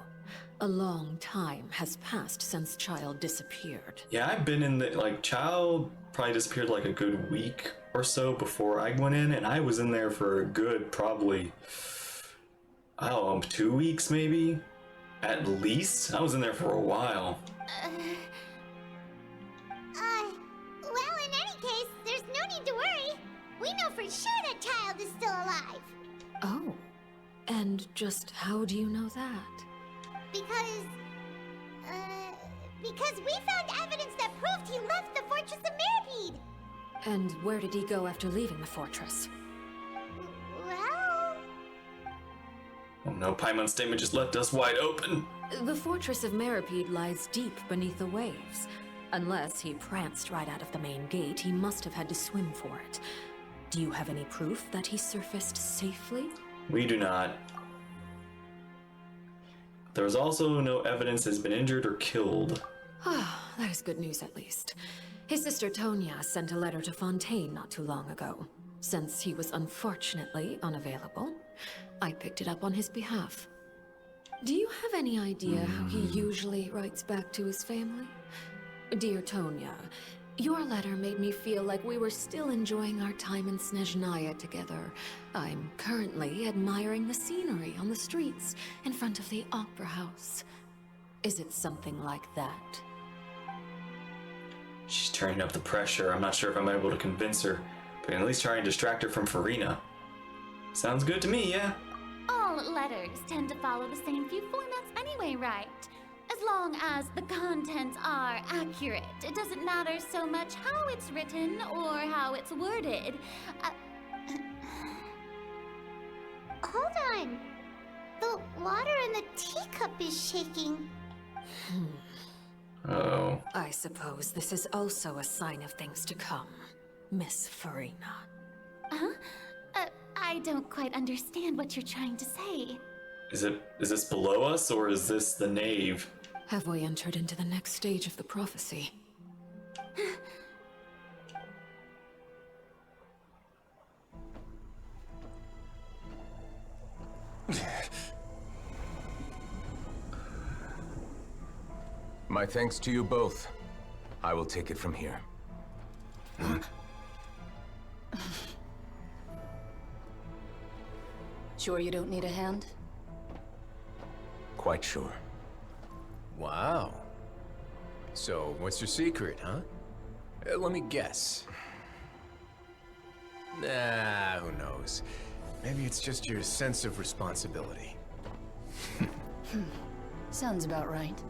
Speaker 6: a long time has passed since Child disappeared.
Speaker 1: Yeah, I've been in the, Child probably disappeared like a good week or so before I went in, and I was in there for a good probably, 2 weeks maybe? At least? I was in there for a while.
Speaker 3: Well, in any case, there's no need to worry. We know for sure that Child is still alive.
Speaker 6: Oh, and just how do you know that?
Speaker 3: Because we found evidence that proved he left the Fortress of Mirapede.
Speaker 6: And where did he go after leaving the fortress?
Speaker 3: Well...
Speaker 1: Oh no, Paimon's statement just left us wide open.
Speaker 6: The Fortress of Mirapede lies deep beneath the waves. Unless he pranced right out of the main gate, he must have had to swim for it. Do you have any proof that he surfaced safely?
Speaker 1: We do not. There was also no evidence has been injured or killed.
Speaker 6: Ah, that is good news at least. His sister Tonya sent a letter to Fontaine not too long ago. Since he was unfortunately unavailable, I picked it up on his behalf. Do you have any idea how he usually writes back to his family? Dear Tonya, your letter made me feel like we were still enjoying our time in Snezhnaya together. I'm currently admiring the scenery on the streets in front of the Opera House. Is it something like that?
Speaker 1: She's turning up the pressure. I'm not sure if I'm able to convince her, but I can at least try and distract her from Farina. Sounds good to me, yeah?
Speaker 17: All letters tend to follow the same few formats anyway, right? As long as the contents are accurate. It doesn't matter so much how it's written or how it's worded.
Speaker 3: Hold on. The water in the teacup is shaking.
Speaker 1: Oh.
Speaker 18: I suppose this is also a sign of things to come, Miss Farina.
Speaker 17: Huh? I don't quite understand what you're trying to say.
Speaker 1: Is this below us, or is this the nave?
Speaker 18: Have we entered into the next stage of the prophecy?
Speaker 16: My thanks to you both. I will take it from here.
Speaker 11: Sure you don't need a hand?
Speaker 16: Quite sure.
Speaker 9: Wow. So, what's your secret, huh? Let me guess. Nah, who knows? Maybe it's just your sense of responsibility.
Speaker 11: Sounds about right.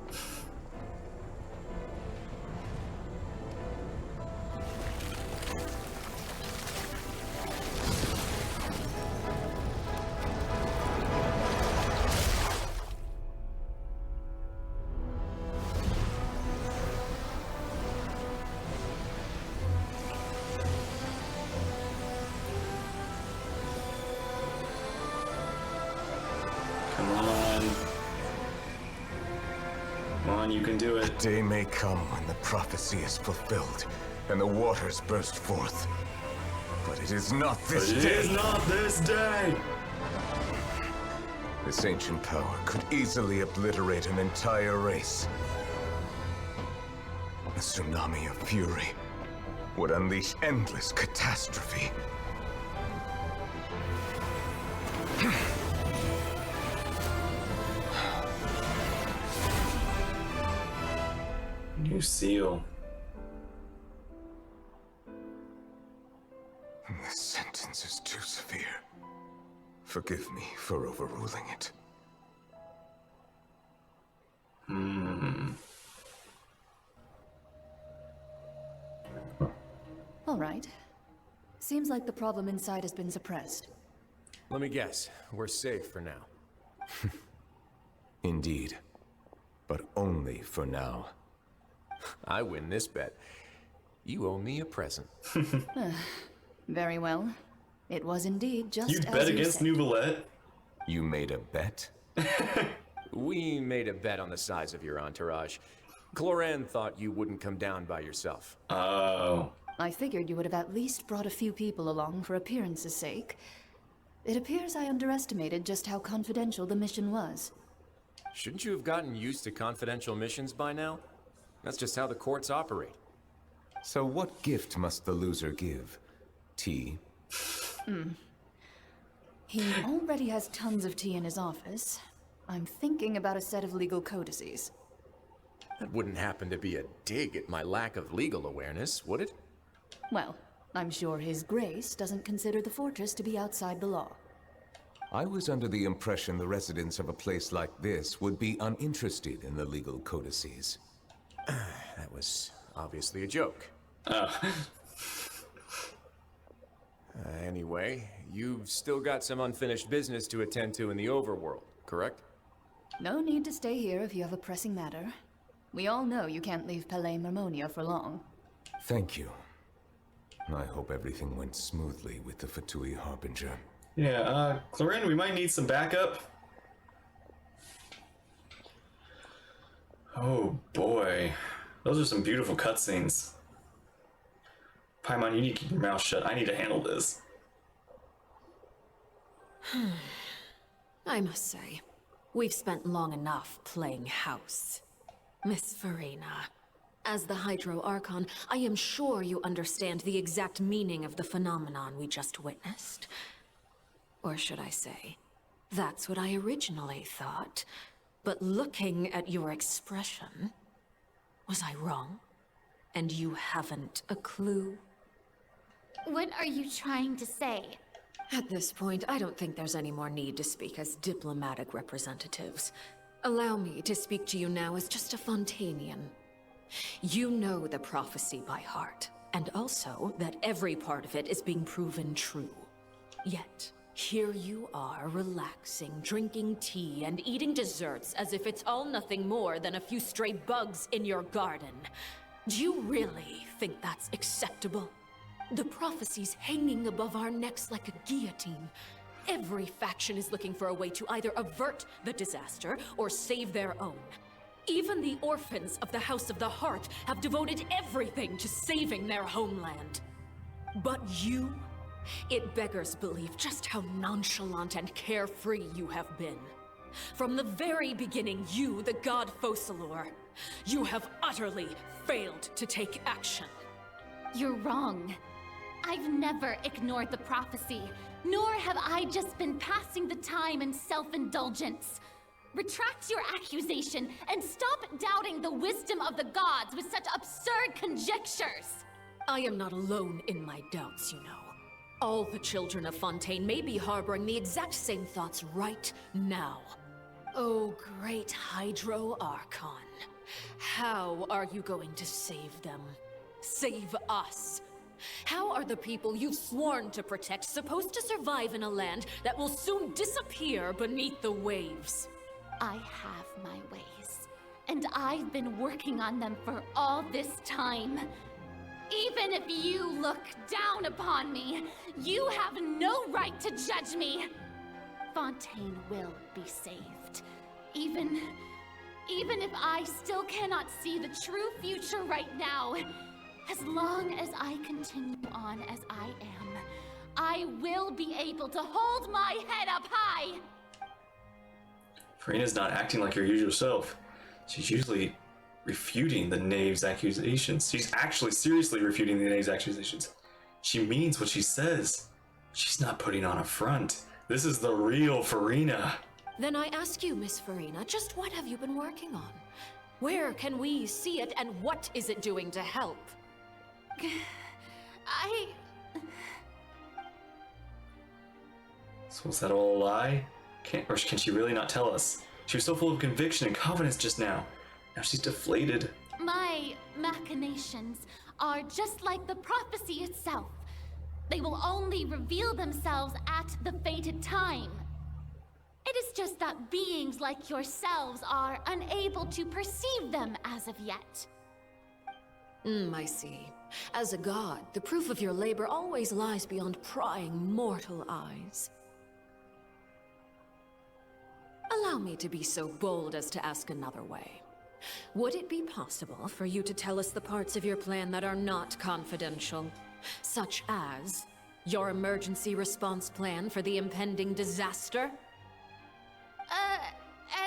Speaker 1: You can do it.
Speaker 16: The day may come when the prophecy is fulfilled and the waters burst forth. But it is not this day.
Speaker 1: It is not this day!
Speaker 16: This ancient power could easily obliterate an entire race. A tsunami of fury would unleash endless catastrophe.
Speaker 1: New seal.
Speaker 16: This sentence is too severe. Forgive me for overruling it.
Speaker 11: All right. Seems like the problem inside has been suppressed.
Speaker 9: Let me guess. We're safe for now.
Speaker 16: Indeed. But only for now.
Speaker 9: I win this bet. You owe me a present.
Speaker 11: Very well. It was indeed just
Speaker 1: You
Speaker 11: as
Speaker 1: bet
Speaker 11: you
Speaker 1: against
Speaker 11: said.
Speaker 1: Nouvellette?
Speaker 16: You made a bet?
Speaker 9: We made a bet on the size of your entourage. Cloran thought you wouldn't come down by yourself.
Speaker 1: Oh.
Speaker 11: I figured you would have at least brought a few people along for appearance's sake. It appears I underestimated just how confidential the mission was.
Speaker 9: Shouldn't you have gotten used to confidential missions by now? That's just how the courts operate.
Speaker 16: So what gift must the loser give? Tea?
Speaker 11: He already has tons of tea in his office. I'm thinking about a set of legal codices.
Speaker 9: That wouldn't happen to be a dig at my lack of legal awareness, would it?
Speaker 11: Well, I'm sure His Grace doesn't consider the fortress to be outside the law.
Speaker 16: I was under the impression the residents of a place like this would be uninterested in the legal codices.
Speaker 9: That was obviously a joke. Anyway, you've still got some unfinished business to attend to in the overworld, correct?
Speaker 11: No need to stay here if you have a pressing matter. We all know you can't leave Palais Marmonia for long.
Speaker 16: Thank you. I hope everything went smoothly with the Fatui Harbinger.
Speaker 1: Yeah, Clorin, we might need some backup. Oh boy. Those are some beautiful cutscenes. Paimon, you need to keep your mouth shut. I need to handle this.
Speaker 18: I must say, we've spent long enough playing house. Miss Farina, as the Hydro Archon, I am sure you understand the exact meaning of the phenomenon we just witnessed. Or should I say, that's what I originally thought. But looking at your expression, was I wrong? And you haven't a clue?
Speaker 17: What are you trying to say?
Speaker 18: At this point, I don't think there's any more need to speak as diplomatic representatives. Allow me to speak to you now as just a Fontainian. You know the prophecy by heart, and also that every part of it is being proven true. Yet, here you are, relaxing, drinking tea, and eating desserts as if it's all nothing more than a few stray bugs in your garden. Do you really think that's acceptable? The prophecy's hanging above our necks like a guillotine. Every faction is looking for a way to either avert the disaster or save their own. Even the orphans of the House of the Heart have devoted everything to saving their homeland. But you? It beggars belief just how nonchalant and carefree you have been. From the very beginning, you, the god Focalor, you have utterly failed to take action.
Speaker 17: You're wrong. I've never ignored the prophecy, nor have I just been passing the time in self-indulgence. Retract your accusation and stop doubting the wisdom of the gods with such absurd conjectures.
Speaker 18: I am not alone in my doubts, you know. All the children of Fontaine may be harboring the exact same thoughts right now. Oh, great Hydro Archon. How are you going to save them? Save us? How are the people you've sworn to protect supposed to survive in a land that will soon disappear beneath the waves?
Speaker 17: I have my ways, and I've been working on them for all this time. Even if you look down upon me, you have no right to judge me. Fontaine will be saved. Even if I still cannot see the true future right now, as long as I continue on as I am, I will be able to hold my head up high.
Speaker 1: Furina's not acting like her usual self. She's usually refuting the knave's accusations. She's actually seriously refuting the knave's accusations. She means what she says. She's not putting on a front. This is the real Furina.
Speaker 18: Then I ask you, Miss Furina, just what have you been working on? Where can we see it, and what is it doing to help?
Speaker 1: So was that all a lie? Or can she really not tell us? She was so full of conviction and confidence just now. Now she's deflated.
Speaker 17: My machinations are just like the prophecy itself. They will only reveal themselves at the fated time. It is just that beings like yourselves are unable to perceive them as of yet.
Speaker 18: I see. As a god, the proof of your labor always lies beyond prying mortal eyes. Allow me to be so bold as to ask another way. Would it be possible for you to tell us the parts of your plan that are not confidential? Such as your emergency response plan for the impending disaster?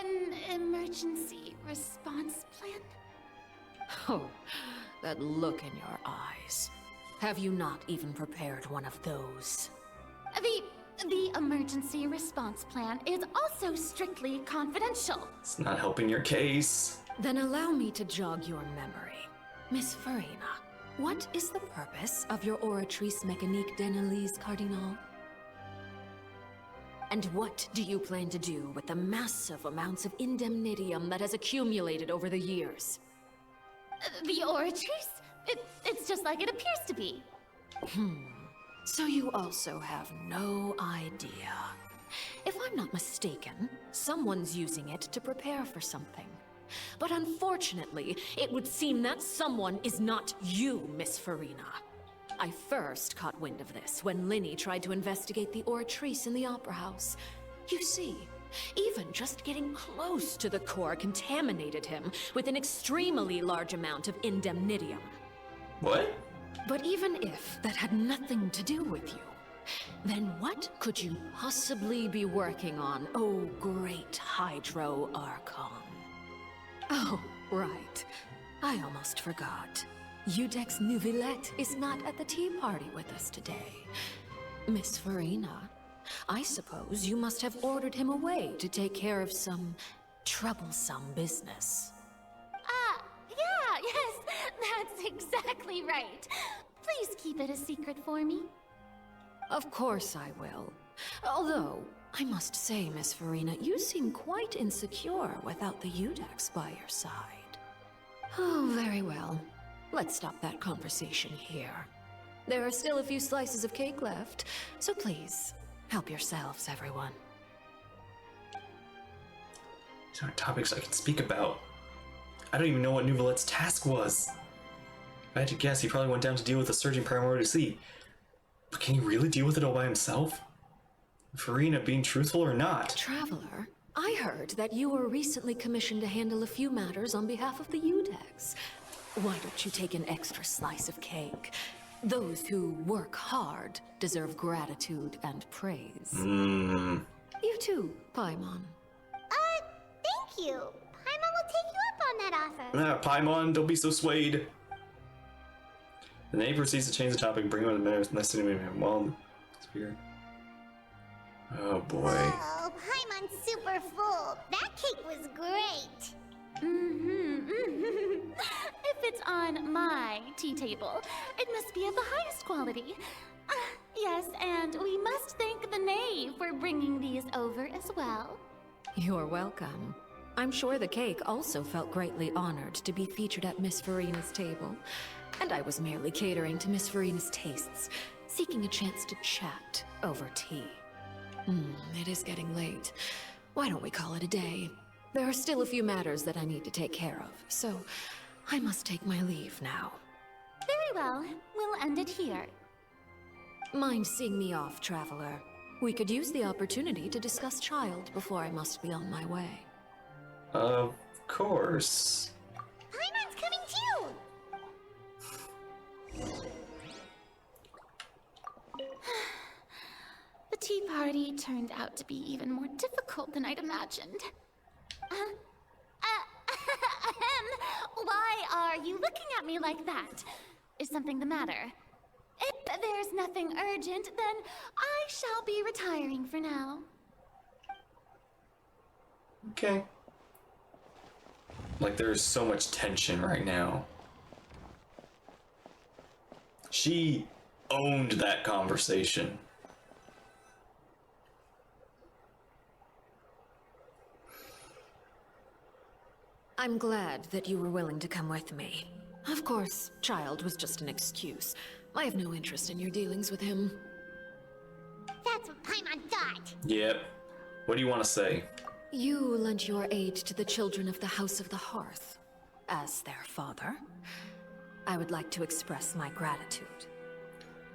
Speaker 17: An emergency response plan?
Speaker 18: Oh, that look in your eyes. Have you not even prepared one of those?
Speaker 17: The emergency response plan is also strictly confidential.
Speaker 1: It's not helping your case.
Speaker 18: Then allow me to jog your memory. Miss Furina, what is the purpose of your Oratrice Mécanique d'Analyse Cardinal? And what do you plan to do with the massive amounts of indemnitium that has accumulated over the years?
Speaker 17: The Oratrice? It's just like it appears to be.
Speaker 18: So you also have no idea. If I'm not mistaken, someone's using it to prepare for something. But unfortunately, it would seem that someone is not you, Miss Furina. I first caught wind of this when Linny tried to investigate the Oratrice in the Opera House. You see, even just getting close to the core contaminated him with an extremely large amount of indemnitium.
Speaker 1: What?
Speaker 18: But even if that had nothing to do with you, then what could you possibly be working on, oh great Hydro Archon? Oh, right. I almost forgot. Udex Nouvillette is not at the tea party with us today. Miss Furina, I suppose you must have ordered him away to take care of some troublesome business.
Speaker 17: Yeah, yes, that's exactly right. Please keep it a secret for me.
Speaker 18: Of course I will. Although, I must say, Miss Farina, you seem quite insecure without the Udex by your side. Oh, very well. Let's stop that conversation here. There are still a few slices of cake left, so please, help yourselves, everyone.
Speaker 1: These aren't topics I can speak about. I don't even know what Nouvelette's task was. If I had to guess, he probably went down to deal with the surging primordial sea. But can he really deal with it all by himself? Farina being truthful or not?
Speaker 18: Traveler, I heard that you were recently commissioned to handle a few matters on behalf of the Udex. Why don't you take an extra slice of cake? Those who work hard deserve gratitude and praise. You too, Paimon.
Speaker 3: Thank you. Paimon will take you up on that offer.
Speaker 1: Paimon, don't be so swayed. The neighbor proceeds to change the topic, bring him to the next well, speaker. Oh boy.
Speaker 3: Oh, Paimon's super full. That cake was great.
Speaker 17: If it's on my tea table, it must be of the highest quality. Yes, and we must thank the knave for bringing these over as well.
Speaker 18: You're welcome. I'm sure the cake also felt greatly honored to be featured at Miss Farina's table. And I was merely catering to Miss Farina's tastes, seeking a chance to chat over tea. It is getting late. Why don't we call it a day? There are still a few matters that I need to take care of, so I must take my leave now.
Speaker 17: Very well. We'll end it here.
Speaker 18: Mind seeing me off, Traveler? We could use the opportunity to discuss Child before I must be on my way.
Speaker 1: Of course.
Speaker 3: Paimon's coming too!
Speaker 17: The tea party turned out to be even more difficult than I'd imagined. Why are you looking at me like that? Is something the matter? If there's nothing urgent, then I shall be retiring for now.
Speaker 1: Okay. Like, there's so much tension right now. She owned that conversation.
Speaker 18: I'm glad that you were willing to come with me. Of course, Child was just an excuse. I have no interest in your dealings with him.
Speaker 3: That's what Paimon thought.
Speaker 1: Yep. What do you want to say?
Speaker 18: You lent your aid to the children of the House of the Hearth. As their father, I would like to express my gratitude.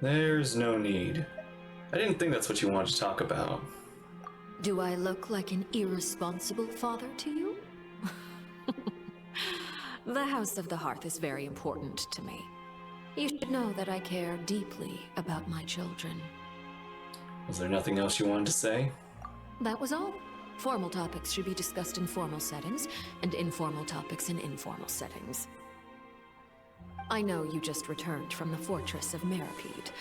Speaker 1: There's no need. I didn't think that's what you wanted to talk about.
Speaker 18: Do I look like an irresponsible father to you? The House of the Hearth is very important to me. You should know that I care deeply about my children.
Speaker 1: Was there nothing else you wanted to say?
Speaker 18: That was all. Formal topics should be discussed in formal settings, and informal topics in informal settings. I know you just returned from the fortress of Meripede.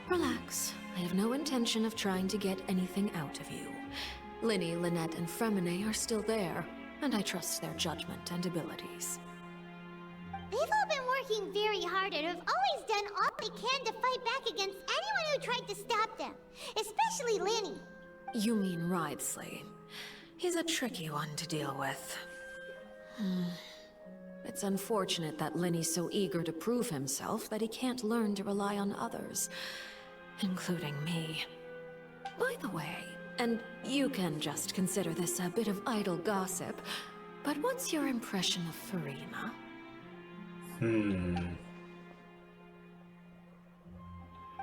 Speaker 18: Relax. I have no intention of trying to get anything out of you. Linny, Lynette, and Fremine are still there, and I trust their judgment and abilities.
Speaker 3: They've all been working very hard and have always done all they can to fight back against anyone who tried to stop them, especially Linny.
Speaker 18: You mean Wriothesley. He's a tricky one to deal with. It's unfortunate that Linny's so eager to prove himself that he can't learn to rely on others, including me. By the way, and you can just consider this a bit of idle gossip, but what's your impression of Farina?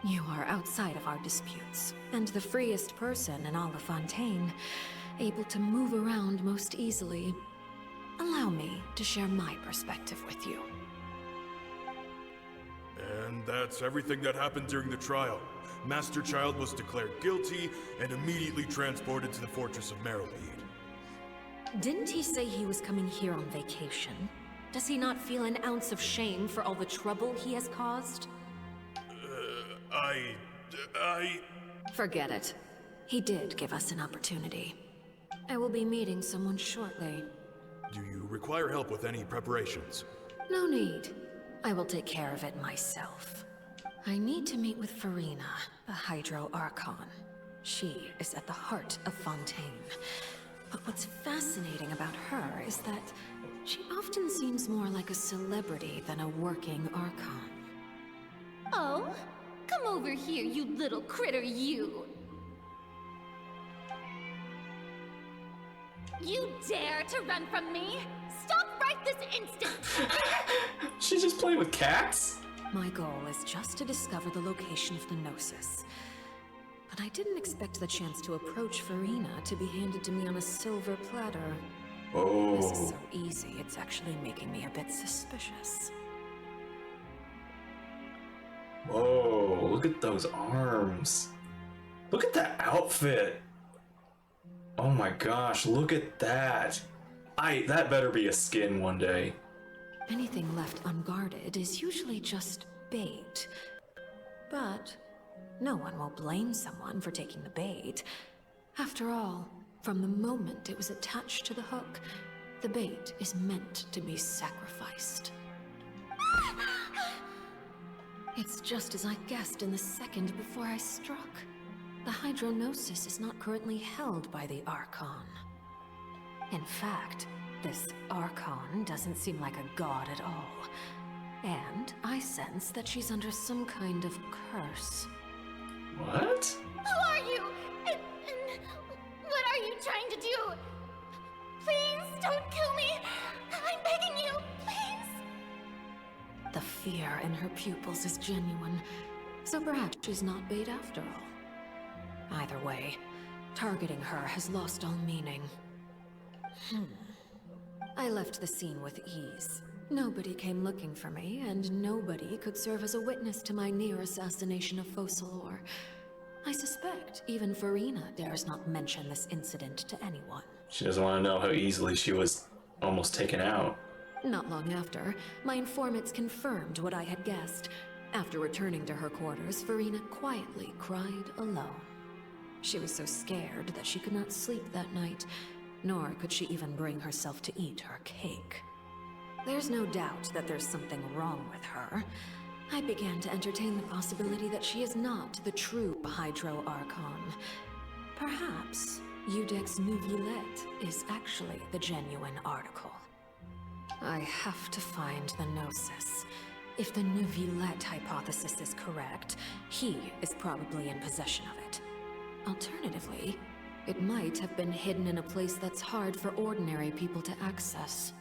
Speaker 18: You are outside of our disputes, and the freest person in all of Fontaine, able to move around most easily. Allow me to share my perspective with you.
Speaker 19: And that's everything that happened during the trial. Master Child was declared guilty and immediately transported to the Fortress of Meripede.
Speaker 18: Didn't he say he was coming here on vacation? Does he not feel an ounce of shame for all the trouble he has caused?
Speaker 19: Forget
Speaker 18: it. He did give us an opportunity. I will be meeting someone shortly.
Speaker 19: Do you require help with any preparations?
Speaker 18: No need. I will take care of it myself. I need to meet with Farina, the Hydro Archon. She is at the heart of Fontaine. But what's fascinating about her is that she often seems more like a celebrity than a working Archon.
Speaker 17: Oh? Come over here, you little critter, you! You dare to run from me? Stop right this instant!
Speaker 1: She's just playing with cats?
Speaker 18: My goal is just to discover the location of the Gnosis. But I didn't expect the chance to approach Farina to be handed to me on a silver platter.
Speaker 1: Oh.
Speaker 18: This is so easy, it's actually making me a bit suspicious.
Speaker 1: Whoa, look at those arms. Look at that outfit. Oh my gosh, look at that. That better be a skin one day.
Speaker 18: Anything left unguarded is usually just bait. But no one will blame someone for taking the bait. After all, from the moment it was attached to the hook, the bait is meant to be sacrificed. It's just as I guessed in the second before I struck. The Hydronosis is not currently held by the Archon. In fact, this Archon doesn't seem like a god at all. And I sense that she's under some kind of curse.
Speaker 1: What?
Speaker 17: Who are you? And what are you trying to do? Please don't kill me! I'm begging you, please!
Speaker 18: The fear in her pupils is genuine, so perhaps she's not bait after all. Either way, targeting her has lost all meaning. I left the scene with ease. Nobody came looking for me, and nobody could serve as a witness to my near assassination of Focalor. I suspect even Farina dares not mention this incident to anyone.
Speaker 1: She doesn't want to know how easily she was almost taken out.
Speaker 18: Not long after, my informants confirmed what I had guessed. After returning to her quarters, Farina quietly cried alone. She was so scared that she could not sleep that night, nor could she even bring herself to eat her cake. There's no doubt that there's something wrong with her. I began to entertain the possibility that she is not the true Hydro Archon. Perhaps Iudex Neuvillette is actually the genuine article. I have to find the Gnosis. If the Neuvillette hypothesis is correct, he is probably in possession of it. Alternatively, it might have been hidden in a place that's hard for ordinary people to access.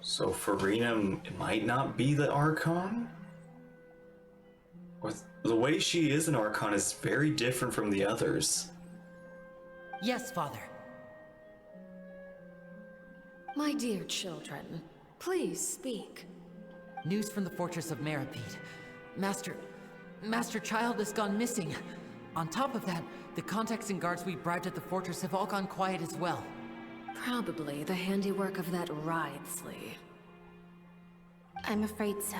Speaker 1: So Farina might not be the Archon? Or the way she is an Archon is very different from the others.
Speaker 6: Yes, Father.
Speaker 18: My dear children, please speak.
Speaker 6: News from the Fortress of Meripede. Master Child has gone missing. On top of that, the contacts and guards we bribed at the fortress have all gone quiet as well.
Speaker 18: Probably the handiwork of that Ridesley.
Speaker 13: I'm afraid so.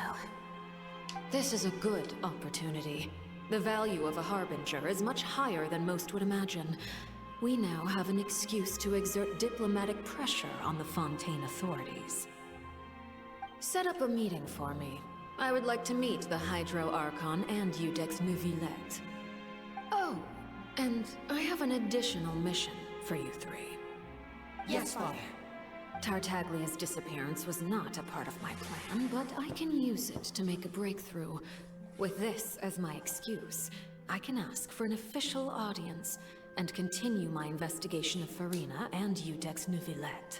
Speaker 18: This is a good opportunity. The value of a Harbinger is much higher than most would imagine. We now have an excuse to exert diplomatic pressure on the Fontaine authorities. Set up a meeting for me. I would like to meet the Hydro Archon and Iudex Neuvillette. Oh, and I have an additional mission for you three.
Speaker 6: Yes, Father.
Speaker 18: Tartaglia's disappearance was not a part of my plan, but I can use it to make a breakthrough. With this as my excuse, I can ask for an official audience and continue my investigation of Farina and Iudex Neuvillette.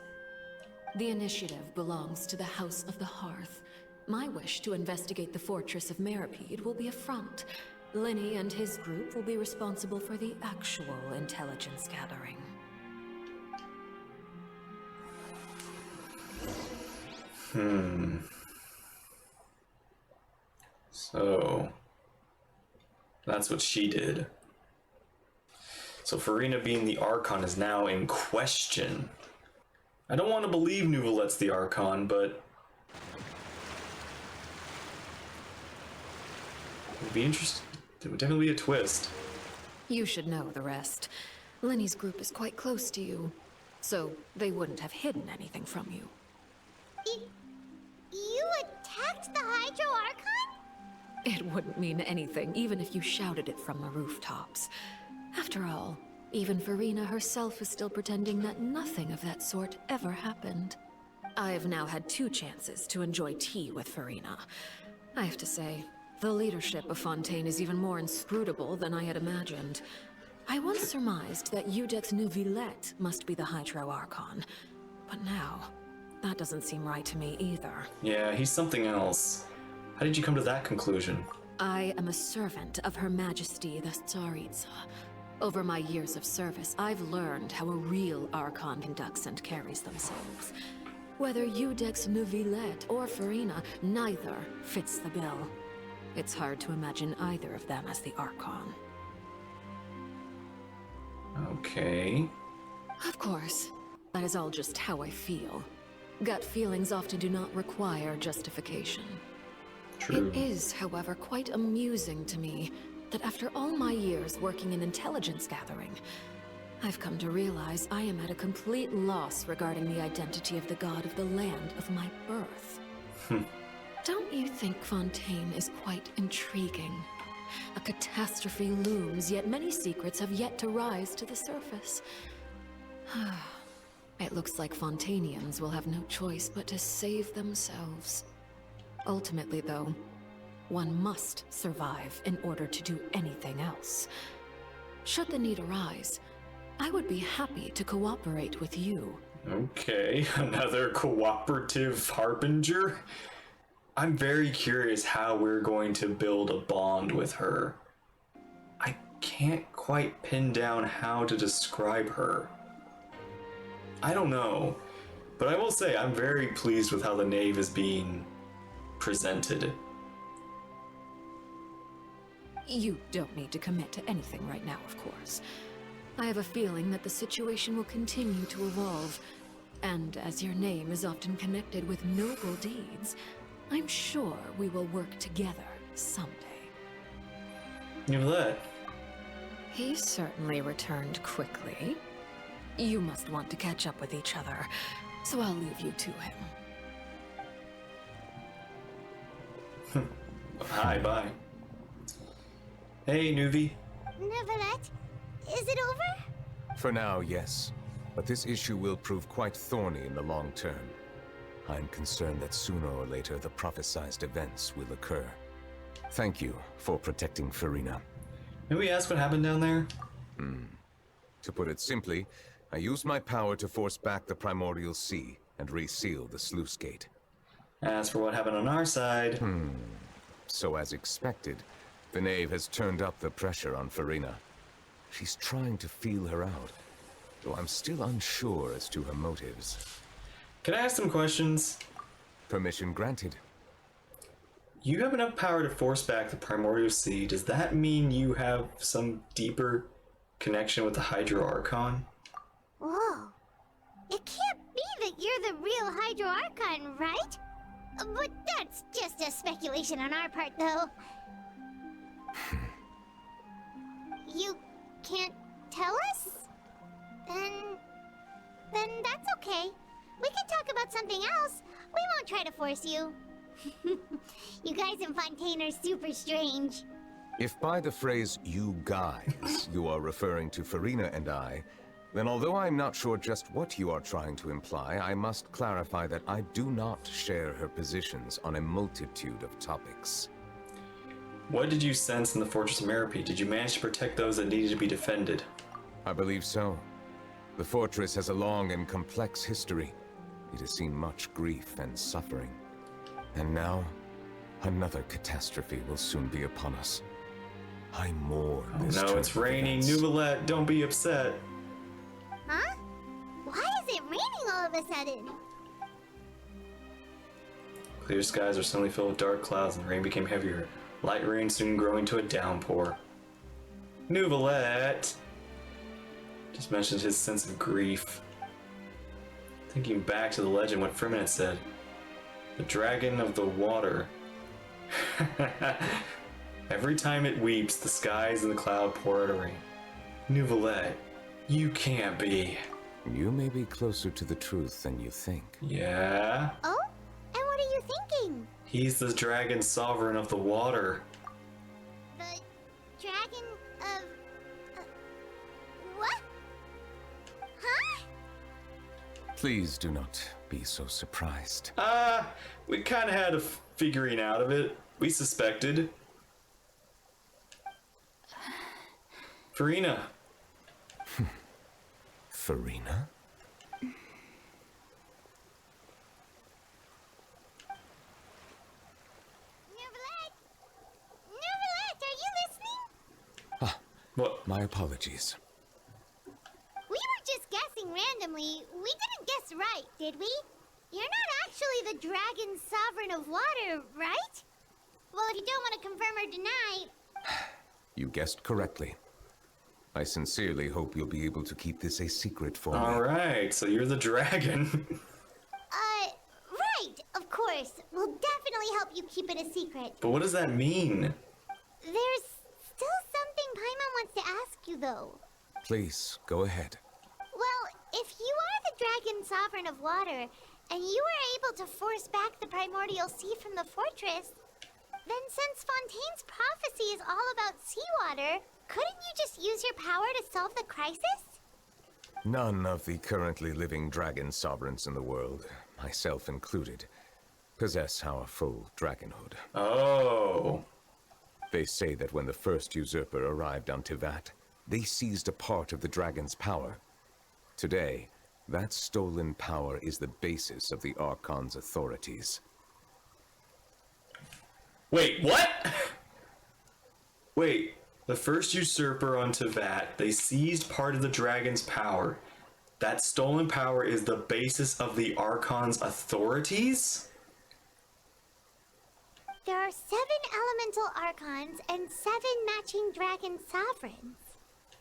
Speaker 18: The initiative belongs to the House of the Hearth. My wish to investigate the Fortress of Meripede will be a front. Linny and his group will be responsible for the actual intelligence gathering.
Speaker 1: So that's what she did. So Farina being the Archon is now in question. I don't want to believe Neuvillette's the Archon, but it would be interesting. It would definitely be a twist.
Speaker 18: You should know the rest. Linny's group is quite close to you, so they wouldn't have hidden anything from you.
Speaker 3: You attacked the Hydro Archon?
Speaker 18: It wouldn't mean anything, even if you shouted it from the rooftops. After all, even Farina herself is still pretending that nothing of that sort ever happened. I've now had 2 chances to enjoy tea with Farina. I have to say, the leadership of Fontaine is even more inscrutable than I had imagined. I once surmised that Iudex Neuvillette must be the Hydro Archon, but now, that doesn't seem right to me either.
Speaker 1: Yeah, he's something else. How did you come to that conclusion?
Speaker 18: I am a servant of Her Majesty the Tsaritsa. Over my years of service, I've learned how a real Archon conducts and carries themselves. Whether Iudex Neuvillette or Farina, neither fits the bill. It's hard to imagine either of them as the Archon.
Speaker 1: Okay.
Speaker 18: Of course, that is all just how I feel. Gut feelings often do not require justification.
Speaker 1: True.
Speaker 18: It is, however, quite amusing to me that after all my years working in intelligence gathering, I've come to realize I am at a complete loss regarding the identity of the god of the land of my birth. Don't you think Fontaine is quite intriguing? A catastrophe looms, yet many secrets have yet to rise to the surface. It looks like Fontainians will have no choice but to save themselves. Ultimately, though, one must survive in order to do anything else. Should the need arise, I would be happy to cooperate with you.
Speaker 1: Okay, another cooperative harbinger? I'm very curious how we're going to build a bond with her. I can't quite pin down how to describe her. I don't know, but I will say I'm very pleased with how the Knave is being presented.
Speaker 18: You don't need to commit to anything right now, of course. I have a feeling that the situation will continue to evolve, and as your name is often connected with noble deeds, I'm sure we will work together someday.
Speaker 1: Neuvillette.
Speaker 18: He certainly returned quickly. You must want to catch up with each other, so I'll leave you to him.
Speaker 1: Hi, bye. Hey, Nuvi.
Speaker 3: Neuvillette, is it over?
Speaker 16: For now, yes. But this issue will prove quite thorny in the long term. I'm concerned that sooner or later the prophesized events will occur. Thank you for protecting Farina.
Speaker 1: May we ask what happened down there?
Speaker 16: To put it simply, I used my power to force back the primordial sea and reseal the sluice gate.
Speaker 1: As for what happened on our side...
Speaker 16: So as expected, the Knave has turned up the pressure on Farina. She's trying to feel her out, though I'm still unsure as to her motives.
Speaker 1: Can I ask some questions?
Speaker 16: Permission granted.
Speaker 1: You have enough power to force back the primordial sea. Does that mean you have some deeper connection with the Hydro Archon?
Speaker 3: Whoa. It can't be that you're the real Hydro Archon, right? But that's just a speculation on our part, though. You can't tell us? Then that's okay. We can talk about something else. We won't try to force you. You guys in Fontaine are super strange.
Speaker 16: If by the phrase, you guys, you are referring to Farina and I, then although I'm not sure just what you are trying to imply, I must clarify that I do not share her positions on a multitude of topics.
Speaker 1: What did you sense in the Fortress of Meropide? Did you manage to protect those that needed to be defended?
Speaker 16: I believe so. The fortress has a long and complex history. It has seen much grief and suffering. And now, another catastrophe will soon be upon us. I mourn this.
Speaker 1: Oh no, it's raining. Neuvillette, don't be upset.
Speaker 3: Huh? Why is it raining all of a sudden?
Speaker 1: Clear skies were suddenly filled with dark clouds and the rain became heavier. Light rain soon growing to a downpour. Neuvillette just mentioned his sense of grief. Thinking back to the legend, what Freeman had said. The dragon of the water. Every time it weeps, the skies and the cloud pour out a rain. Neuvillette, you can't be.
Speaker 16: You may be closer to the truth than you think.
Speaker 1: Yeah?
Speaker 3: Oh? And what are you thinking?
Speaker 1: He's the dragon sovereign of the water.
Speaker 3: The dragon of...
Speaker 16: Please do not be so surprised.
Speaker 1: We kind of had a figuring out of it. We suspected. Farina.
Speaker 16: Farina?
Speaker 3: Neverlet, are you listening?
Speaker 16: Ah,
Speaker 1: what?
Speaker 16: My apologies.
Speaker 3: We were just guessing randomly. We didn't guess right, did we? You're not actually the dragon sovereign of water, right? Well, if you don't want to confirm or deny...
Speaker 16: You guessed correctly. I sincerely hope you'll be able to keep this a secret for me.
Speaker 1: Alright, so you're the dragon.
Speaker 3: Right, of course. We'll definitely help you keep it a secret.
Speaker 1: But what does that mean?
Speaker 3: There's still something Paimon wants to ask you, though.
Speaker 16: Please, go ahead.
Speaker 3: Well, if you are the dragon sovereign of water, and you were able to force back the primordial sea from the fortress, then since Fontaine's prophecy is all about seawater, couldn't you just use your power to solve the crisis?
Speaker 16: None of the currently living dragon sovereigns in the world, myself included, possess our full dragonhood.
Speaker 1: Oh.
Speaker 16: They say that when the first usurper arrived on Tivat, they seized a part of the dragon's power. Today, that stolen power is the basis of the Archon's authorities.
Speaker 1: Wait, what? Wait, the first usurper on Tivat, they seized part of the dragon's power. That stolen power is the basis of the Archon's authorities?
Speaker 3: There are 7 elemental archons and 7 matching dragon sovereigns.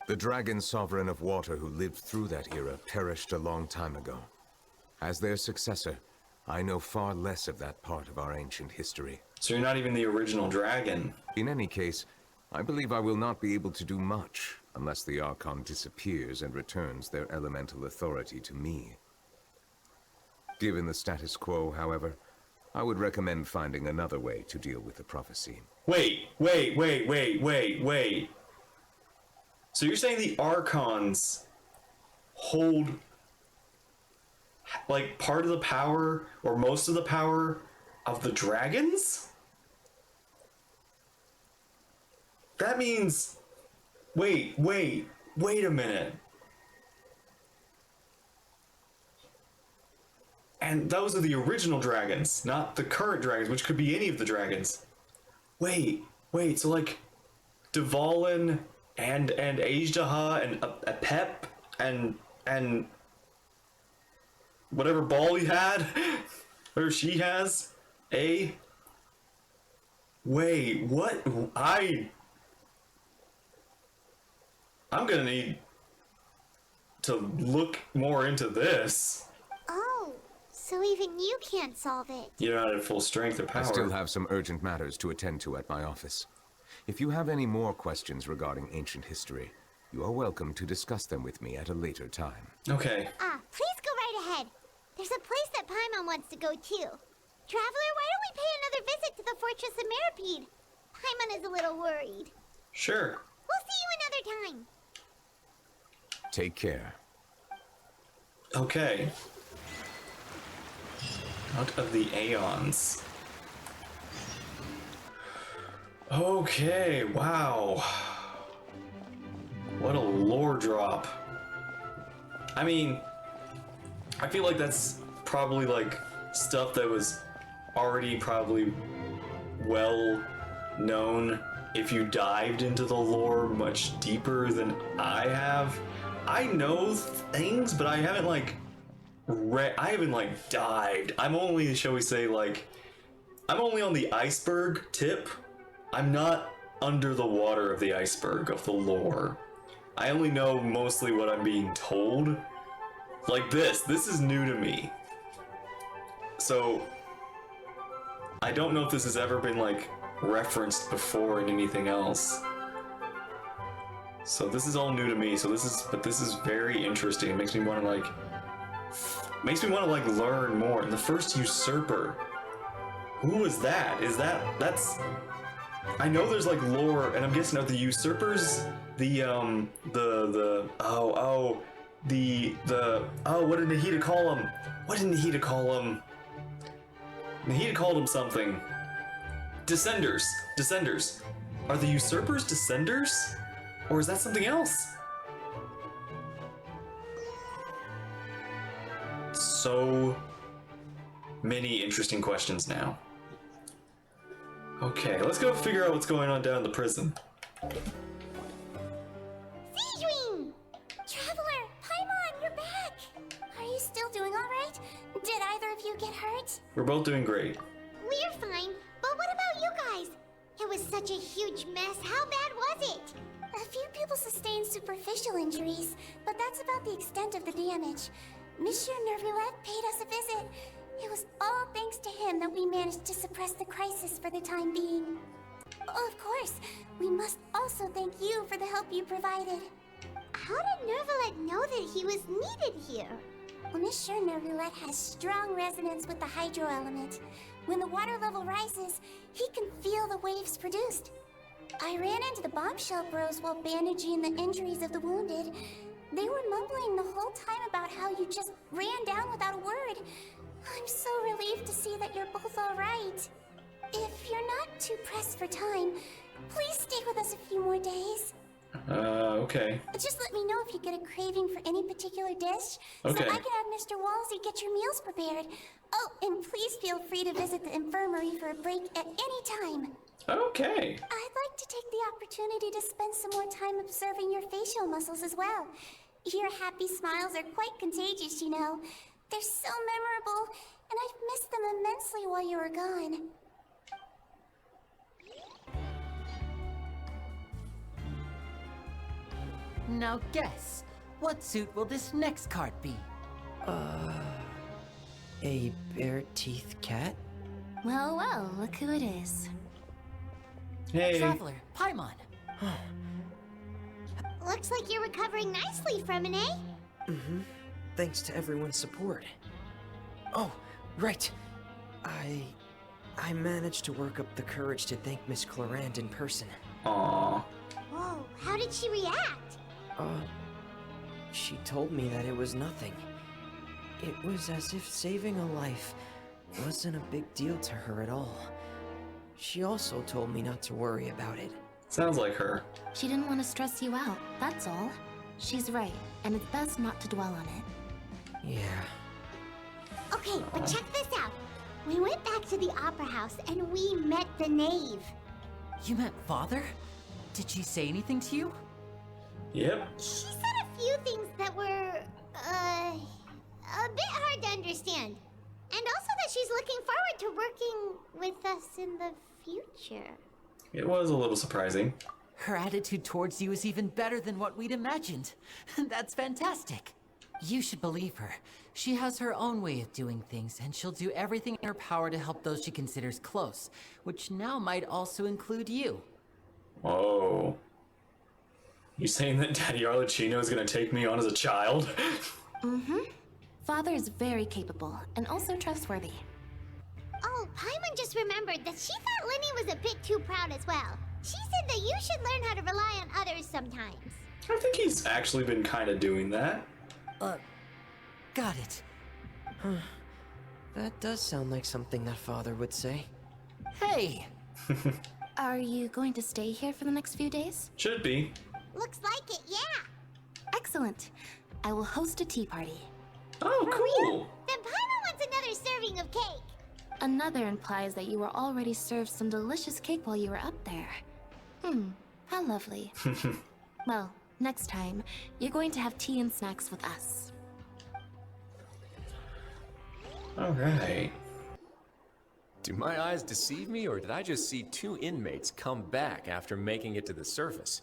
Speaker 16: The dragon sovereign of water who lived through that era perished a long time ago. As their successor, I know far less of that part of our ancient history.
Speaker 1: So you're not even the original dragon.
Speaker 16: In any case, I believe I will not be able to do much unless the Archon disappears and returns their elemental authority to me. Given the status quo, however, I would recommend finding another way to deal with the prophecy.
Speaker 1: Wait. So you're saying the Archons hold, like, part of the power, or most of the power, of the dragons? That means... Wait a minute. And those are the original dragons, not the current dragons, which could be any of the dragons. Wait, so like, Dvalin and Ajdaha and Apep and whatever ball he had, or she has, Wait, what? I'm gonna need to look more into this.
Speaker 3: Oh, so even you can't solve it.
Speaker 1: You're not at full strength or power.
Speaker 16: I still have some urgent matters to attend to at my office. If you have any more questions regarding ancient history, you are welcome to discuss them with me at a later time.
Speaker 1: Okay.
Speaker 3: Please go right ahead. There's a place that Paimon wants to go too. Traveler, why don't we pay another visit to the Fortress of Meripede? Paimon is a little worried.
Speaker 1: Sure.
Speaker 3: We'll see you another time.
Speaker 16: Take care.
Speaker 1: Okay. Out of the Aeons. Okay, wow. What a lore drop. I mean, I feel like that's probably like stuff that was already probably well known if you dived into the lore much deeper than I have. I know things, but I haven't like dived. I'm only, shall we say, like, I'm only on the iceberg tip. I'm not under the water of the iceberg of the lore. I only know mostly what I'm being told. Like this is new to me. So I don't know if this has ever been like referenced before in anything else. So this is all new to me. So this is very interesting. It makes me want to like learn more. And the first usurper, who was that? That's I know there's like lore, and I'm guessing are the usurpers oh, what did Nahida call him? What did Nahida call him? Nahida called him something. Descenders. Descenders. Are the usurpers descenders? Or is that something else? So many interesting questions now. Okay, let's go figure out what's going on down in the prison.
Speaker 3: Siegewing! Traveler, Paimon, you're back! Are you still doing alright? Did either of you get hurt?
Speaker 1: We're both doing great.
Speaker 3: We're fine, but what about you guys? It was such a huge mess. How bad was it? A few people sustained superficial injuries, but that's about the extent of the damage. Monsieur Nervulet paid us a visit. It was all thanks to him that we managed to suppress the crisis for the time being. Of course, we must also thank you for the help you provided. How did Nervulet know that he was needed here? Well, Monsieur Nervulet has strong resonance with the hydro element. When the water level rises, he can feel the waves produced. I ran into the bombshell bros while bandaging the injuries of the wounded. They were mumbling the whole time about how you just ran down without a word. I'm so relieved to see that you're both alright. If you're not too pressed for time, please stay with us a few more days.
Speaker 1: Okay.
Speaker 3: Just let me know if you get a craving for any particular dish,
Speaker 1: Okay.
Speaker 3: so I can have Mr. Walsey get your meals prepared. Oh, and please feel free to visit the infirmary for a break at any time.
Speaker 1: Okay.
Speaker 3: I'd like to take the opportunity to spend some more time observing your facial muscles as well. Your happy smiles are quite contagious, you know. They're so memorable, and I've missed them immensely while you were gone.
Speaker 6: Now guess, what suit will this next card be?
Speaker 12: A bare-teeth cat?
Speaker 17: Well, well, look who it is.
Speaker 1: Hey.
Speaker 6: Traveler, Paimon.
Speaker 3: Looks like you're recovering nicely from it, eh?
Speaker 12: Mm-hmm. Thanks to everyone's support. Oh, right. I managed to work up the courage to thank Miss Clarant in person.
Speaker 1: Aww.
Speaker 3: Whoa, how did she react?
Speaker 12: She told me that it was nothing. It was as if saving a life wasn't a big deal to her at all. She also told me not to worry about it.
Speaker 1: Sounds like her.
Speaker 17: She didn't want to stress you out, that's all. She's right, and it's best not to dwell on it.
Speaker 12: Yeah.
Speaker 3: Okay, but check this out. We went back to the opera house and we met the knave.
Speaker 6: You met Father? Did she say anything to you?
Speaker 1: Yep.
Speaker 3: She said a few things that were, a bit hard to understand. And also that she's looking forward to working with us in the future.
Speaker 1: It was a little surprising.
Speaker 6: Her attitude towards you is even better than what we'd imagined. That's fantastic. You should believe her. She has her own way of doing things, and she'll do everything in her power to help those she considers close, which now might also include you.
Speaker 1: Whoa. You saying that Daddy Arlecchino is gonna take me on as a child?
Speaker 17: Mm-hmm. Father is very capable, and also trustworthy.
Speaker 3: Oh, Paimon just remembered that she thought Lenny was a bit too proud as well. She said that you should learn how to rely on others sometimes.
Speaker 1: I think he's actually been kind of doing that.
Speaker 6: Got it.
Speaker 12: Huh. That does sound like something that Father would say.
Speaker 6: Hey!
Speaker 17: Are you going to stay here for the next few days?
Speaker 1: Should be.
Speaker 3: Looks like it, yeah.
Speaker 17: Excellent. I will host a tea party.
Speaker 1: Oh, cool.
Speaker 3: Then Paimon wants another serving of cake.
Speaker 17: Another implies that you were already served some delicious cake while you were up there. How lovely. Well, next time, you're going to have tea and snacks with us.
Speaker 1: Alright.
Speaker 9: Do my eyes deceive me, or did I just see two inmates come back after making it to the surface?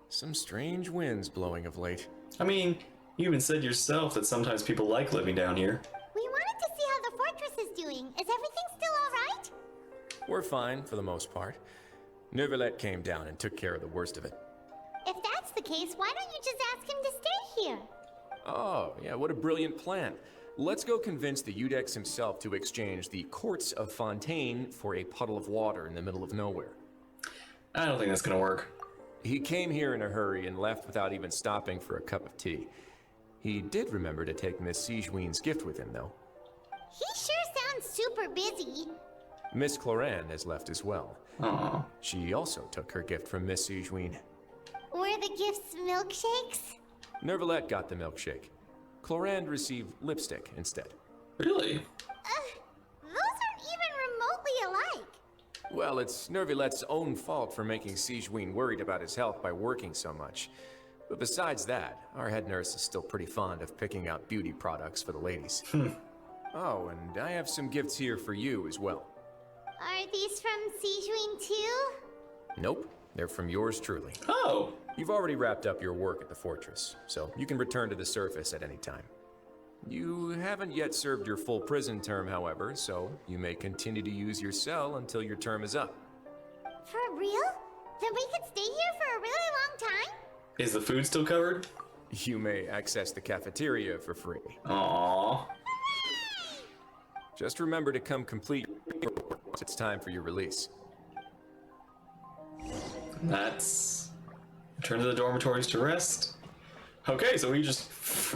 Speaker 9: Some strange winds blowing of late.
Speaker 1: I mean, you even said yourself that sometimes people like living down here.
Speaker 3: We wanted to see how the fortress is doing. Is everything still alright?
Speaker 9: We're fine, for the most part. Nervulet came down and took care of the worst of it.
Speaker 3: If that's the case, why don't you just ask him to stay here?
Speaker 9: Oh, yeah, what a brilliant plan. Let's go convince the Eudex himself to exchange the courts of Fontaine for a puddle of water in the middle of nowhere.
Speaker 1: I don't think that's gonna work.
Speaker 9: He came here in a hurry and left without even stopping for a cup of tea. He did remember to take Miss Sigewin's gift with him, though.
Speaker 3: He sure sounds super busy.
Speaker 9: Miss Cloran has left as well.
Speaker 1: Aww.
Speaker 9: She also took her gift from Miss Sigewin.
Speaker 3: Were the gifts milkshakes?
Speaker 9: Nervalette got the milkshake. Cloran received lipstick instead.
Speaker 1: Really?
Speaker 3: Those aren't even remotely alike.
Speaker 9: Well, it's Nervalette's own fault for making Sigewin worried about his health by working so much. But besides that, our head nurse is still pretty fond of picking out beauty products for the ladies. Oh, and I have some gifts here for you as well.
Speaker 3: Are these from Sigewin too?
Speaker 9: Nope, they're from yours truly.
Speaker 1: Oh!
Speaker 9: You've already wrapped up your work at the fortress, so you can return to the surface at any time. You haven't yet served your full prison term, however, so you may continue to use your cell until your term is up.
Speaker 3: For real? Then we could stay here for a really long time?
Speaker 1: Is the food still covered?
Speaker 9: You may access the cafeteria for free.
Speaker 1: Aww.
Speaker 9: Just remember to come complete once it's time for your release.
Speaker 1: That's... Return to the dormitories to rest. Okay, so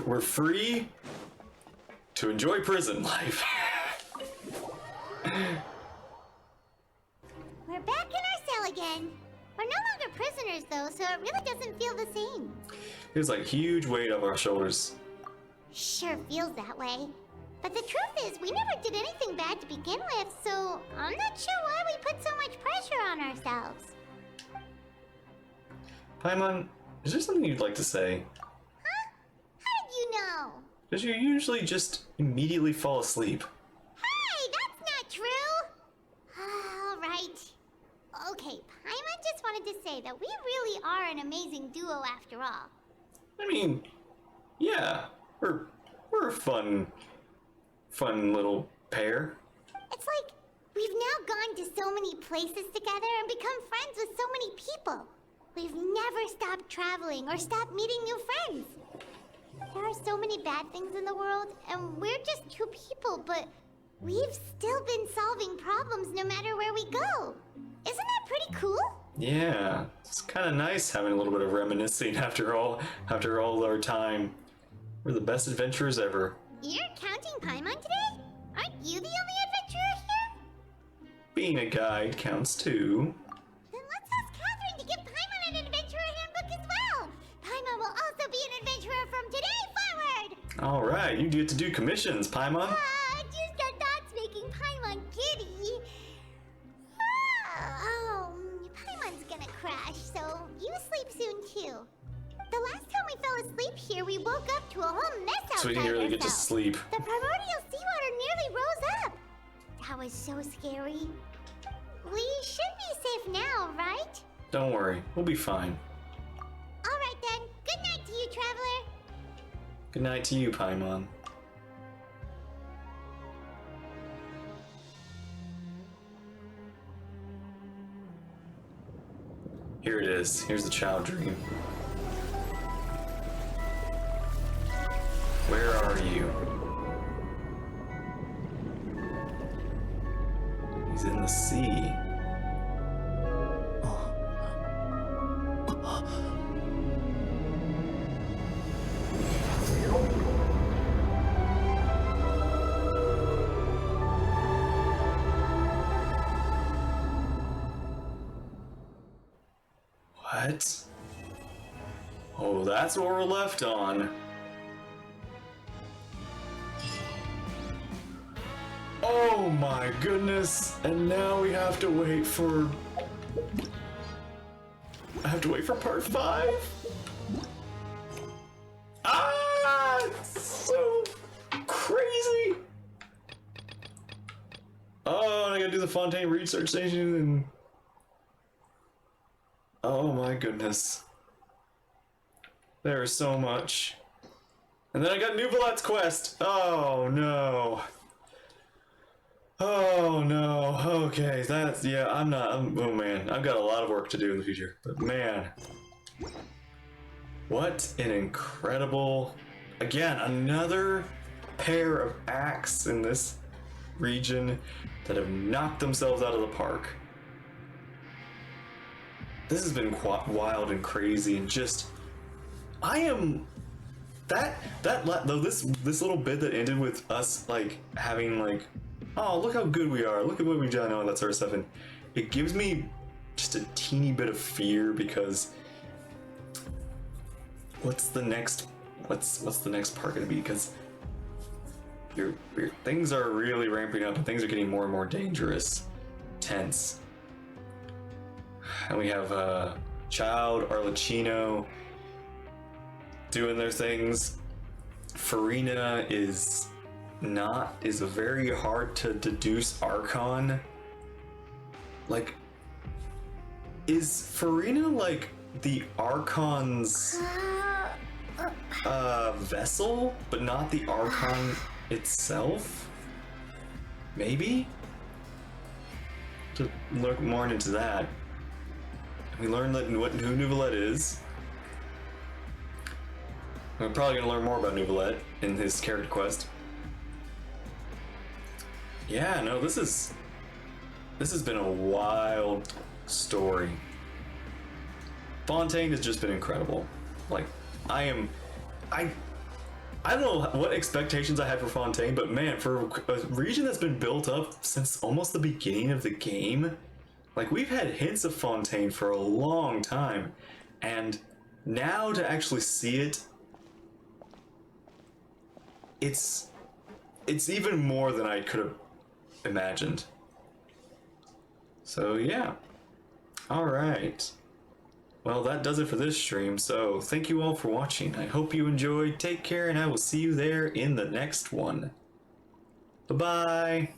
Speaker 1: we're free to enjoy prison life.
Speaker 3: We're back in our cell again. We're no longer prisoners though, so it really doesn't feel the same.
Speaker 1: Feels like a huge weight off our shoulders.
Speaker 3: Sure feels that way. But the truth is, we never did anything bad to begin with, so I'm not sure why we put so much pressure on ourselves.
Speaker 1: Paimon, is there something you'd like to say?
Speaker 3: Huh? How did you know?
Speaker 1: Because you usually just immediately fall asleep.
Speaker 3: Hey, that's not true! Alright. Okay, Paimon just wanted to say that we really are an amazing duo after all.
Speaker 1: I mean, yeah, we're a fun little pair.
Speaker 3: It's like we've now gone to so many places together and become friends with so many people. We've never stopped traveling or stopped meeting new friends. There are so many bad things in the world, and we're just two people, but we've still been solving problems no matter where we go. Isn't that pretty cool?
Speaker 1: Yeah, it's kind of nice having a little bit of reminiscing after all our time. We're the best adventurers ever.
Speaker 3: You're counting Paimon today? Aren't you the only adventurer here?
Speaker 1: Being a guide counts too.
Speaker 3: Then let's ask Catherine to give Paimon an adventurer handbook as well. Paimon will also be an adventurer from today forward.
Speaker 1: All right, you get to do commissions, Paimon.
Speaker 3: Just our thoughts making Paimon giddy. Paimon's gonna crash, so you sleep soon too. The last time we fell asleep here, we woke up to a whole mess outside.
Speaker 1: So we didn't really get to sleep.
Speaker 3: The primordial seawater nearly rose up. That was so scary. We should be safe now, right?
Speaker 1: Don't worry, we'll be fine.
Speaker 3: All right then. Good night to you, traveler.
Speaker 1: Good night to you, Paimon. Here it is. Here's the child dream. Where are you? He's in the sea. What? Oh, that's what we're left on. Oh my goodness, and now we have to wait for... I have to wait for part 5? Ah! It's so crazy! Oh, and I gotta do the Fontaine research station and... Oh my goodness. There is so much. And then I got Nouvelette's quest! Oh no. Oh no, okay, that's, yeah, oh man, I've got a lot of work to do in the future, but man. What an incredible, again, another pair of acts in this region that have knocked themselves out of the park. This has been quite wild and crazy and just, I am this little bit that ended with us like having like, oh, look how good we are, look at what we've done, all that sort of stuff, and it gives me just a teeny bit of fear because what's the next part gonna be? Because your things are really ramping up and things are getting more and more dangerous, tense, and we have Child, Arlecchino doing their things. Farina is a very hard to deduce Archon. Like, is Farina like the Archon's vessel, but not the Archon itself? Maybe? To look more into that. We learned that who Neuvillette is. We're probably gonna learn more about Neuvillette in his character quest. Yeah, no, this has been a wild story. Fontaine has just been incredible. Like, I don't know what expectations I had for Fontaine, but man, for a region that's been built up since almost the beginning of the game, like, we've had hints of Fontaine for a long time, and now to actually see it, it's even more than I could have imagined. So yeah. Alright. Well, that does it for this stream, so thank you all for watching. I hope you enjoyed. Take care, and I will see you there in the next one. Bye-bye!